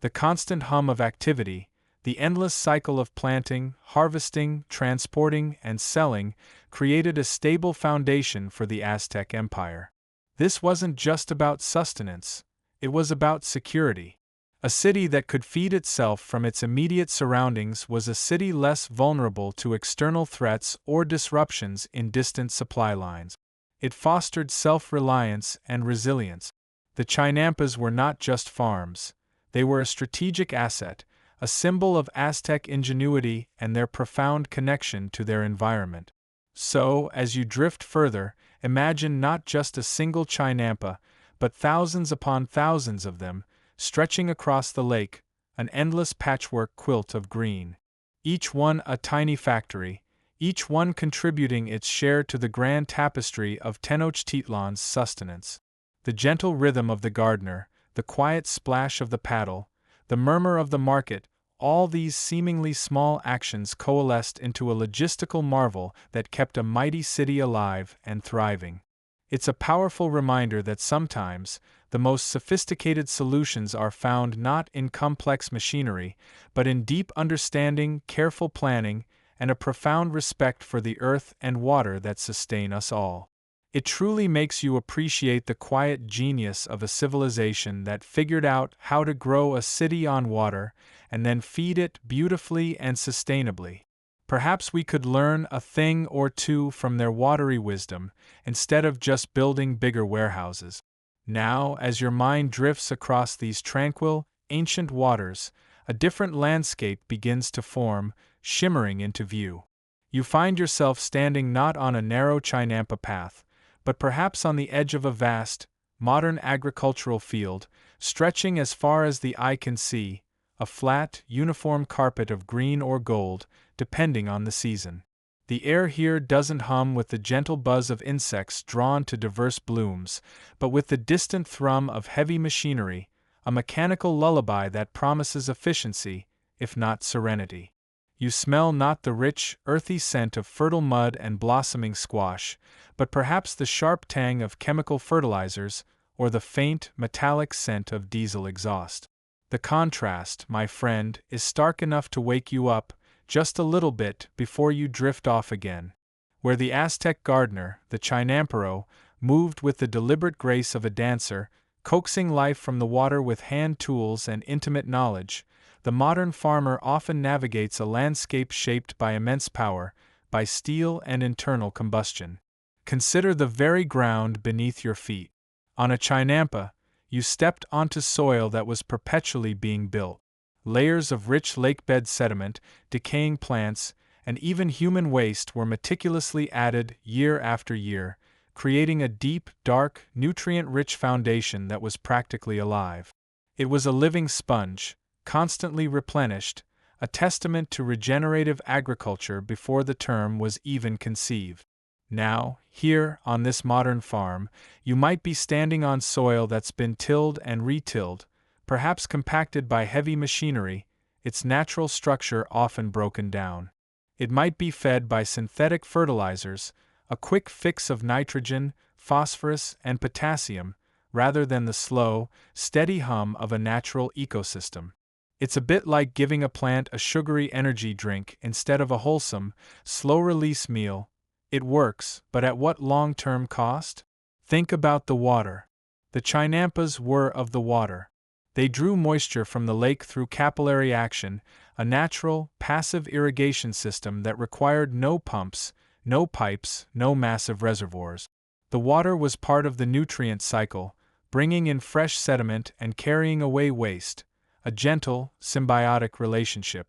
The constant hum of activity, the endless cycle of planting, harvesting, transporting, and selling created a stable foundation for the Aztec Empire. This wasn't just about sustenance, it was about security. A city that could feed itself from its immediate surroundings was a city less vulnerable to external threats or disruptions in distant supply lines. It fostered self-reliance and resilience. The Chinampas were not just farms, they were a strategic asset, a symbol of Aztec ingenuity and their profound connection to their environment. So, as you drift further, imagine not just a single Chinampa, but thousands upon thousands of them, stretching across the lake, an endless patchwork quilt of green. Each one a tiny factory, each one contributing its share to the grand tapestry of Tenochtitlan's sustenance. The gentle rhythm of the gardener, the quiet splash of the paddle, the murmur of the market, all these seemingly small actions coalesced into a logistical marvel that kept a mighty city alive and thriving. It's a powerful reminder that sometimes, the most sophisticated solutions are found not in complex machinery, but in deep understanding, careful planning, and a profound respect for the earth and water that sustain us all. It truly makes you appreciate the quiet genius of a civilization that figured out how to grow a city on water and then feed it beautifully and sustainably. Perhaps we could learn a thing or two from their watery wisdom, instead of just building bigger warehouses. Now, as your mind drifts across these tranquil, ancient waters, a different landscape begins to form, shimmering into view. You find yourself standing not on a narrow Chinampa path, but perhaps on the edge of a vast, modern agricultural field, stretching as far as the eye can see, a flat, uniform carpet of green or gold, depending on the season. The air here doesn't hum with the gentle buzz of insects drawn to diverse blooms, but with the distant thrum of heavy machinery, a mechanical lullaby that promises efficiency, if not serenity. You smell not the rich, earthy scent of fertile mud and blossoming squash, but perhaps the sharp tang of chemical fertilizers, or the faint, metallic scent of diesel exhaust. The contrast, my friend, is stark enough to wake you up, just a little bit before you drift off again. Where the Aztec gardener, the chinampero, moved with the deliberate grace of a dancer, coaxing life from the water with hand tools and intimate knowledge, the modern farmer often navigates a landscape shaped by immense power, by steel and internal combustion. Consider the very ground beneath your feet. On a chinampa, you stepped onto soil that was perpetually being built. Layers of rich lakebed sediment, decaying plants, and even human waste were meticulously added year after year, creating a deep, dark, nutrient-rich foundation that was practically alive. It was a living sponge, constantly replenished, a testament to regenerative agriculture before the term was even conceived. Now, here, on this modern farm, you might be standing on soil that's been tilled and retilled, perhaps compacted by heavy machinery, its natural structure often broken down. It might be fed by synthetic fertilizers, a quick fix of nitrogen, phosphorus, and potassium, rather than the slow, steady hum of a natural ecosystem. It's a bit like giving a plant a sugary energy drink instead of a wholesome, slow-release meal. It works, but at what long-term cost? Think about the water. The Chinampas were of the water. They drew moisture from the lake through capillary action, a natural, passive irrigation system that required no pumps, no pipes, no massive reservoirs. The water was part of the nutrient cycle, bringing in fresh sediment and carrying away waste, a gentle, symbiotic relationship.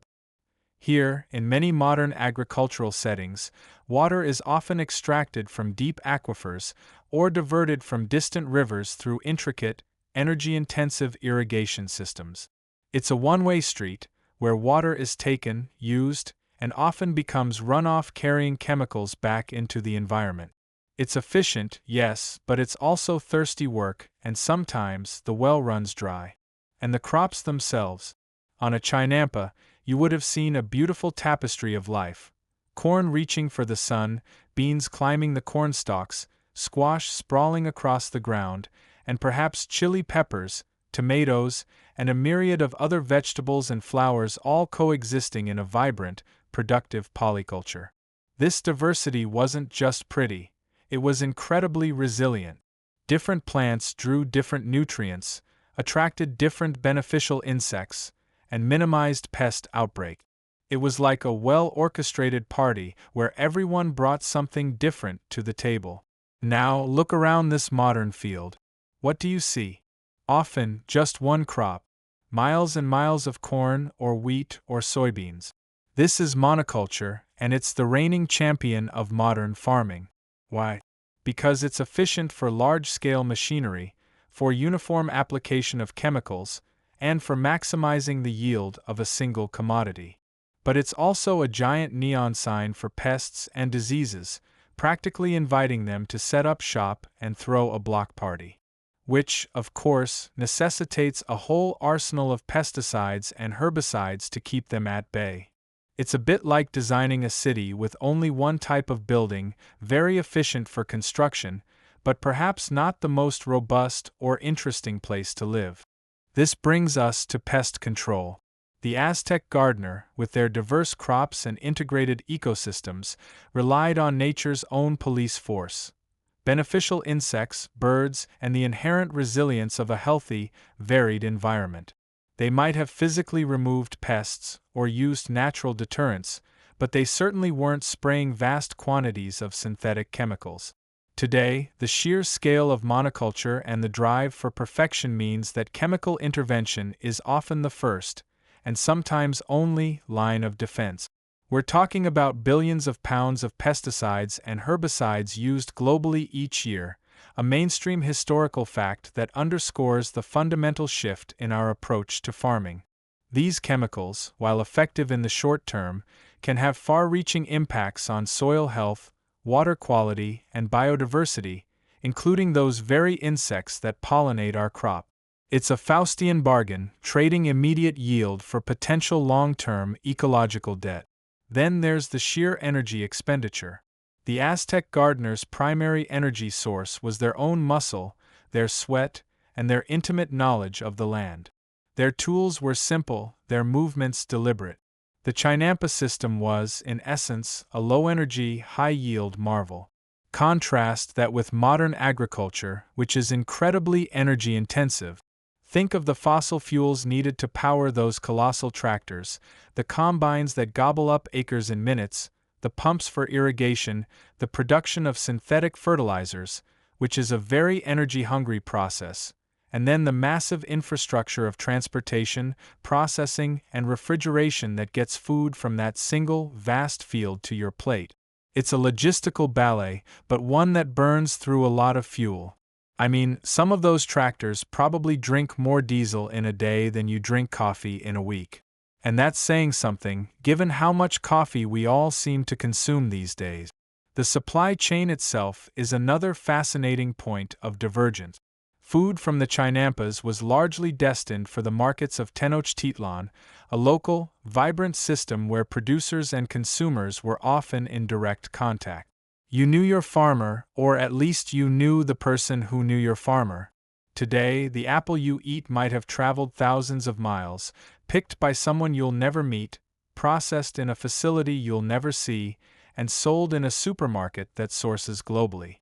Here, in many modern agricultural settings, water is often extracted from deep aquifers or diverted from distant rivers through intricate, energy-intensive irrigation systems. It's a one-way street, where water is taken, used, and often becomes runoff carrying chemicals back into the environment. It's efficient, yes, but it's also thirsty work, and sometimes the well runs dry. And the crops themselves. On a chinampa, you would have seen a beautiful tapestry of life. Corn reaching for the sun, beans climbing the cornstalks, squash sprawling across the ground, and perhaps chili peppers, tomatoes, and a myriad of other vegetables and flowers all coexisting in a vibrant, productive polyculture. This diversity wasn't just pretty, it was incredibly resilient. Different plants drew different nutrients, attracted different beneficial insects, and minimized pest outbreak. It was like a well-orchestrated party where everyone brought something different to the table. Now look around this modern field. What do you see? Often just one crop, miles and miles of corn or wheat or soybeans. This is monoculture, and it's the reigning champion of modern farming. Why? Because it's efficient for large-scale machinery, for uniform application of chemicals, and for maximizing the yield of a single commodity. But it's also a giant neon sign for pests and diseases, practically inviting them to set up shop and throw a block party. Which, of course, necessitates a whole arsenal of pesticides and herbicides to keep them at bay. It's a bit like designing a city with only one type of building, very efficient for construction, but perhaps not the most robust or interesting place to live. This brings us to pest control. The Aztec gardener, with their diverse crops and integrated ecosystems, relied on nature's own police force. Beneficial insects, birds, and the inherent resilience of a healthy, varied environment. They might have physically removed pests or used natural deterrents, but they certainly weren't spraying vast quantities of synthetic chemicals. Today, the sheer scale of monoculture and the drive for perfection means that chemical intervention is often the first, and sometimes only, line of defense. We're talking about billions of pounds of pesticides and herbicides used globally each year, a mainstream historical fact that underscores the fundamental shift in our approach to farming. These chemicals, while effective in the short term, can have far-reaching impacts on soil health, water quality, and biodiversity, including those very insects that pollinate our crop. It's a Faustian bargain, trading immediate yield for potential long-term ecological debt. Then there's the sheer energy expenditure. The Aztec gardeners' primary energy source was their own muscle, their sweat, and their intimate knowledge of the land. Their tools were simple, their movements deliberate. The Chinampa system was, in essence, a low-energy, high-yield marvel. Contrast that with modern agriculture, which is incredibly energy-intensive. Think of the fossil fuels needed to power those colossal tractors, the combines that gobble up acres in minutes, the pumps for irrigation, the production of synthetic fertilizers, which is a very energy-hungry process, and then the massive infrastructure of transportation, processing, and refrigeration that gets food from that single, vast field to your plate. It's a logistical ballet, but one that burns through a lot of fuel. I mean, some of those tractors probably drink more diesel in a day than you drink coffee in a week. And that's saying something, given how much coffee we all seem to consume these days. The supply chain itself is another fascinating point of divergence. Food from the Chinampas was largely destined for the markets of Tenochtitlan, a local, vibrant system where producers and consumers were often in direct contact. You knew your farmer, or at least you knew the person who knew your farmer. Today, the apple you eat might have traveled thousands of miles, picked by someone you'll never meet, processed in a facility you'll never see, and sold in a supermarket that sources globally.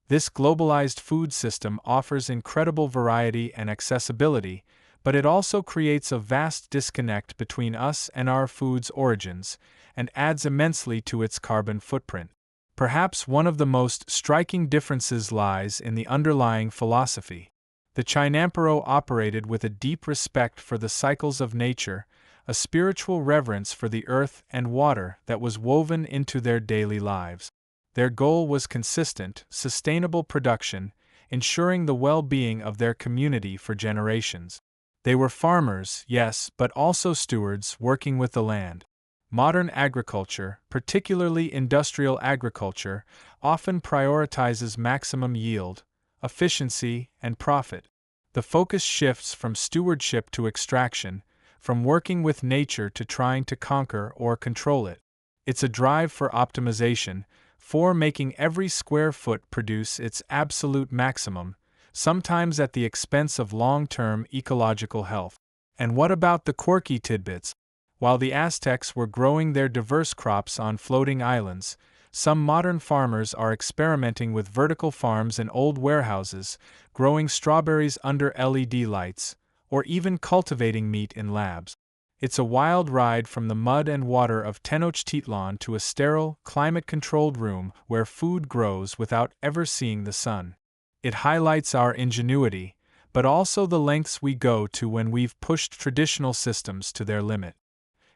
This globalized food system offers incredible variety and accessibility, but it also creates a vast disconnect between us and our food's origins, and adds immensely to its carbon footprint. Perhaps one of the most striking differences lies in the underlying philosophy. The Chinampero operated with a deep respect for the cycles of nature, a spiritual reverence for the earth and water that was woven into their daily lives. Their goal was consistent, sustainable production, ensuring the well-being of their community for generations. They were farmers, yes, but also stewards working with the land. Modern agriculture, particularly industrial agriculture, often prioritizes maximum yield, efficiency, and profit. The focus shifts from stewardship to extraction, from working with nature to trying to conquer or control it. It's a drive for optimization, for making every square foot produce its absolute maximum, sometimes at the expense of long-term ecological health. And what about the quirky tidbits? While the Aztecs were growing their diverse crops on floating islands, some modern farmers are experimenting with vertical farms in old warehouses, growing strawberries under LED lights, or even cultivating meat in labs. It's a wild ride from the mud and water of Tenochtitlan to a sterile, climate-controlled room where food grows without ever seeing the sun. It highlights our ingenuity, but also the lengths we go to when we've pushed traditional systems to their limit.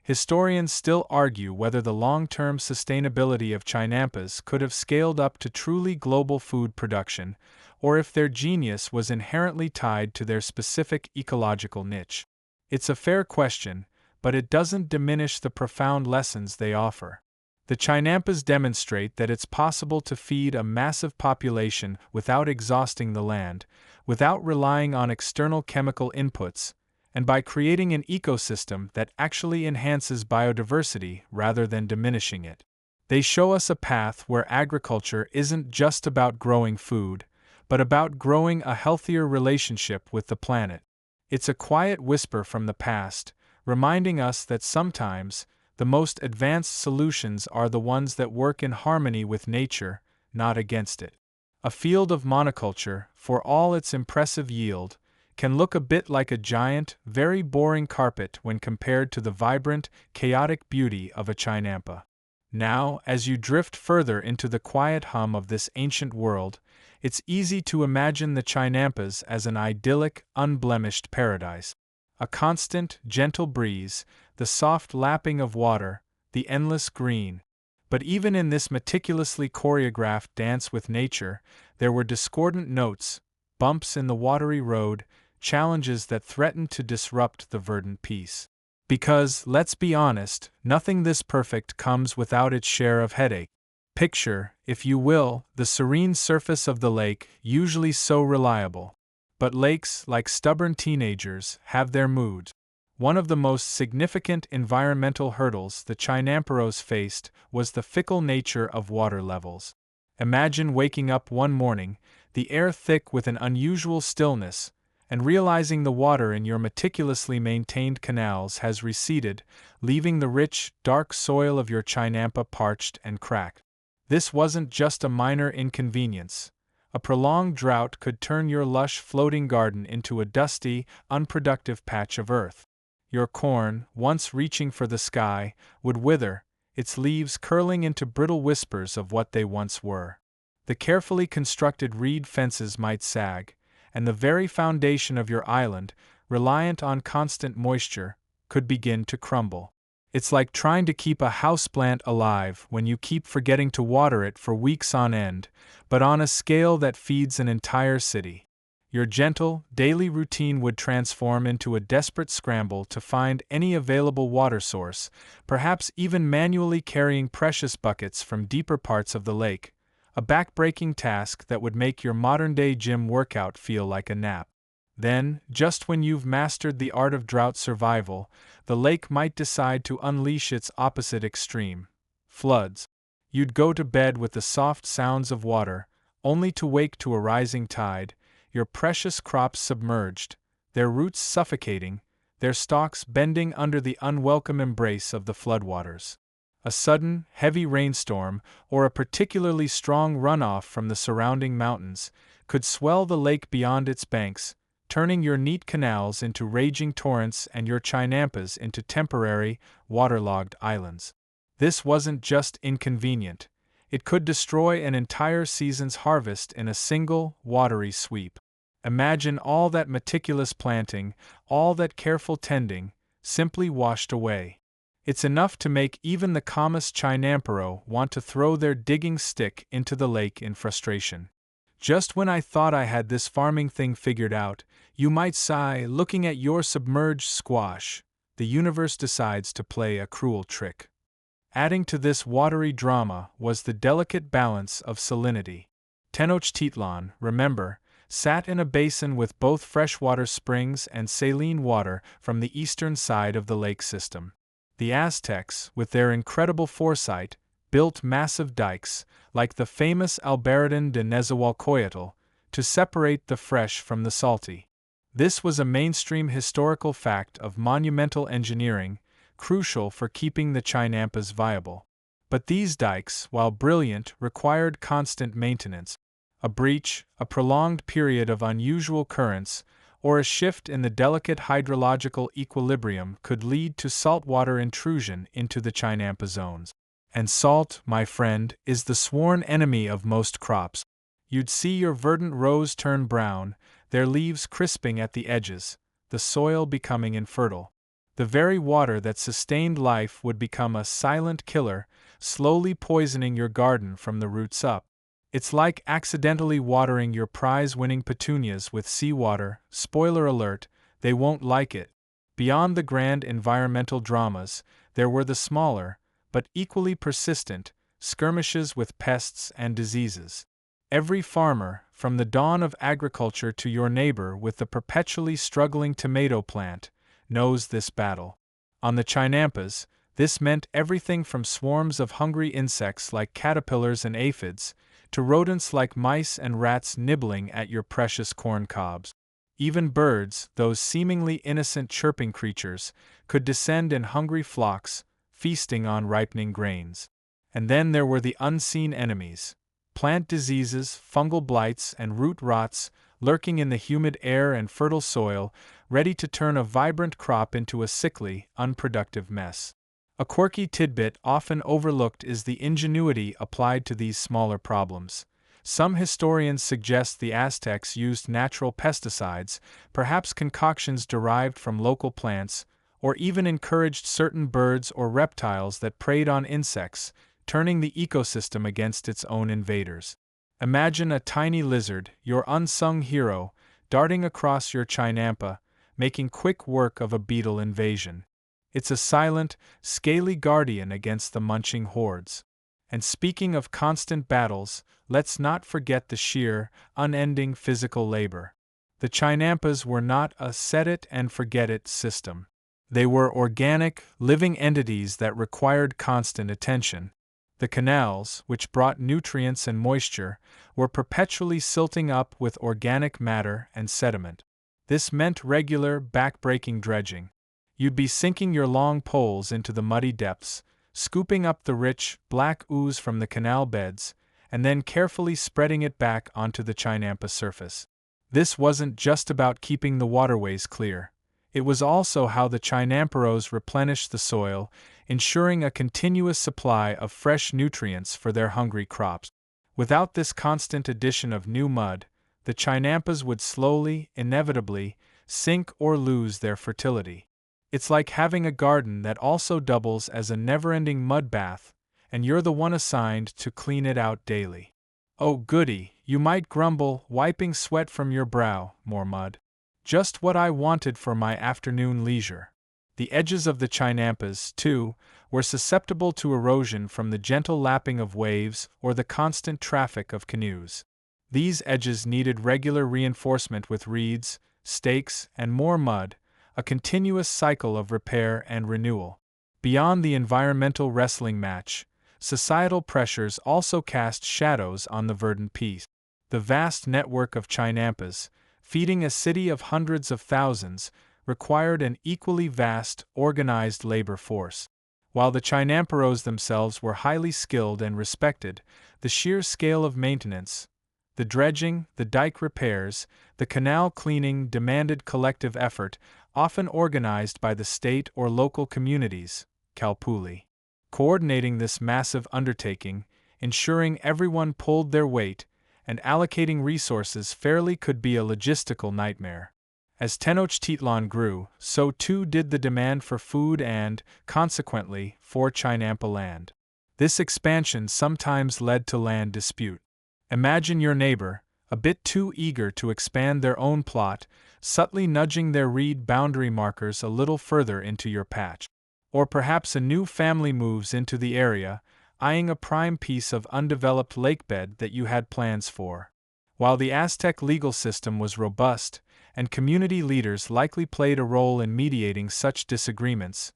Historians still argue whether the long-term sustainability of Chinampas could have scaled up to truly global food production, or if their genius was inherently tied to their specific ecological niche. It's a fair question, but it doesn't diminish the profound lessons they offer. The Chinampas demonstrate that it's possible to feed a massive population without exhausting the land, without relying on external chemical inputs, and by creating an ecosystem that actually enhances biodiversity rather than diminishing it. They show us a path where agriculture isn't just about growing food, but about growing a healthier relationship with the planet. It's a quiet whisper from the past, reminding us that sometimes, the most advanced solutions are the ones that work in harmony with nature, not against it. A field of monoculture, for all its impressive yield, can look a bit like a giant, very boring carpet when compared to the vibrant, chaotic beauty of a chinampa. Now, as you drift further into the quiet hum of this ancient world, it's easy to imagine the chinampas as an idyllic, unblemished paradise. A constant, gentle breeze, the soft lapping of water, the endless green. But even in this meticulously choreographed dance with nature, there were discordant notes, bumps in the watery road, challenges that threatened to disrupt the verdant peace. Because, let's be honest, nothing this perfect comes without its share of headache. Picture, if you will, the serene surface of the lake, usually so reliable. But lakes, like stubborn teenagers, have their moods. One of the most significant environmental hurdles the chinamperos faced was the fickle nature of water levels. Imagine waking up one morning, the air thick with an unusual stillness, and realizing the water in your meticulously maintained canals has receded, leaving the rich, dark soil of your chinampa parched and cracked. This wasn't just a minor inconvenience. A prolonged drought could turn your lush floating garden into a dusty, unproductive patch of earth. Your corn, once reaching for the sky, would wither, its leaves curling into brittle whispers of what they once were. The carefully constructed reed fences might sag, and the very foundation of your island, reliant on constant moisture, could begin to crumble. It's like trying to keep a houseplant alive when you keep forgetting to water it for weeks on end, but on a scale that feeds an entire city. Your gentle, daily routine would transform into a desperate scramble to find any available water source, perhaps even manually carrying precious buckets from deeper parts of the lake, a back-breaking task that would make your modern-day gym workout feel like a nap. Then, just when you've mastered the art of drought survival, the lake might decide to unleash its opposite extreme: floods. You'd go to bed with the soft sounds of water, only to wake to a rising tide, your precious crops submerged, their roots suffocating, their stalks bending under the unwelcome embrace of the floodwaters. A sudden, heavy rainstorm, or a particularly strong runoff from the surrounding mountains, could swell the lake beyond its banks, turning your neat canals into raging torrents and your chinampas into temporary, waterlogged islands. This wasn't just inconvenient. It could destroy an entire season's harvest in a single, watery sweep. Imagine all that meticulous planting, all that careful tending, simply washed away. It's enough to make even the calmest chinampero want to throw their digging stick into the lake in frustration. Just when I thought I had this farming thing figured out, you might sigh, looking at your submerged squash. The universe decides to play a cruel trick. Adding to this watery drama was the delicate balance of salinity. Tenochtitlan, remember, sat in a basin with both freshwater springs and saline water from the eastern side of the lake system. The Aztecs, with their incredible foresight, built massive dikes, like the famous Albarradón de Nezahualcóyotl, to separate the fresh from the salty. This was a mainstream historical fact of monumental engineering, crucial for keeping the chinampas viable. But these dikes, while brilliant, required constant maintenance. A breach, a prolonged period of unusual currents, or a shift in the delicate hydrological equilibrium could lead to saltwater intrusion into the chinampa zones. And salt, my friend, is the sworn enemy of most crops. You'd see your verdant rows turn brown, their leaves crisping at the edges, the soil becoming infertile. The very water that sustained life would become a silent killer, slowly poisoning your garden from the roots up. It's like accidentally watering your prize-winning petunias with seawater. Spoiler alert, they won't like it. Beyond the grand environmental dramas, there were the smaller, but equally persistent, skirmishes with pests and diseases. Every farmer, from the dawn of agriculture to your neighbor with the perpetually struggling tomato plant, knows this battle. On the chinampas, this meant everything from swarms of hungry insects like caterpillars and aphids, to rodents like mice and rats nibbling at your precious corn cobs. Even birds, those seemingly innocent chirping creatures, could descend in hungry flocks, feasting on ripening grains. And then there were the unseen enemies: plant diseases, fungal blights, and root rots, lurking in the humid air and fertile soil, ready to turn a vibrant crop into a sickly, unproductive mess. A quirky tidbit often overlooked is the ingenuity applied to these smaller problems. Some historians suggest the Aztecs used natural pesticides, perhaps concoctions derived from local plants, or even encouraged certain birds or reptiles that preyed on insects, turning the ecosystem against its own invaders. Imagine a tiny lizard, your unsung hero, darting across your chinampa, making quick work of a beetle invasion. It's a silent, scaly guardian against the munching hordes. And speaking of constant battles, let's not forget the sheer, unending physical labor. The Chinampas were not a set-it-and-forget-it system. They were organic, living entities that required constant attention. The canals, which brought nutrients and moisture, were perpetually silting up with organic matter and sediment. This meant regular, back-breaking dredging. You'd be sinking your long poles into the muddy depths, scooping up the rich, black ooze from the canal beds, and then carefully spreading it back onto the Chinampa surface. This wasn't just about keeping the waterways clear. It was also how the chinamperos replenished the soil, ensuring a continuous supply of fresh nutrients for their hungry crops. Without this constant addition of new mud, the chinampas would slowly, inevitably, sink or lose their fertility. It's like having a garden that also doubles as a never-ending mud bath, and you're the one assigned to clean it out daily. Oh goody, you might grumble, wiping sweat from your brow. More mud. Just what I wanted for my afternoon leisure. The edges of the chinampas, too, were susceptible to erosion from the gentle lapping of waves or the constant traffic of canoes. These edges needed regular reinforcement with reeds, stakes, and more mud, a continuous cycle of repair and renewal. Beyond the environmental wrestling match, societal pressures also cast shadows on the verdant peace. The vast network of chinampas, feeding a city of hundreds of thousands, required an equally vast, organized labor force. While the chinamperos themselves were highly skilled and respected, the sheer scale of maintenance, the dredging, the dike repairs, the canal cleaning demanded collective effort, often organized by the state or local communities, Kalpuli. Coordinating this massive undertaking, ensuring everyone pulled their weight, and allocating resources fairly could be a logistical nightmare. As Tenochtitlan grew, so too did the demand for food and, consequently, for Chinampa land. This expansion sometimes led to land dispute. Imagine your neighbor, a bit too eager to expand their own plot, subtly nudging their reed boundary markers a little further into your patch. Or perhaps a new family moves into the area, eyeing a prime piece of undeveloped lakebed that you had plans for. While the Aztec legal system was robust, and community leaders likely played a role in mediating such disagreements,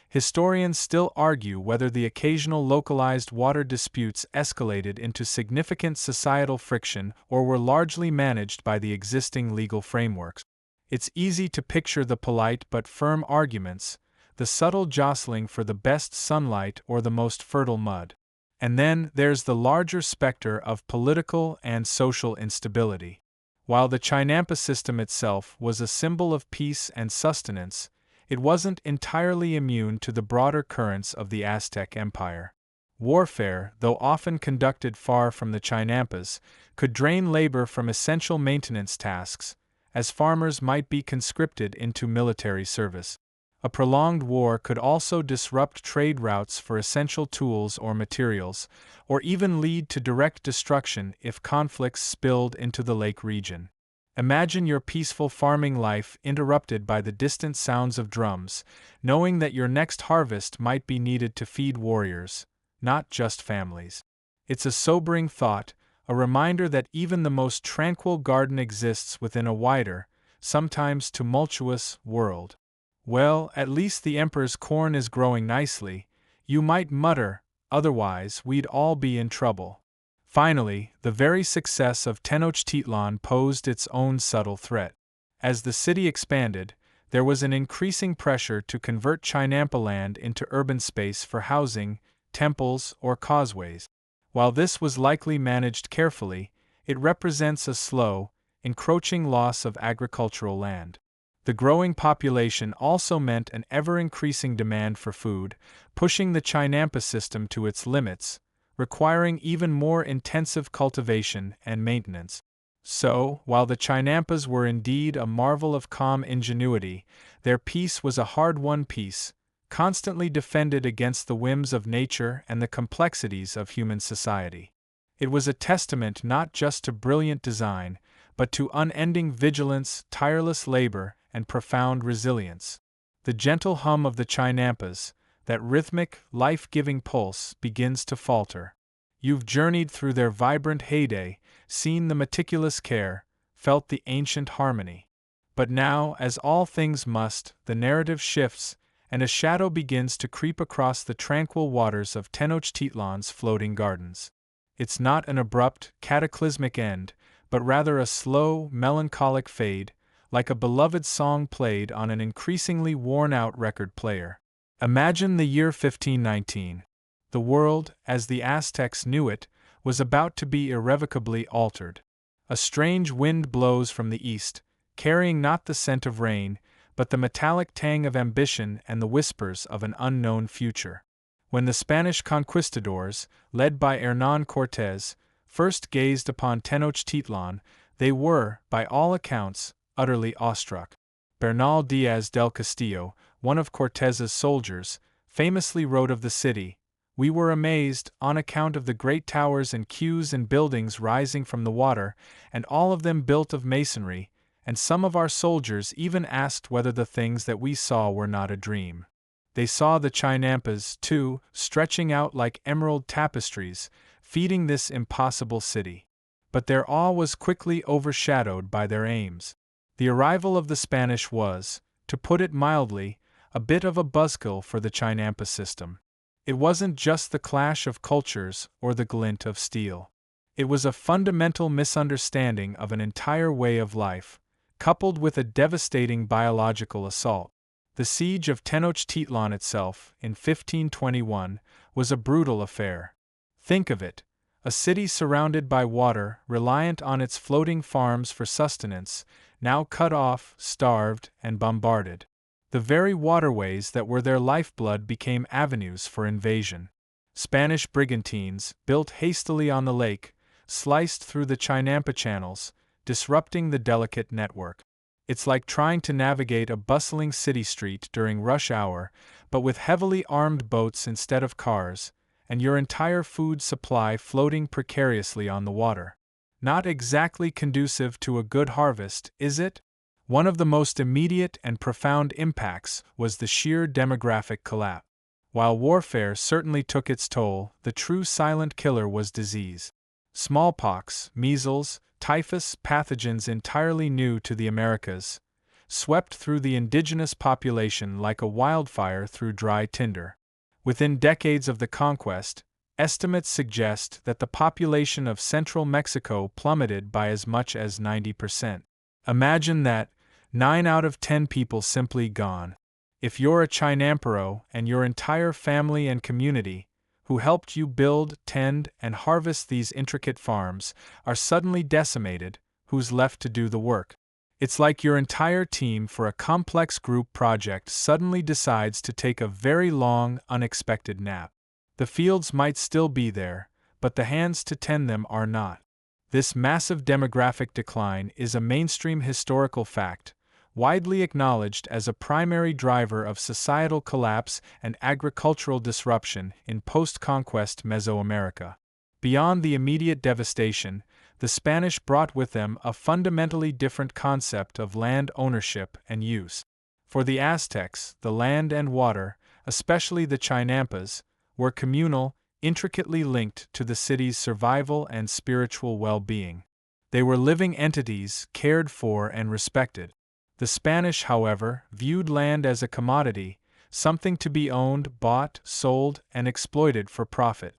historians still argue whether the occasional localized water disputes escalated into significant societal friction or were largely managed by the existing legal frameworks. It's easy to picture the polite but firm arguments, the subtle jostling for the best sunlight or the most fertile mud. And then there's the larger specter of political and social instability. While the Chinampa system itself was a symbol of peace and sustenance, it wasn't entirely immune to the broader currents of the Aztec Empire. Warfare, though often conducted far from the Chinampas, could drain labor from essential maintenance tasks, as farmers might be conscripted into military service. A prolonged war could also disrupt trade routes for essential tools or materials, or even lead to direct destruction if conflicts spilled into the lake region. Imagine your peaceful farming life interrupted by the distant sounds of drums, knowing that your next harvest might be needed to feed warriors, not just families. It's a sobering thought, a reminder that even the most tranquil garden exists within a wider, sometimes tumultuous, world. Well, at least the emperor's corn is growing nicely, you might mutter, otherwise we'd all be in trouble. Finally, the very success of Tenochtitlan posed its own subtle threat. As the city expanded, there was an increasing pressure to convert Chinampa land into urban space for housing, temples, or causeways. While this was likely managed carefully, it represents a slow, encroaching loss of agricultural land. The growing population also meant an ever-increasing demand for food, pushing the Chinampa system to its limits, requiring even more intensive cultivation and maintenance. So, while the Chinampas were indeed a marvel of calm ingenuity, their peace was a hard-won peace, constantly defended against the whims of nature and the complexities of human society. It was a testament not just to brilliant design, but to unending vigilance, tireless labor, and profound resilience. The gentle hum of the Chinampas, that rhythmic, life-giving pulse, begins to falter. You've journeyed through their vibrant heyday, seen the meticulous care, felt the ancient harmony. But now, as all things must, the narrative shifts, and a shadow begins to creep across the tranquil waters of Tenochtitlan's floating gardens. It's not an abrupt, cataclysmic end, but rather a slow, melancholic fade, like a beloved song played on an increasingly worn-out record player. Imagine the year 1519. The world, as the Aztecs knew it, was about to be irrevocably altered. A strange wind blows from the east, carrying not the scent of rain, but the metallic tang of ambition and the whispers of an unknown future. When the Spanish conquistadors, led by Hernán Cortés, first gazed upon Tenochtitlan, they were, by all accounts, utterly awestruck. Bernal Diaz del Castillo, one of Cortés's soldiers, famously wrote of the city, "We were amazed, on account of the great towers and quays and buildings rising from the water, and all of them built of masonry, and some of our soldiers even asked whether the things that we saw were not a dream." They saw the Chinampas, too, stretching out like emerald tapestries, feeding this impossible city. But their awe was quickly overshadowed by their aims. The arrival of the Spanish was, to put it mildly, a bit of a buzzkill for the Chinampa system. It wasn't just the clash of cultures or the glint of steel. It was a fundamental misunderstanding of an entire way of life, coupled with a devastating biological assault. The siege of Tenochtitlan itself, in 1521, was a brutal affair. Think of it, a city surrounded by water, reliant on its floating farms for sustenance, now cut off, starved, and bombarded. The very waterways that were their lifeblood became avenues for invasion. Spanish brigantines, built hastily on the lake, sliced through the Chinampa channels, disrupting the delicate network. It's like trying to navigate a bustling city street during rush hour, but with heavily armed boats instead of cars, and your entire food supply floating precariously on the water. Not exactly conducive to a good harvest, is it? One of the most immediate and profound impacts was the sheer demographic collapse. While warfare certainly took its toll, the true silent killer was disease. Smallpox, measles, typhus, pathogens entirely new to the Americas, swept through the indigenous population like a wildfire through dry tinder. Within decades of the conquest, estimates suggest that the population of central Mexico plummeted by as much as 90%. Imagine that, 9 out of 10 people simply gone. If you're a Chinampero and your entire family and community, who helped you build, tend, and harvest these intricate farms, are suddenly decimated, who's left to do the work? It's like your entire team for a complex group project suddenly decides to take a very long, unexpected nap. The fields might still be there, but the hands to tend them are not. This massive demographic decline is a mainstream historical fact, widely acknowledged as a primary driver of societal collapse and agricultural disruption in post-conquest Mesoamerica. Beyond the immediate devastation, the Spanish brought with them a fundamentally different concept of land ownership and use. For the Aztecs, the land and water, especially the Chinampas, were communal, intricately linked to the city's survival and spiritual well-being. They were living entities, cared for and respected. The Spanish, however, viewed land as a commodity, something to be owned, bought, sold, and exploited for profit.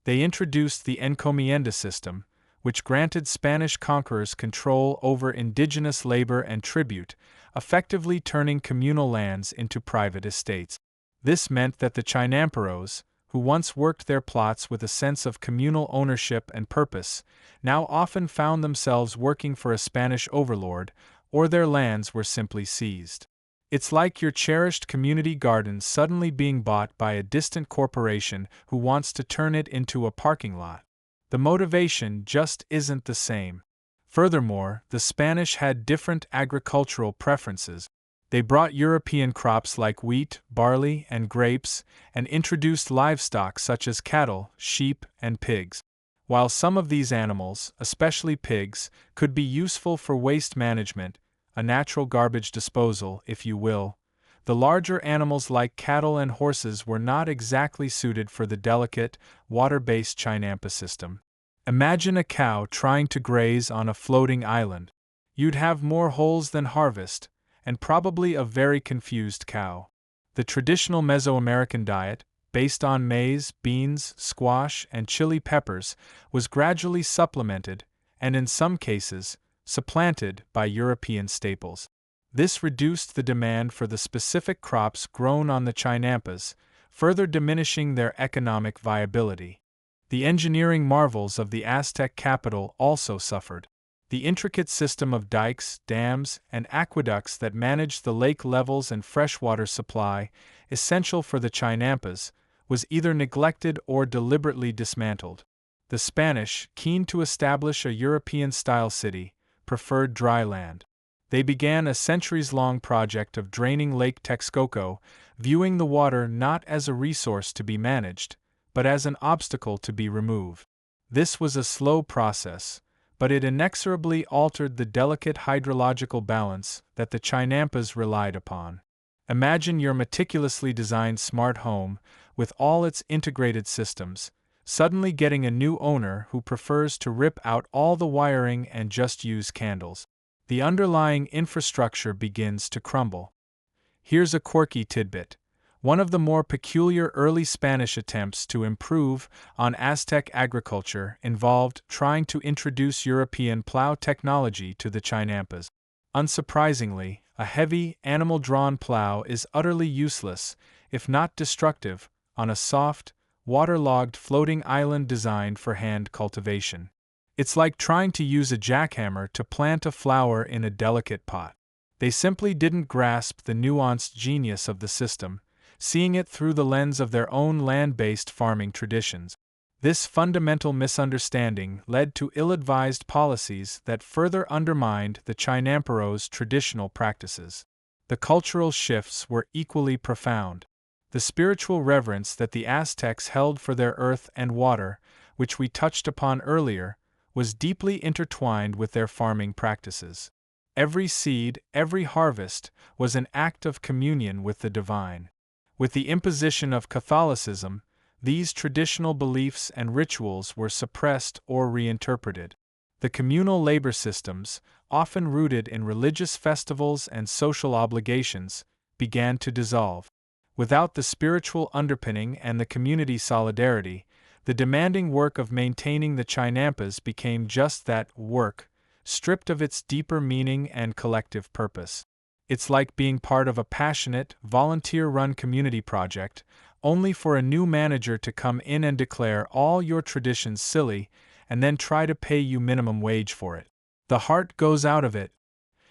They introduced the encomienda system, which granted Spanish conquerors control over indigenous labor and tribute, effectively turning communal lands into private estates. This meant that the chinamperos, who once worked their plots with a sense of communal ownership and purpose, now often found themselves working for a Spanish overlord, or their lands were simply seized. It's like your cherished community garden suddenly being bought by a distant corporation who wants to turn it into a parking lot. The motivation just isn't the same. Furthermore, the Spanish had different agricultural preferences. They brought European crops like wheat, barley, and grapes, and introduced livestock such as cattle, sheep, and pigs. While some of these animals, especially pigs, could be useful for waste management, a natural garbage disposal, if you will, the larger animals like cattle and horses were not exactly suited for the delicate, water-based Chinampa system. Imagine a cow trying to graze on a floating island. You'd have more holes than harvest, and probably a very confused cow. The traditional Mesoamerican diet, based on maize, beans, squash, and chili peppers, was gradually supplemented, and in some cases, supplanted by European staples. This reduced the demand for the specific crops grown on the Chinampas, further diminishing their economic viability. The engineering marvels of the Aztec capital also suffered. The intricate system of dikes, dams, and aqueducts that managed the lake levels and freshwater supply, essential for the Chinampas, was either neglected or deliberately dismantled. The Spanish, keen to establish a European-style city, preferred dry land. They began a centuries-long project of draining Lake Texcoco, viewing the water not as a resource to be managed, but as an obstacle to be removed. This was a slow process, but it inexorably altered the delicate hydrological balance that the Chinampas relied upon. Imagine your meticulously designed smart home, with all its integrated systems, suddenly getting a new owner who prefers to rip out all the wiring and just use candles. The underlying infrastructure begins to crumble. Here's a quirky tidbit. One of the more peculiar early Spanish attempts to improve on Aztec agriculture involved trying to introduce European plow technology to the Chinampas. Unsurprisingly, a heavy, animal-drawn plow is utterly useless, if not destructive, on a soft, waterlogged floating island designed for hand cultivation. It's like trying to use a jackhammer to plant a flower in a delicate pot. They simply didn't grasp the nuanced genius of the system, seeing it through the lens of their own land-based farming traditions. This fundamental misunderstanding led to ill-advised policies that further undermined the Chinamperos' traditional practices. The cultural shifts were equally profound. The spiritual reverence that the Aztecs held for their earth and water, which we touched upon earlier, was deeply intertwined with their farming practices. Every seed, every harvest, was an act of communion with the divine. With the imposition of Catholicism, these traditional beliefs and rituals were suppressed or reinterpreted. The communal labor systems, often rooted in religious festivals and social obligations, began to dissolve. Without the spiritual underpinning and the community solidarity, the demanding work of maintaining the Chinampas became just that, work, stripped of its deeper meaning and collective purpose. It's like being part of a passionate, volunteer-run community project, only for a new manager to come in and declare all your traditions silly, and then try to pay you minimum wage for it. The heart goes out of it.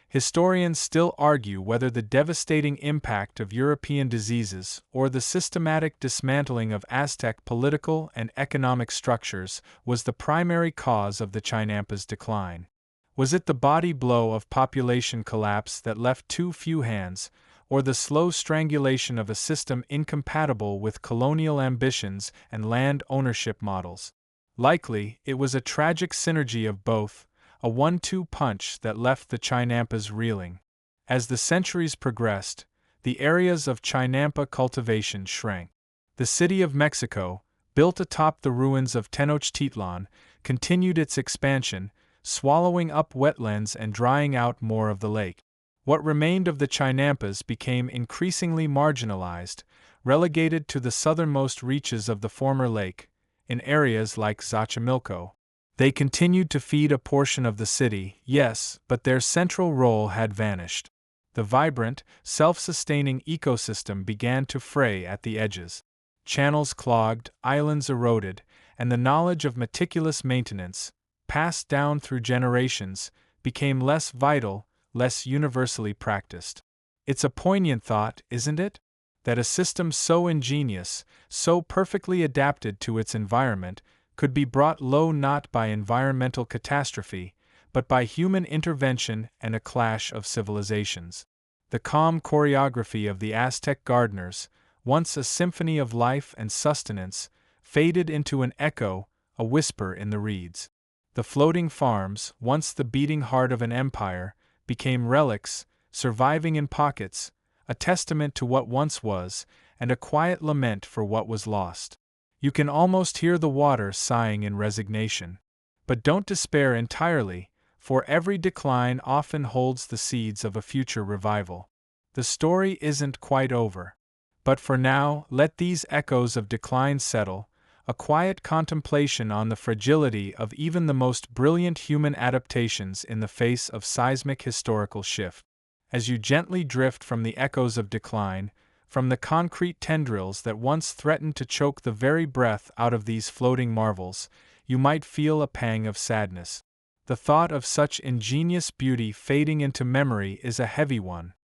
Historians still argue whether the devastating impact of European diseases or the systematic dismantling of Aztec political and economic structures was the primary cause of the Chinampas' decline. Was it the body blow of population collapse that left too few hands, or the slow strangulation of a system incompatible with colonial ambitions and land ownership models? Likely, it was a tragic synergy of both, a 1-2 punch that left the Chinampas reeling. As the centuries progressed, the areas of Chinampa cultivation shrank. The city of Mexico, built atop the ruins of Tenochtitlan, continued its expansion, swallowing up wetlands and drying out more of the lake. What remained of the Chinampas became increasingly marginalized, relegated to the southernmost reaches of the former lake, in areas like Xochimilco. They continued to feed a portion of the city, yes, but their central role had vanished. The vibrant, self-sustaining ecosystem began to fray at the edges. Channels clogged, islands eroded, and the knowledge of meticulous maintenance, passed down through generations, became less vital, less universally practiced. It's a poignant thought, isn't it? That a system so ingenious, so perfectly adapted to its environment, could be brought low not by environmental catastrophe, but by human intervention and a clash of civilizations. The calm choreography of the Aztec gardeners, once a symphony of life and sustenance, faded into an echo, a whisper in the reeds. The floating farms, once the beating heart of an empire, became relics, surviving in pockets, a testament to what once was, and a quiet lament for what was lost. You can almost hear the water sighing in resignation. But don't despair entirely, for every decline often holds the seeds of a future revival. The story isn't quite over. But for now, let these echoes of decline settle, a quiet contemplation on the fragility of even the most brilliant human adaptations in the face of seismic historical shift. As you gently drift from the echoes of decline, from the concrete tendrils that once threatened to choke the very breath out of these floating marvels, you might feel a pang of sadness. The thought of such ingenious beauty fading into memory is a heavy one.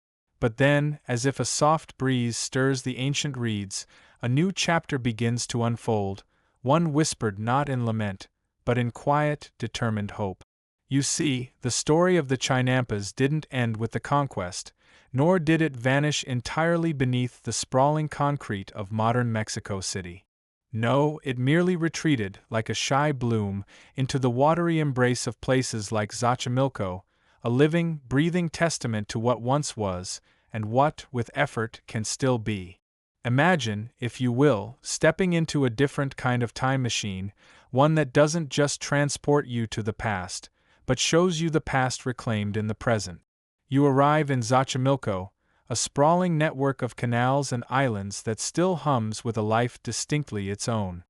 But then, as if a soft breeze stirs the ancient reeds, a new chapter begins to unfold, one whispered not in lament, but in quiet, determined hope. You see, the story of the Chinampas didn't end with the conquest, nor did it vanish entirely beneath the sprawling concrete of modern Mexico City. No, it merely retreated, like a shy bloom, into the watery embrace of places like Xochimilco, a living, breathing testament to what once was, and what, with effort, can still be. Imagine, if you will, stepping into a different kind of time machine, one that doesn't just transport you to the past, but shows you the past reclaimed in the present. You arrive in Xochimilco, a sprawling network of canals and islands that still hums with a life distinctly its own.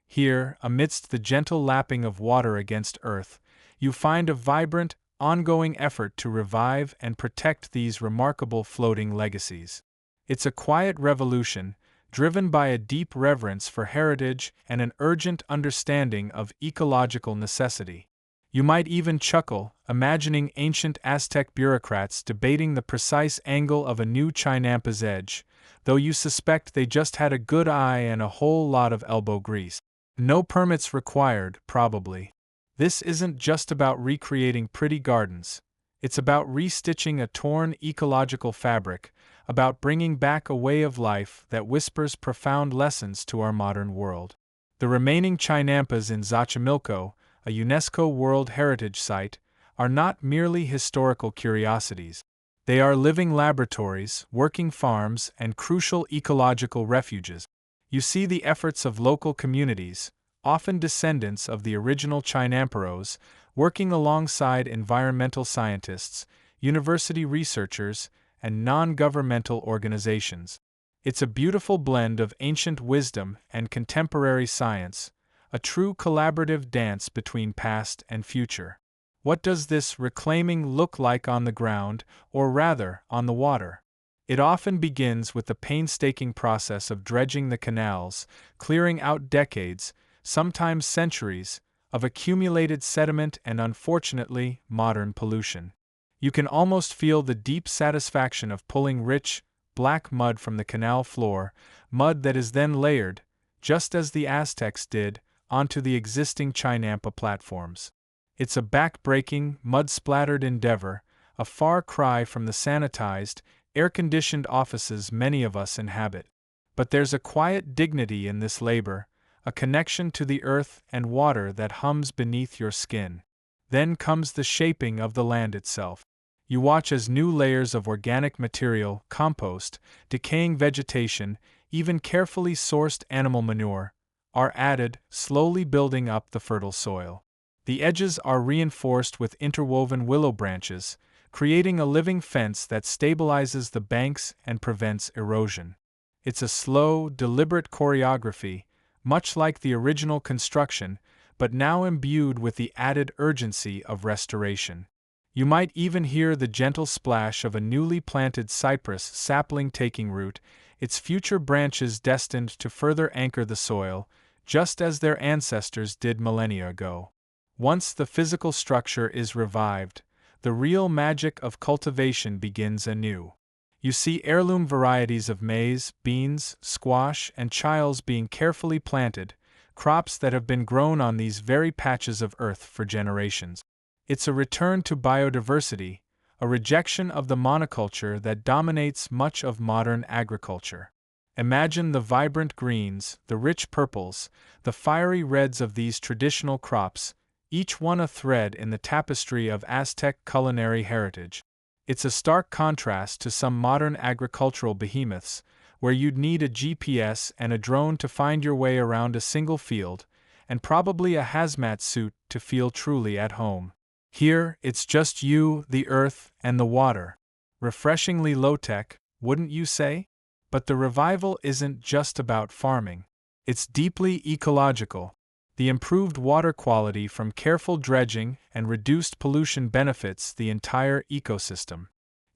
Here, amidst the gentle lapping of water against earth, you find a vibrant, ongoing effort to revive and protect these remarkable floating legacies. It's a quiet revolution, driven by a deep reverence for heritage and an urgent understanding of ecological necessity. You might even chuckle, imagining ancient Aztec bureaucrats debating the precise angle of a new Chinampas edge, though you suspect they just had a good eye and a whole lot of elbow grease. No permits required, probably. This isn't just about recreating pretty gardens. It's about restitching a torn ecological fabric, about bringing back a way of life that whispers profound lessons to our modern world. The remaining Chinampas in Xochimilco, a UNESCO World Heritage Site, are not merely historical curiosities. They are living laboratories, working farms, and crucial ecological refuges. You see the efforts of local communities, often descendants of the original Chinamperos, working alongside environmental scientists, university researchers, and non-governmental organizations. It's a beautiful blend of ancient wisdom and contemporary science, a true collaborative dance between past and future. What does this reclaiming look like on the ground, or rather, on the water? It often begins with the painstaking process of dredging the canals, clearing out decades, sometimes centuries, of accumulated sediment and unfortunately, modern pollution. You can almost feel the deep satisfaction of pulling rich, black mud from the canal floor, mud that is then layered, just as the Aztecs did, onto the existing Chinampa platforms. It's a back-breaking, mud-splattered endeavor, a far cry from the sanitized, air-conditioned offices many of us inhabit. But there's a quiet dignity in this labor, a connection to the earth and water that hums beneath your skin. Then comes the shaping of the land itself. You watch as new layers of organic material, compost, decaying vegetation, even carefully sourced animal manure, are added, slowly building up the fertile soil. The edges are reinforced with interwoven willow branches, creating a living fence that stabilizes the banks and prevents erosion. It's a slow, deliberate choreography, much like the original construction, but now imbued with the added urgency of restoration. You might even hear the gentle splash of a newly planted cypress sapling taking root, its future branches destined to further anchor the soil, just as their ancestors did millennia ago. Once the physical structure is revived, the real magic of cultivation begins anew. You see heirloom varieties of maize, beans, squash, and chiles being carefully planted, crops that have been grown on these very patches of earth for generations. It's a return to biodiversity, a rejection of the monoculture that dominates much of modern agriculture. Imagine the vibrant greens, the rich purples, the fiery reds of these traditional crops, each one a thread in the tapestry of Aztec culinary heritage. It's a stark contrast to some modern agricultural behemoths, where you'd need a GPS and a drone to find your way around a single field, and probably a hazmat suit to feel truly at home. Here, it's just you, the earth, and the water. Refreshingly low-tech, wouldn't you say? But the revival isn't just about farming. It's deeply ecological. The improved water quality from careful dredging and reduced pollution benefits the entire ecosystem.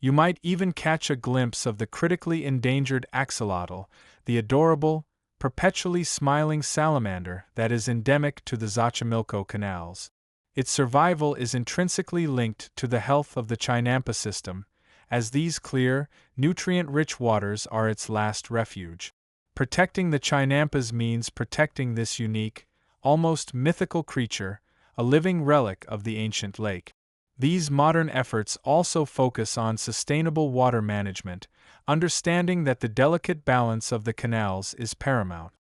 You might even catch a glimpse of the critically endangered axolotl, the adorable, perpetually smiling salamander that is endemic to the Xochimilco canals. Its survival is intrinsically linked to the health of the Chinampa system, as these clear, nutrient-rich waters are its last refuge. Protecting the Chinampas means protecting this unique, almost mythical creature, a living relic of the ancient lake. These modern efforts also focus on sustainable water management, understanding that the delicate balance of the canals is paramount.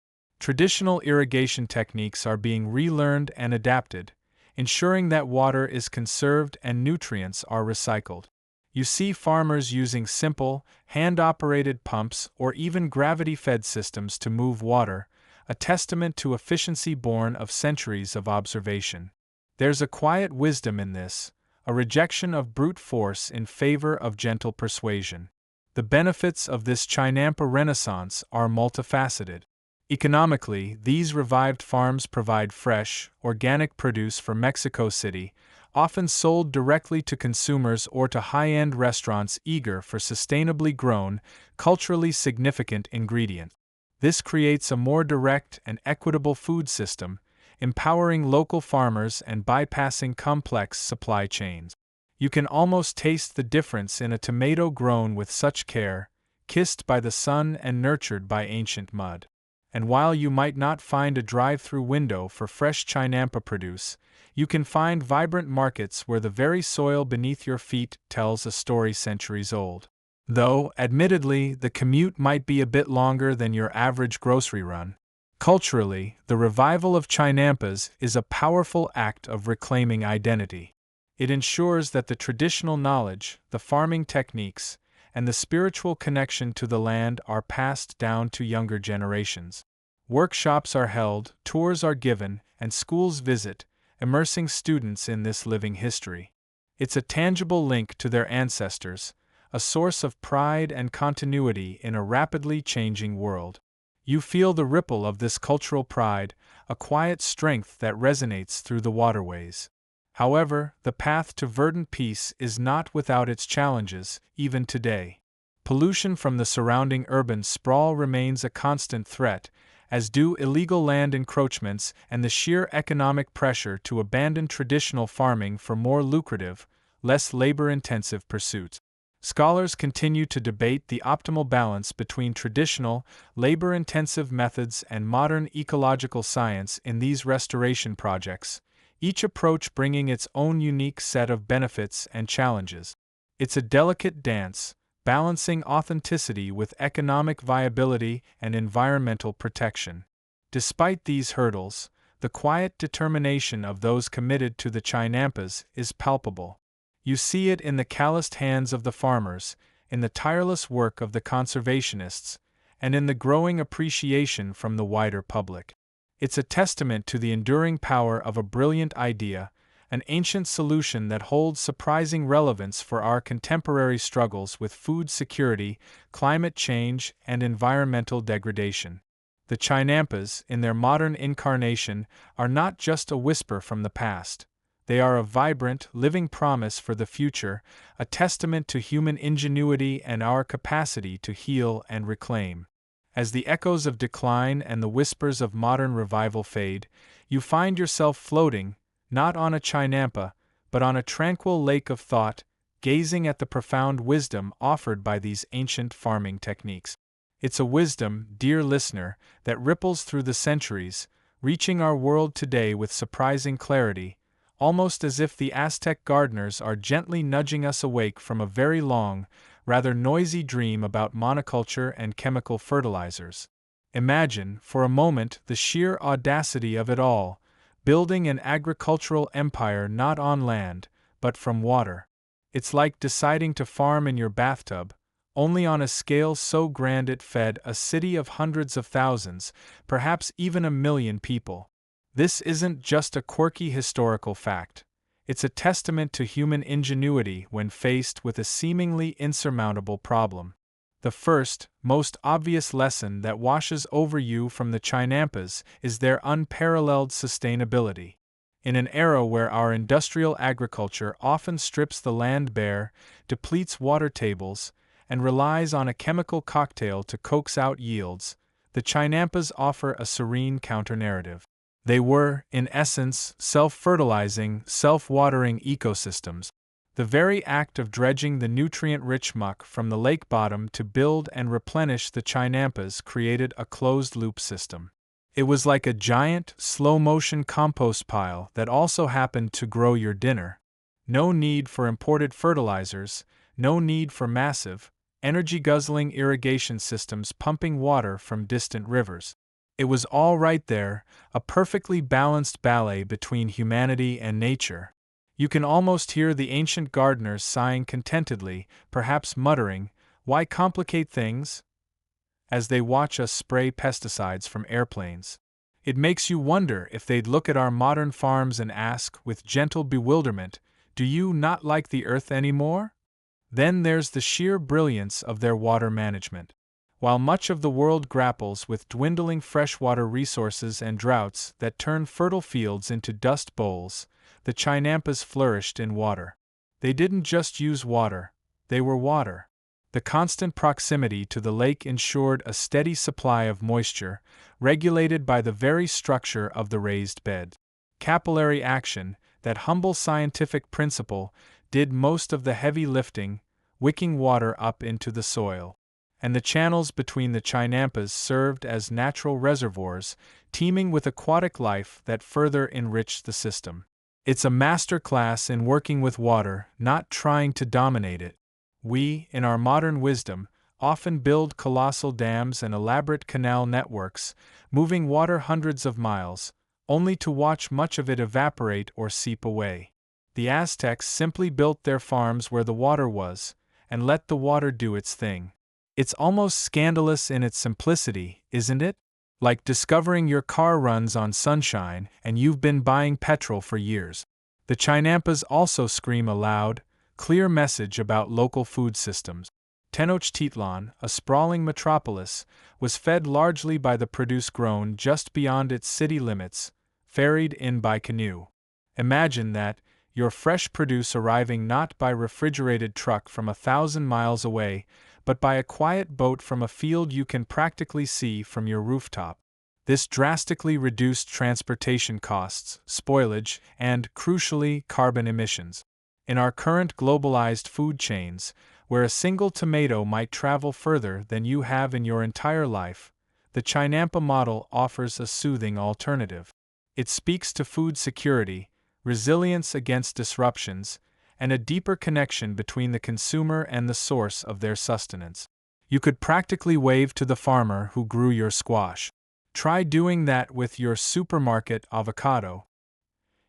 Traditional irrigation techniques are being relearned and adapted, ensuring that water is conserved and nutrients are recycled. You see farmers using simple, hand-operated pumps or even gravity-fed systems to move water, a testament to efficiency born of centuries of observation. There's a quiet wisdom in this, a rejection of brute force in favor of gentle persuasion. The benefits of this Chinampa renaissance are multifaceted. Economically, these revived farms provide fresh, organic produce for Mexico City, often sold directly to consumers or to high-end restaurants eager for sustainably grown, culturally significant ingredients. This creates a more direct and equitable food system, empowering local farmers and bypassing complex supply chains. You can almost taste the difference in a tomato grown with such care, kissed by the sun and nurtured by ancient mud. And while you might not find a drive-through window for fresh Chinampa produce, you can find vibrant markets where the very soil beneath your feet tells a story centuries old. Though, admittedly, the commute might be a bit longer than your average grocery run. Culturally, the revival of Chinampas is a powerful act of reclaiming identity. It ensures that the traditional knowledge, the farming techniques, and the spiritual connection to the land are passed down to younger generations. Workshops are held, tours are given, and schools visit, immersing students in this living history. It's a tangible link to their ancestors, a source of pride and continuity in a rapidly changing world. You feel the ripple of this cultural pride, a quiet strength that resonates through the waterways. However, the path to verdant peace is not without its challenges, even today. Pollution from the surrounding urban sprawl remains a constant threat, as do illegal land encroachments and the sheer economic pressure to abandon traditional farming for more lucrative, less labor-intensive pursuits. Scholars continue to debate the optimal balance between traditional, labor-intensive methods and modern ecological science in these restoration projects, each approach bringing its own unique set of benefits and challenges. It's a delicate dance, balancing authenticity with economic viability and environmental protection. Despite these hurdles, the quiet determination of those committed to the Chinampas is palpable. You see it in the calloused hands of the farmers, in the tireless work of the conservationists, and in the growing appreciation from the wider public. It's a testament to the enduring power of a brilliant idea, an ancient solution that holds surprising relevance for our contemporary struggles with food security, climate change, and environmental degradation. The Chinampas, in their modern incarnation, are not just a whisper from the past. They are a vibrant, living promise for the future, a testament to human ingenuity and our capacity to heal and reclaim. As the echoes of decline and the whispers of modern revival fade, you find yourself floating, not on a Chinampa, but on a tranquil lake of thought, gazing at the profound wisdom offered by these ancient farming techniques. It's a wisdom, dear listener, that ripples through the centuries, reaching our world today with surprising clarity, almost as if the Aztec gardeners are gently nudging us awake from a very long, rather noisy dream about monoculture and chemical fertilizers. Imagine, for a moment, the sheer audacity of it all, building an agricultural empire not on land, but from water. It's like deciding to farm in your bathtub, only on a scale so grand it fed a city of hundreds of thousands, perhaps even 1 million people. This isn't just a quirky historical fact. It's a testament to human ingenuity when faced with a seemingly insurmountable problem. The first, most obvious lesson that washes over you from the Chinampas is their unparalleled sustainability. In an era where our industrial agriculture often strips the land bare, depletes water tables, and relies on a chemical cocktail to coax out yields, the Chinampas offer a serene counter-narrative. They were, in essence, self-fertilizing, self-watering ecosystems. The very act of dredging the nutrient-rich muck from the lake bottom to build and replenish the Chinampas created a closed-loop system. It was like a giant, slow-motion compost pile that also happened to grow your dinner. No need for imported fertilizers, no need for massive, energy-guzzling irrigation systems pumping water from distant rivers. It was all right there, a perfectly balanced ballet between humanity and nature. You can almost hear the ancient gardeners sighing contentedly, perhaps muttering, "Why complicate things?" as they watch us spray pesticides from airplanes. It makes you wonder if they'd look at our modern farms and ask, with gentle bewilderment, "Do you not like the earth anymore?" Then there's the sheer brilliance of their water management. While much of the world grapples with dwindling freshwater resources and droughts that turn fertile fields into dust bowls, the Chinampas flourished in water. They didn't just use water, they were water. The constant proximity to the lake ensured a steady supply of moisture, regulated by the very structure of the raised bed. Capillary action, that humble scientific principle, did most of the heavy lifting, wicking water up into the soil. And the channels between the Chinampas served as natural reservoirs, teeming with aquatic life that further enriched the system. It's a master class in working with water, not trying to dominate it. We, in our modern wisdom, often build colossal dams and elaborate canal networks, moving water hundreds of miles, only to watch much of it evaporate or seep away. The Aztecs simply built their farms where the water was, and let the water do its thing. It's almost scandalous in its simplicity, isn't it? Like discovering your car runs on sunshine and you've been buying petrol for years. The Chinampas also scream a loud, clear message about local food systems. Tenochtitlan, a sprawling metropolis, was fed largely by the produce grown just beyond its city limits, ferried in by canoe. Imagine that, your fresh produce arriving not by refrigerated truck from 1,000 miles away, but by a quiet boat from a field you can practically see from your rooftop. This drastically reduced transportation costs, spoilage, and, crucially, carbon emissions. In our current globalized food chains, where a single tomato might travel further than you have in your entire life, the Chinampa model offers a soothing alternative. It speaks to food security, resilience against disruptions, and a deeper connection between the consumer and the source of their sustenance. You could practically wave to the farmer who grew your squash. Try doing that with your supermarket avocado.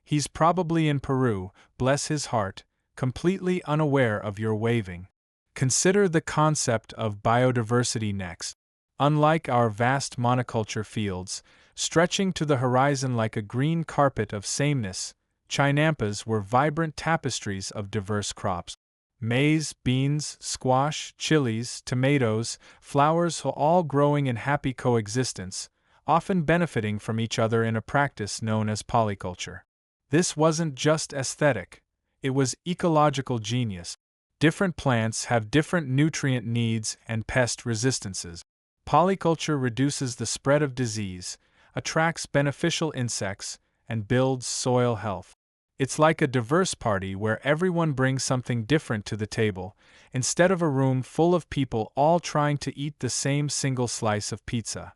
He's probably in Peru, bless his heart, completely unaware of your waving. Consider the concept of biodiversity next. Unlike our vast monoculture fields, stretching to the horizon like a green carpet of sameness, Chinampas were vibrant tapestries of diverse crops. Maize, beans, squash, chilies, tomatoes, flowers all growing in happy coexistence, often benefiting from each other in a practice known as polyculture. This wasn't just aesthetic, it was ecological genius. Different plants have different nutrient needs and pest resistances. Polyculture reduces the spread of disease, attracts beneficial insects, and builds soil health. It's like a diverse party where everyone brings something different to the table, instead of a room full of people all trying to eat the same single slice of pizza.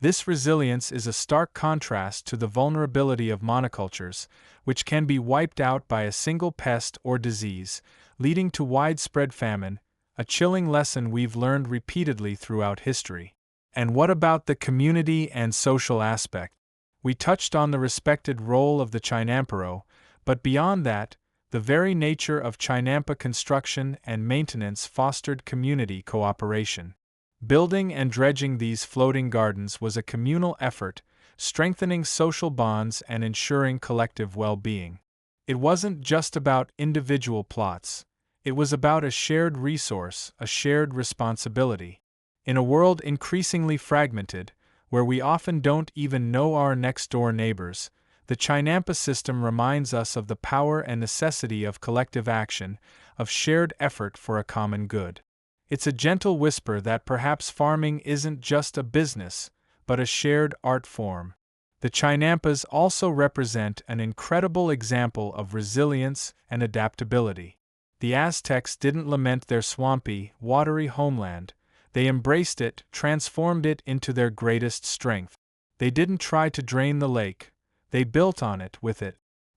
This resilience is a stark contrast to the vulnerability of monocultures, which can be wiped out by a single pest or disease, leading to widespread famine, a chilling lesson we've learned repeatedly throughout history. And what about the community and social aspect? We touched on the respected role of the chinampero, but beyond that, the very nature of chinampa construction and maintenance fostered community cooperation. Building and dredging these floating gardens was a communal effort, strengthening social bonds and ensuring collective well-being. It wasn't just about individual plots, it was about a shared resource, a shared responsibility. In a world increasingly fragmented, where we often don't even know our next-door neighbors, the Chinampa system reminds us of the power and necessity of collective action, of shared effort for a common good. It's a gentle whisper that perhaps farming isn't just a business, but a shared art form. The Chinampas also represent an incredible example of resilience and adaptability. The Aztecs didn't lament their swampy, watery homeland. They embraced it, transformed it into their greatest strength. They didn't try to drain the lake, they built on it with it.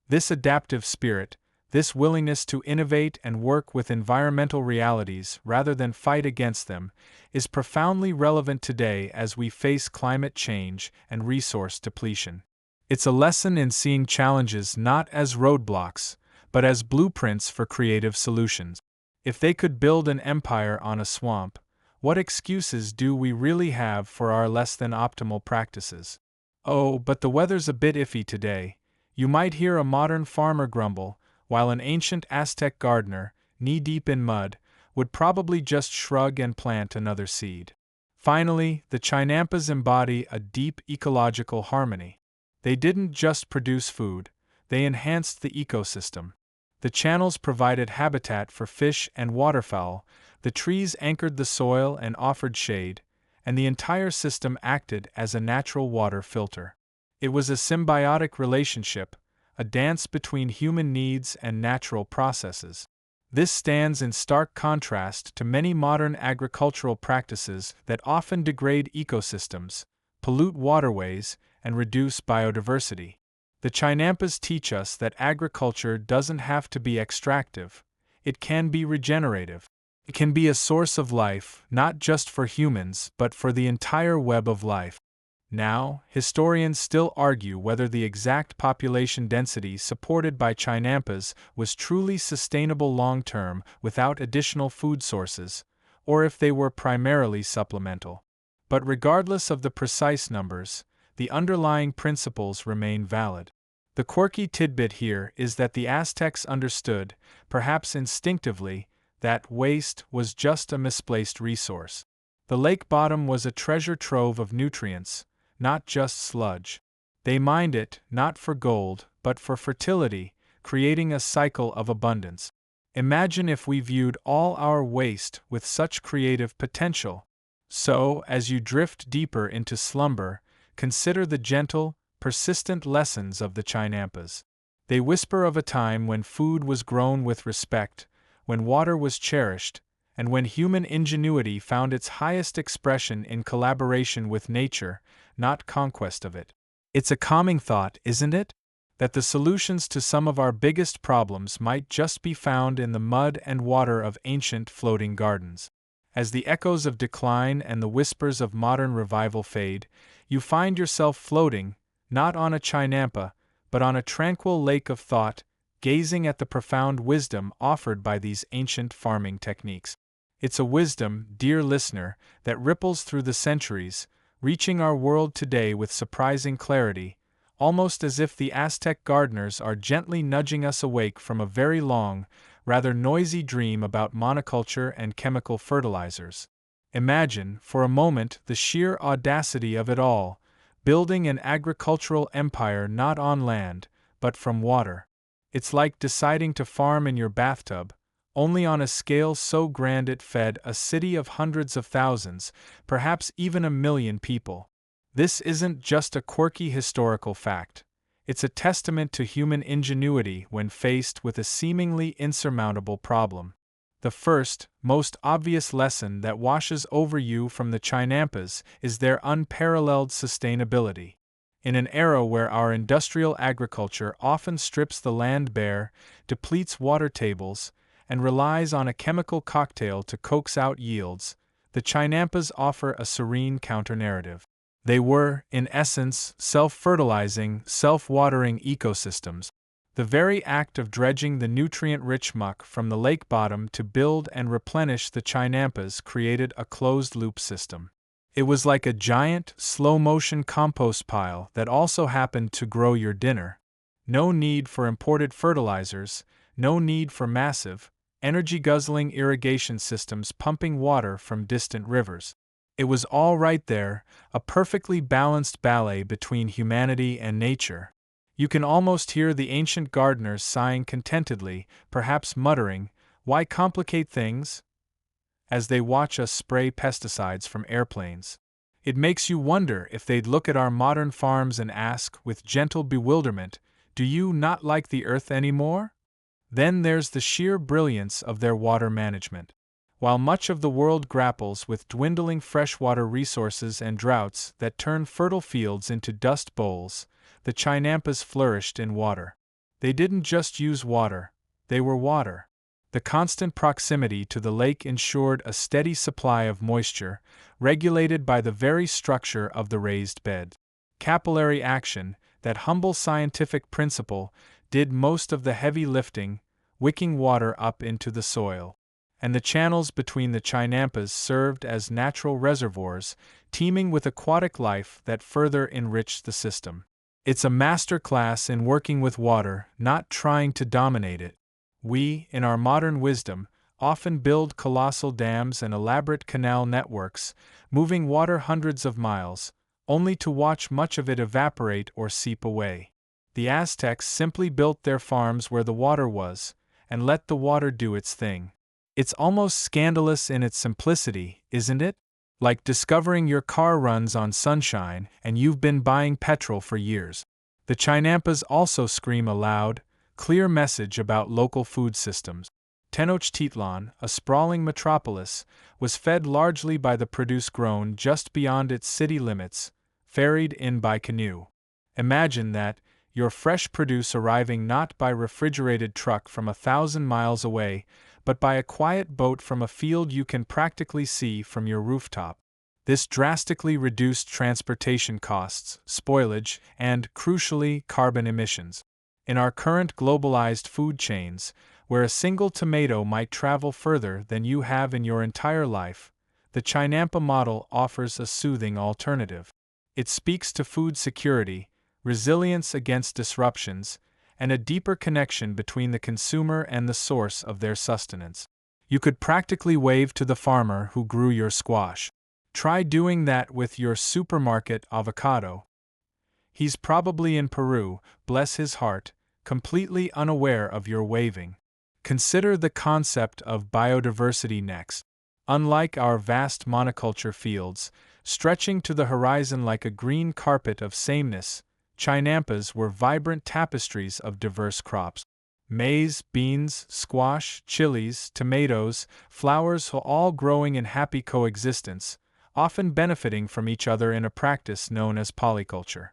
This adaptive spirit, this willingness to innovate and work with environmental realities rather than fight against them, is profoundly relevant today as we face climate change and resource depletion. It's a lesson in seeing challenges not as roadblocks, but as blueprints for creative solutions. If they could build an empire on a swamp, what excuses do we really have for our less than optimal practices? Oh, but the weather's a bit iffy today, you might hear a modern farmer grumble, while an ancient Aztec gardener, knee-deep in mud, would probably just shrug and plant another seed. Finally, the Chinampas embody a deep ecological harmony. They didn't just produce food, they enhanced the ecosystem. The channels provided habitat for fish and waterfowl, the trees anchored the soil and offered shade, and the entire system acted as a natural water filter. It was a symbiotic relationship, a dance between human needs and natural processes. This stands in stark contrast to many modern agricultural practices that often degrade ecosystems, pollute waterways, and reduce biodiversity. The Chinampas teach us that agriculture doesn't have to be extractive, it can be regenerative. It can be a source of life, not just for humans, but for the entire web of life. Now, historians still argue whether the exact population density supported by Chinampas was truly sustainable long-term without additional food sources, or if they were primarily supplemental. But regardless of the precise numbers, the underlying principles remain valid. The quirky tidbit here is that the Aztecs understood, perhaps instinctively, that waste was just a misplaced resource. The lake bottom was a treasure trove of nutrients, not just sludge. They mined it, not for gold, but for fertility, creating a cycle of abundance. Imagine if we viewed all our waste with such creative potential. So, as you drift deeper into slumber, consider the gentle, persistent lessons of the Chinampas. They whisper of a time when food was grown with respect, when water was cherished, and when human ingenuity found its highest expression in collaboration with nature, not conquest of it. It's a calming thought, isn't it? That the solutions to some of our biggest problems might just be found in the mud and water of ancient floating gardens. As the echoes of decline and the whispers of modern revival fade, you find yourself floating, not on a chinampa, but on a tranquil lake of thought, gazing at the profound wisdom offered by these ancient farming techniques. It's a wisdom, dear listener, that ripples through the centuries, reaching our world today with surprising clarity, almost as if the Aztec gardeners are gently nudging us awake from a very long, rather noisy dream about monoculture and chemical fertilizers. Imagine, for a moment, the sheer audacity of it all, building an agricultural empire not on land, but from water. It's like deciding to farm in your bathtub, only on a scale so grand it fed a city of hundreds of thousands, perhaps even 1 million people. This isn't just a quirky historical fact. It's a testament to human ingenuity when faced with a seemingly insurmountable problem. The first, most obvious lesson that washes over you from the Chinampas is their unparalleled sustainability. In an era where our industrial agriculture often strips the land bare, depletes water tables, and relies on a chemical cocktail to coax out yields, the Chinampas offer a serene counter-narrative. They were, in essence, self-fertilizing, self-watering ecosystems. The very act of dredging the nutrient-rich muck from the lake bottom to build and replenish the Chinampas created a closed-loop system. It was like a giant, slow-motion compost pile that also happened to grow your dinner. No need for imported fertilizers, no need for massive, energy-guzzling irrigation systems pumping water from distant rivers. It was all right there, a perfectly balanced ballet between humanity and nature. You can almost hear the ancient gardeners sighing contentedly, perhaps muttering, "Why complicate things?" as they watch us spray pesticides from airplanes. It makes you wonder if they'd look at our modern farms and ask, with gentle bewilderment, "Do you not like the earth anymore?" Then there's the sheer brilliance of their water management. While much of the world grapples with dwindling freshwater resources and droughts that turn fertile fields into dust bowls, the Chinampas flourished in water. They didn't just use water, they were water. The constant proximity to the lake ensured a steady supply of moisture, regulated by the very structure of the raised bed. Capillary action, that humble scientific principle, did most of the heavy lifting, wicking water up into the soil. And the channels between the Chinampas served as natural reservoirs, teeming with aquatic life that further enriched the system. It's a masterclass in working with water, not trying to dominate it. We, in our modern wisdom, often build colossal dams and elaborate canal networks, moving water hundreds of miles, only to watch much of it evaporate or seep away. The Aztecs simply built their farms where the water was, and let the water do its thing. It's almost scandalous in its simplicity, isn't it? Like discovering your car runs on sunshine and you've been buying petrol for years. The Chinampas also scream a loud, clear message about local food systems. Tenochtitlan, a sprawling metropolis, was fed largely by the produce grown just beyond its city limits, ferried in by canoe. Imagine that, your fresh produce arriving not by refrigerated truck from 1,000 miles away, but by a quiet boat from a field you can practically see from your rooftop. This drastically reduced transportation costs, spoilage, and, crucially, carbon emissions. In our current globalized food chains, where a single tomato might travel further than you have in your entire life, the Chinampa model offers a soothing alternative. It speaks to food security, resilience against disruptions, and a deeper connection between the consumer and the source of their sustenance. You could practically wave to the farmer who grew your squash. Try doing that with your supermarket avocado. He's probably in Peru, bless his heart, completely unaware of your waving. Consider the concept of biodiversity next. Unlike our vast monoculture fields, stretching to the horizon like a green carpet of sameness, Chinampas were vibrant tapestries of diverse crops. Maize, beans, squash, chilies, tomatoes, flowers all growing in happy coexistence, often benefiting from each other in a practice known as polyculture.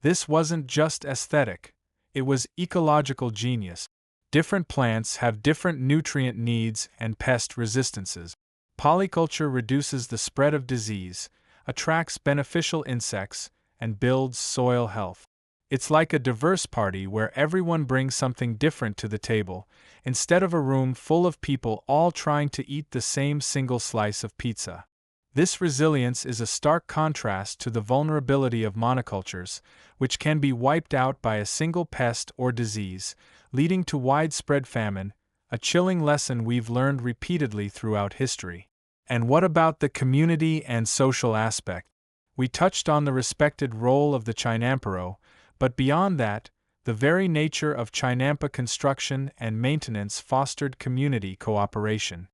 This wasn't just aesthetic, it was ecological genius. Different plants have different nutrient needs and pest resistances. Polyculture reduces the spread of disease, attracts beneficial insects, and builds soil health. It's like a diverse party where everyone brings something different to the table, instead of a room full of people all trying to eat the same single slice of pizza. This resilience is a stark contrast to the vulnerability of monocultures, which can be wiped out by a single pest or disease, leading to widespread famine, a chilling lesson we've learned repeatedly throughout history. And what about the community and social aspect? We touched on the respected role of the chinampero, but beyond that, the very nature of chinampa construction and maintenance fostered community cooperation.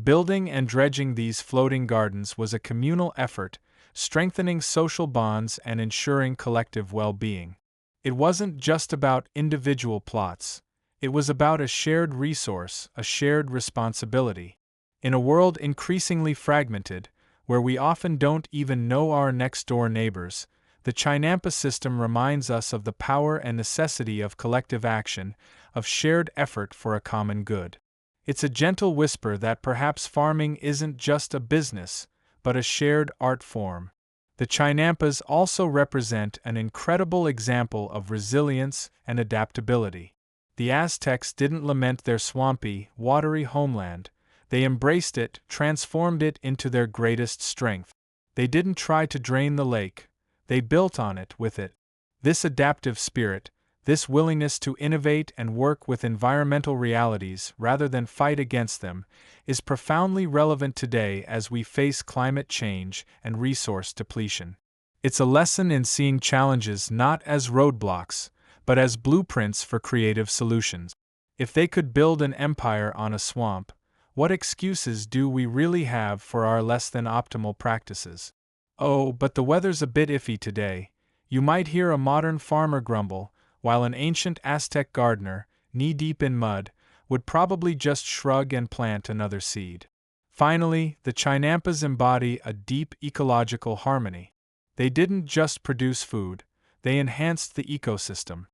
Building and dredging these floating gardens was a communal effort, strengthening social bonds and ensuring collective well-being. It wasn't just about individual plots. It was about a shared resource, a shared responsibility. In a world increasingly fragmented, where we often don't even know our next-door neighbors, the Chinampa system reminds us of the power and necessity of collective action, of shared effort for a common good. It's a gentle whisper that perhaps farming isn't just a business, but a shared art form. The Chinampas also represent an incredible example of resilience and adaptability. The Aztecs didn't lament their swampy, watery homeland. They embraced it, transformed it into their greatest strength. They didn't try to drain the lake. They built on it with it. This adaptive spirit, this willingness to innovate and work with environmental realities rather than fight against them, is profoundly relevant today as we face climate change and resource depletion. It's a lesson in seeing challenges not as roadblocks, but as blueprints for creative solutions. If they could build an empire on a swamp, what excuses do we really have for our less than optimal practices? Oh, but the weather's a bit iffy today, you might hear a modern farmer grumble, while an ancient Aztec gardener, knee-deep in mud, would probably just shrug and plant another seed. Finally, the Chinampas embody a deep ecological harmony. They didn't just produce food, they enhanced the ecosystem.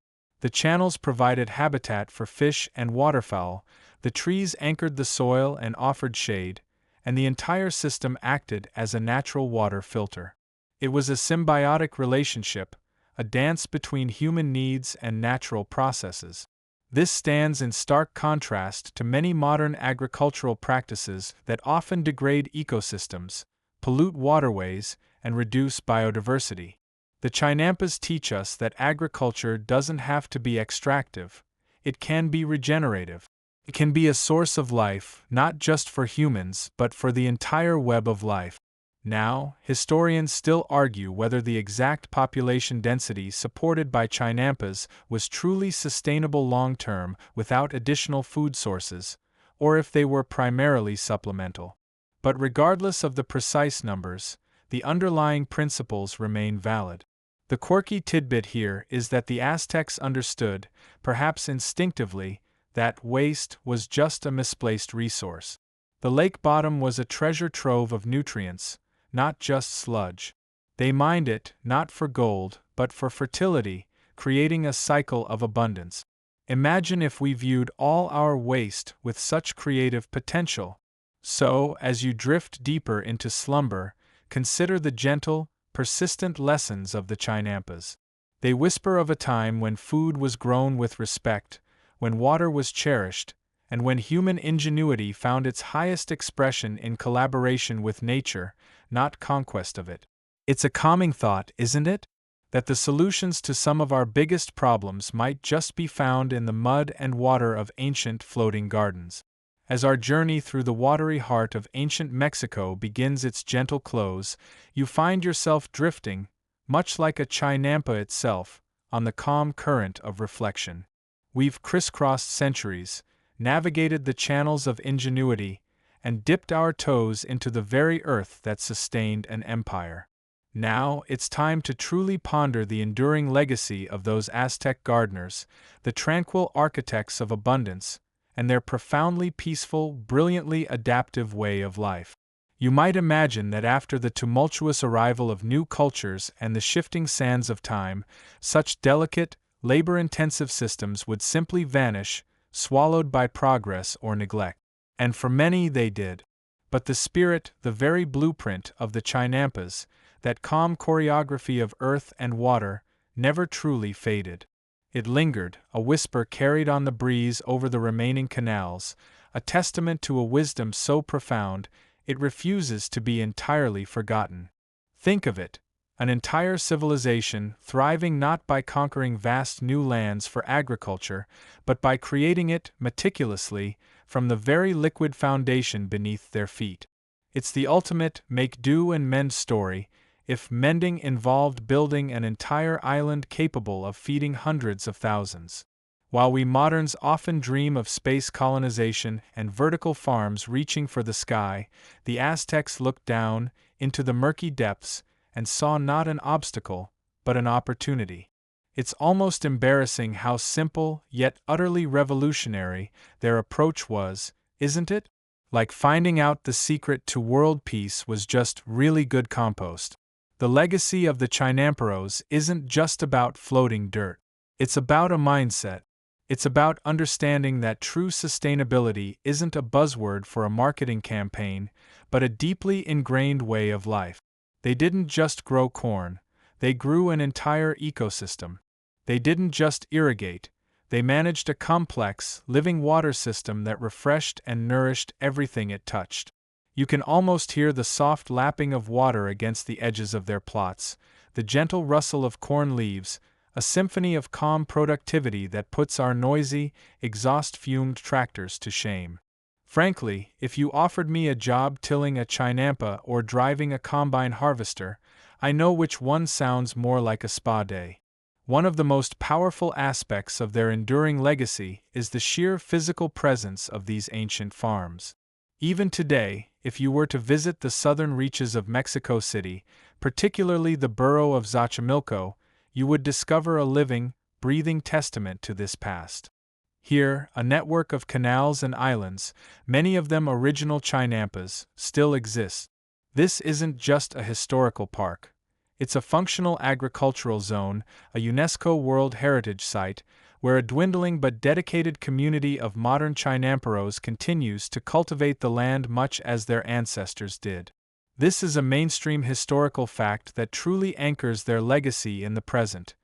The channels provided habitat for fish and waterfowl, the trees anchored the soil and offered shade, and the entire system acted as a natural water filter. It was a symbiotic relationship, a dance between human needs and natural processes. This stands in stark contrast to many modern agricultural practices that often degrade ecosystems, pollute waterways, and reduce biodiversity. The Chinampas teach us that agriculture doesn't have to be extractive. It can be regenerative. It can be a source of life, not just for humans, but for the entire web of life. Now, historians still argue whether the exact population density supported by Chinampas was truly sustainable long-term without additional food sources, or if they were primarily supplemental. But regardless of the precise numbers, the underlying principles remain valid. The quirky tidbit here is that the Aztecs understood, perhaps instinctively, that waste was just a misplaced resource. The lake bottom was a treasure trove of nutrients, not just sludge. They mined it, not for gold, but for fertility, creating a cycle of abundance. Imagine if we viewed all our waste with such creative potential. So, as you drift deeper into slumber, consider the gentle, persistent lessons of the Chinampas. They whisper of a time when food was grown with respect, when water was cherished, and when human ingenuity found its highest expression in collaboration with nature, not conquest of it. It's a calming thought, isn't it? That the solutions to some of our biggest problems might just be found in the mud and water of ancient floating gardens. As our journey through the watery heart of ancient Mexico begins its gentle close, you find yourself drifting, much like a Chinampa itself, on the calm current of reflection. We've crisscrossed centuries, navigated the channels of ingenuity, and dipped our toes into the very earth that sustained an empire. Now it's time to truly ponder the enduring legacy of those Aztec gardeners, the tranquil architects of abundance, and their profoundly peaceful, brilliantly adaptive way of life. You might imagine that after the tumultuous arrival of new cultures and the shifting sands of time, such delicate, labor-intensive systems would simply vanish, swallowed by progress or neglect. And for many they did. But the spirit, the very blueprint of the Chinampas, that calm choreography of earth and water, never truly faded. It lingered, a whisper carried on the breeze over the remaining canals, a testament to a wisdom so profound, it refuses to be entirely forgotten. Think of it, an entire civilization thriving not by conquering vast new lands for agriculture, but by creating it meticulously from the very liquid foundation beneath their feet. It's the ultimate make do and mend story. if mending involved building an entire island capable of feeding hundreds of thousands. While we moderns often dream of space colonization and vertical farms reaching for the sky, the Aztecs looked down into the murky depths and saw not an obstacle, but an opportunity. It's almost embarrassing how simple, yet utterly revolutionary, their approach was, isn't it? Like finding out the secret to world peace was just really good compost. The legacy of the Chinamperos isn't just about floating dirt. It's about a mindset. It's about understanding that true sustainability isn't a buzzword for a marketing campaign, but a deeply ingrained way of life. They didn't just grow corn, they grew an entire ecosystem. They didn't just irrigate, they managed a complex, living water system that refreshed and nourished everything it touched. You can almost hear the soft lapping of water against the edges of their plots, the gentle rustle of corn leaves, a symphony of calm productivity that puts our noisy, exhaust-fumed tractors to shame. Frankly, if you offered me a job tilling a chinampa or driving a combine harvester, I know which one sounds more like a spa day. One of the most powerful aspects of their enduring legacy is the sheer physical presence of these ancient farms. Even today, if you were to visit the southern reaches of Mexico City, particularly the borough of Xochimilco, you would discover a living, breathing testament to this past. Here, a network of canals and islands, many of them original Chinampas, still exists. This isn't just a historical park. It's a functional agricultural zone, a UNESCO World Heritage Site, where a dwindling but dedicated community of modern Chinamperos continues to cultivate the land much as their ancestors did. This is a mainstream historical fact that truly anchors their legacy in the present.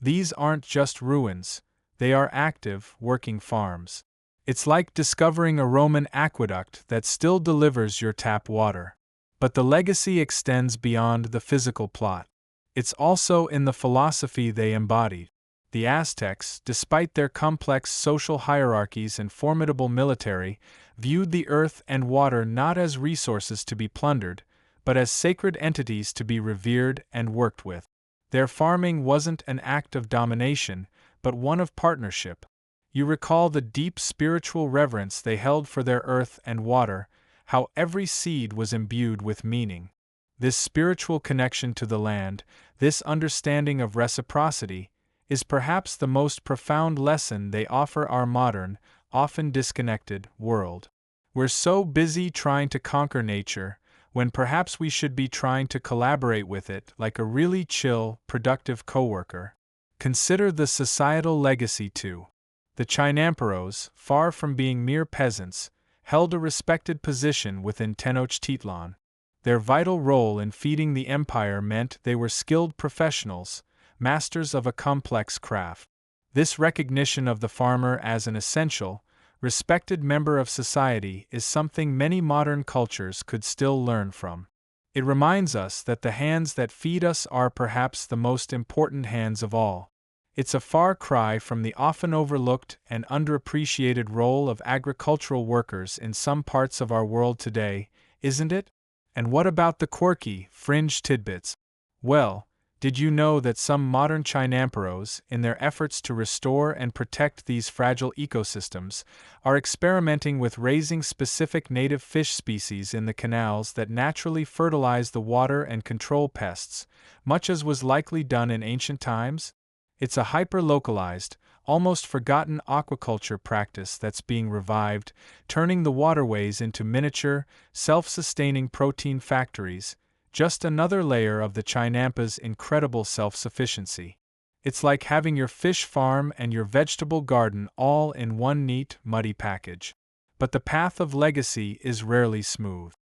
These aren't just ruins, they are active, working farms. It's like discovering a Roman aqueduct that still delivers your tap water. But the legacy extends beyond the physical plot. It's also in the philosophy they embodied. The Aztecs, despite their complex social hierarchies and formidable military, viewed the earth and water not as resources to be plundered, but as sacred entities to be revered and worked with. Their farming wasn't an act of domination, but one of partnership. You recall the deep spiritual reverence they held for their earth and water, how every seed was imbued with meaning. This spiritual connection to the land, this understanding of reciprocity, is perhaps the most profound lesson they offer our modern, often disconnected, world. We're so busy trying to conquer nature, when perhaps we should be trying to collaborate with it like a really chill, productive coworker. Consider the societal legacy too. The Chinamperos, far from being mere peasants, held a respected position within Tenochtitlan. Their vital role in feeding the empire meant they were skilled professionals, masters of a complex craft. This recognition of the farmer as an essential, respected member of society is something many modern cultures could still learn from. It reminds us that the hands that feed us are perhaps the most important hands of all. It's a far cry from the often overlooked and underappreciated role of agricultural workers in some parts of our world today, isn't it? And what about the quirky, fringe tidbits? Well, did you know that some modern Chinamperos, in their efforts to restore and protect these fragile ecosystems, are experimenting with raising specific native fish species in the canals that naturally fertilize the water and control pests, much as was likely done in ancient times? It's a hyper-localized, almost forgotten aquaculture practice that's being revived, turning the waterways into miniature, self-sustaining protein factories, just another layer of the Chinampa's incredible self-sufficiency. It's like having your fish farm and your vegetable garden all in one neat, muddy package. But the path of legacy is rarely smooth.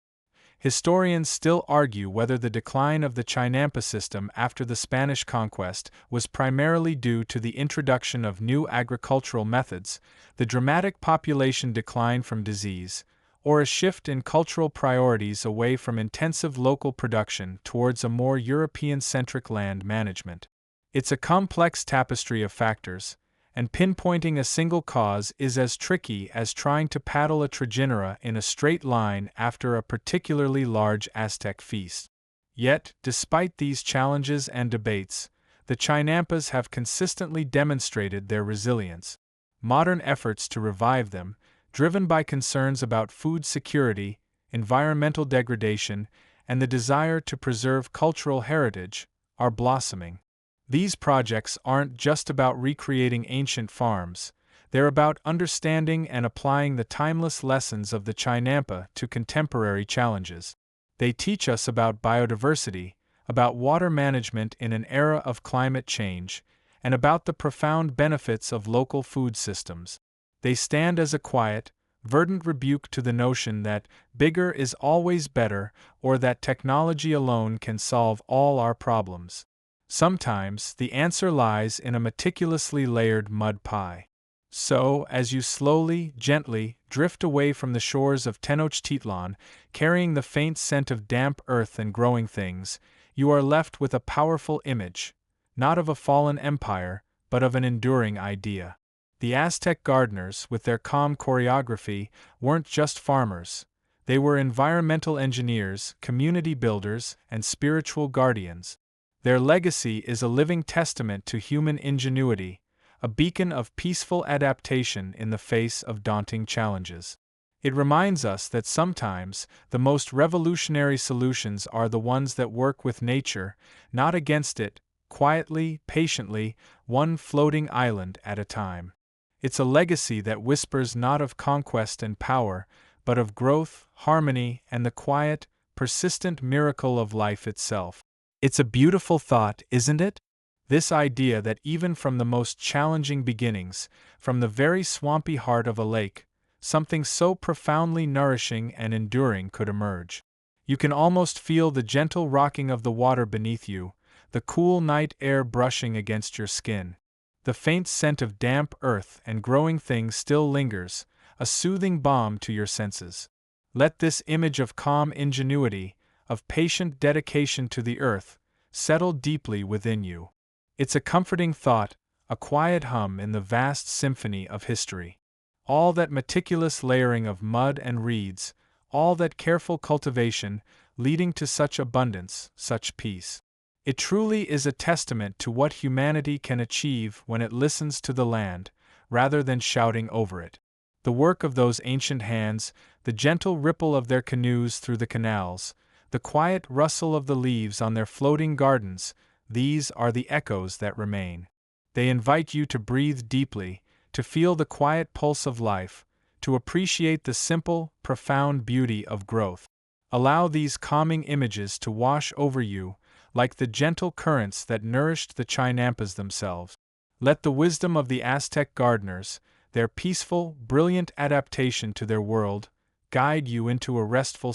Historians still argue whether the decline of the Chinampa system after the Spanish conquest was primarily due to the introduction of new agricultural methods, the dramatic population decline from disease, or a shift in cultural priorities away from intensive local production towards a more European-centric land management. It's a complex tapestry of factors, and pinpointing a single cause is as tricky as trying to paddle a trajinera in a straight line after a particularly large Aztec feast. Yet, despite these challenges and debates, the Chinampas have consistently demonstrated their resilience. Modern efforts to revive them, driven by concerns about food security, environmental degradation, and the desire to preserve cultural heritage, are blossoming. These projects aren't just about recreating ancient farms, they're about understanding and applying the timeless lessons of the Chinampa to contemporary challenges. They teach us about biodiversity, about water management in an era of climate change, and about the profound benefits of local food systems. They stand as a quiet, verdant rebuke to the notion that bigger is always better or that technology alone can solve all our problems. Sometimes the answer lies in a meticulously layered mud pie. So, as you slowly, gently, drift away from the shores of Tenochtitlan, carrying the faint scent of damp earth and growing things, you are left with a powerful image, not of a fallen empire, but of an enduring idea. The Aztec gardeners, with their calm choreography, weren't just farmers. They were environmental engineers, community builders, and spiritual guardians. Their legacy is a living testament to human ingenuity, a beacon of peaceful adaptation in the face of daunting challenges. It reminds us that sometimes the most revolutionary solutions are the ones that work with nature, not against it, quietly, patiently, one floating island at a time. It's a legacy that whispers not of conquest and power, but of growth, harmony, and the quiet, persistent miracle of life itself. It's a beautiful thought, isn't it? This idea that even from the most challenging beginnings, from the very swampy heart of a lake, something so profoundly nourishing and enduring could emerge. You can almost feel the gentle rocking of the water beneath you, the cool night air brushing against your skin. The faint scent of damp earth and growing things still lingers, a soothing balm to your senses. Let this image of calm ingenuity, of patient dedication to the earth, settle deeply within you. It's a comforting thought, a quiet hum in the vast symphony of history. All that meticulous layering of mud and reeds, all that careful cultivation, leading to such abundance, such peace. It truly is a testament to what humanity can achieve when it listens to the land, rather than shouting over it. The work of those ancient hands, the gentle ripple of their canoes through the canals, the quiet rustle of the leaves on their floating gardens, these are the echoes that remain. They invite you to breathe deeply, to feel the quiet pulse of life, to appreciate the simple, profound beauty of growth. Allow these calming images to wash over you, like the gentle currents that nourished the Chinampas themselves. Let the wisdom of the Aztec gardeners, their peaceful, brilliant adaptation to their world, guide you into a restful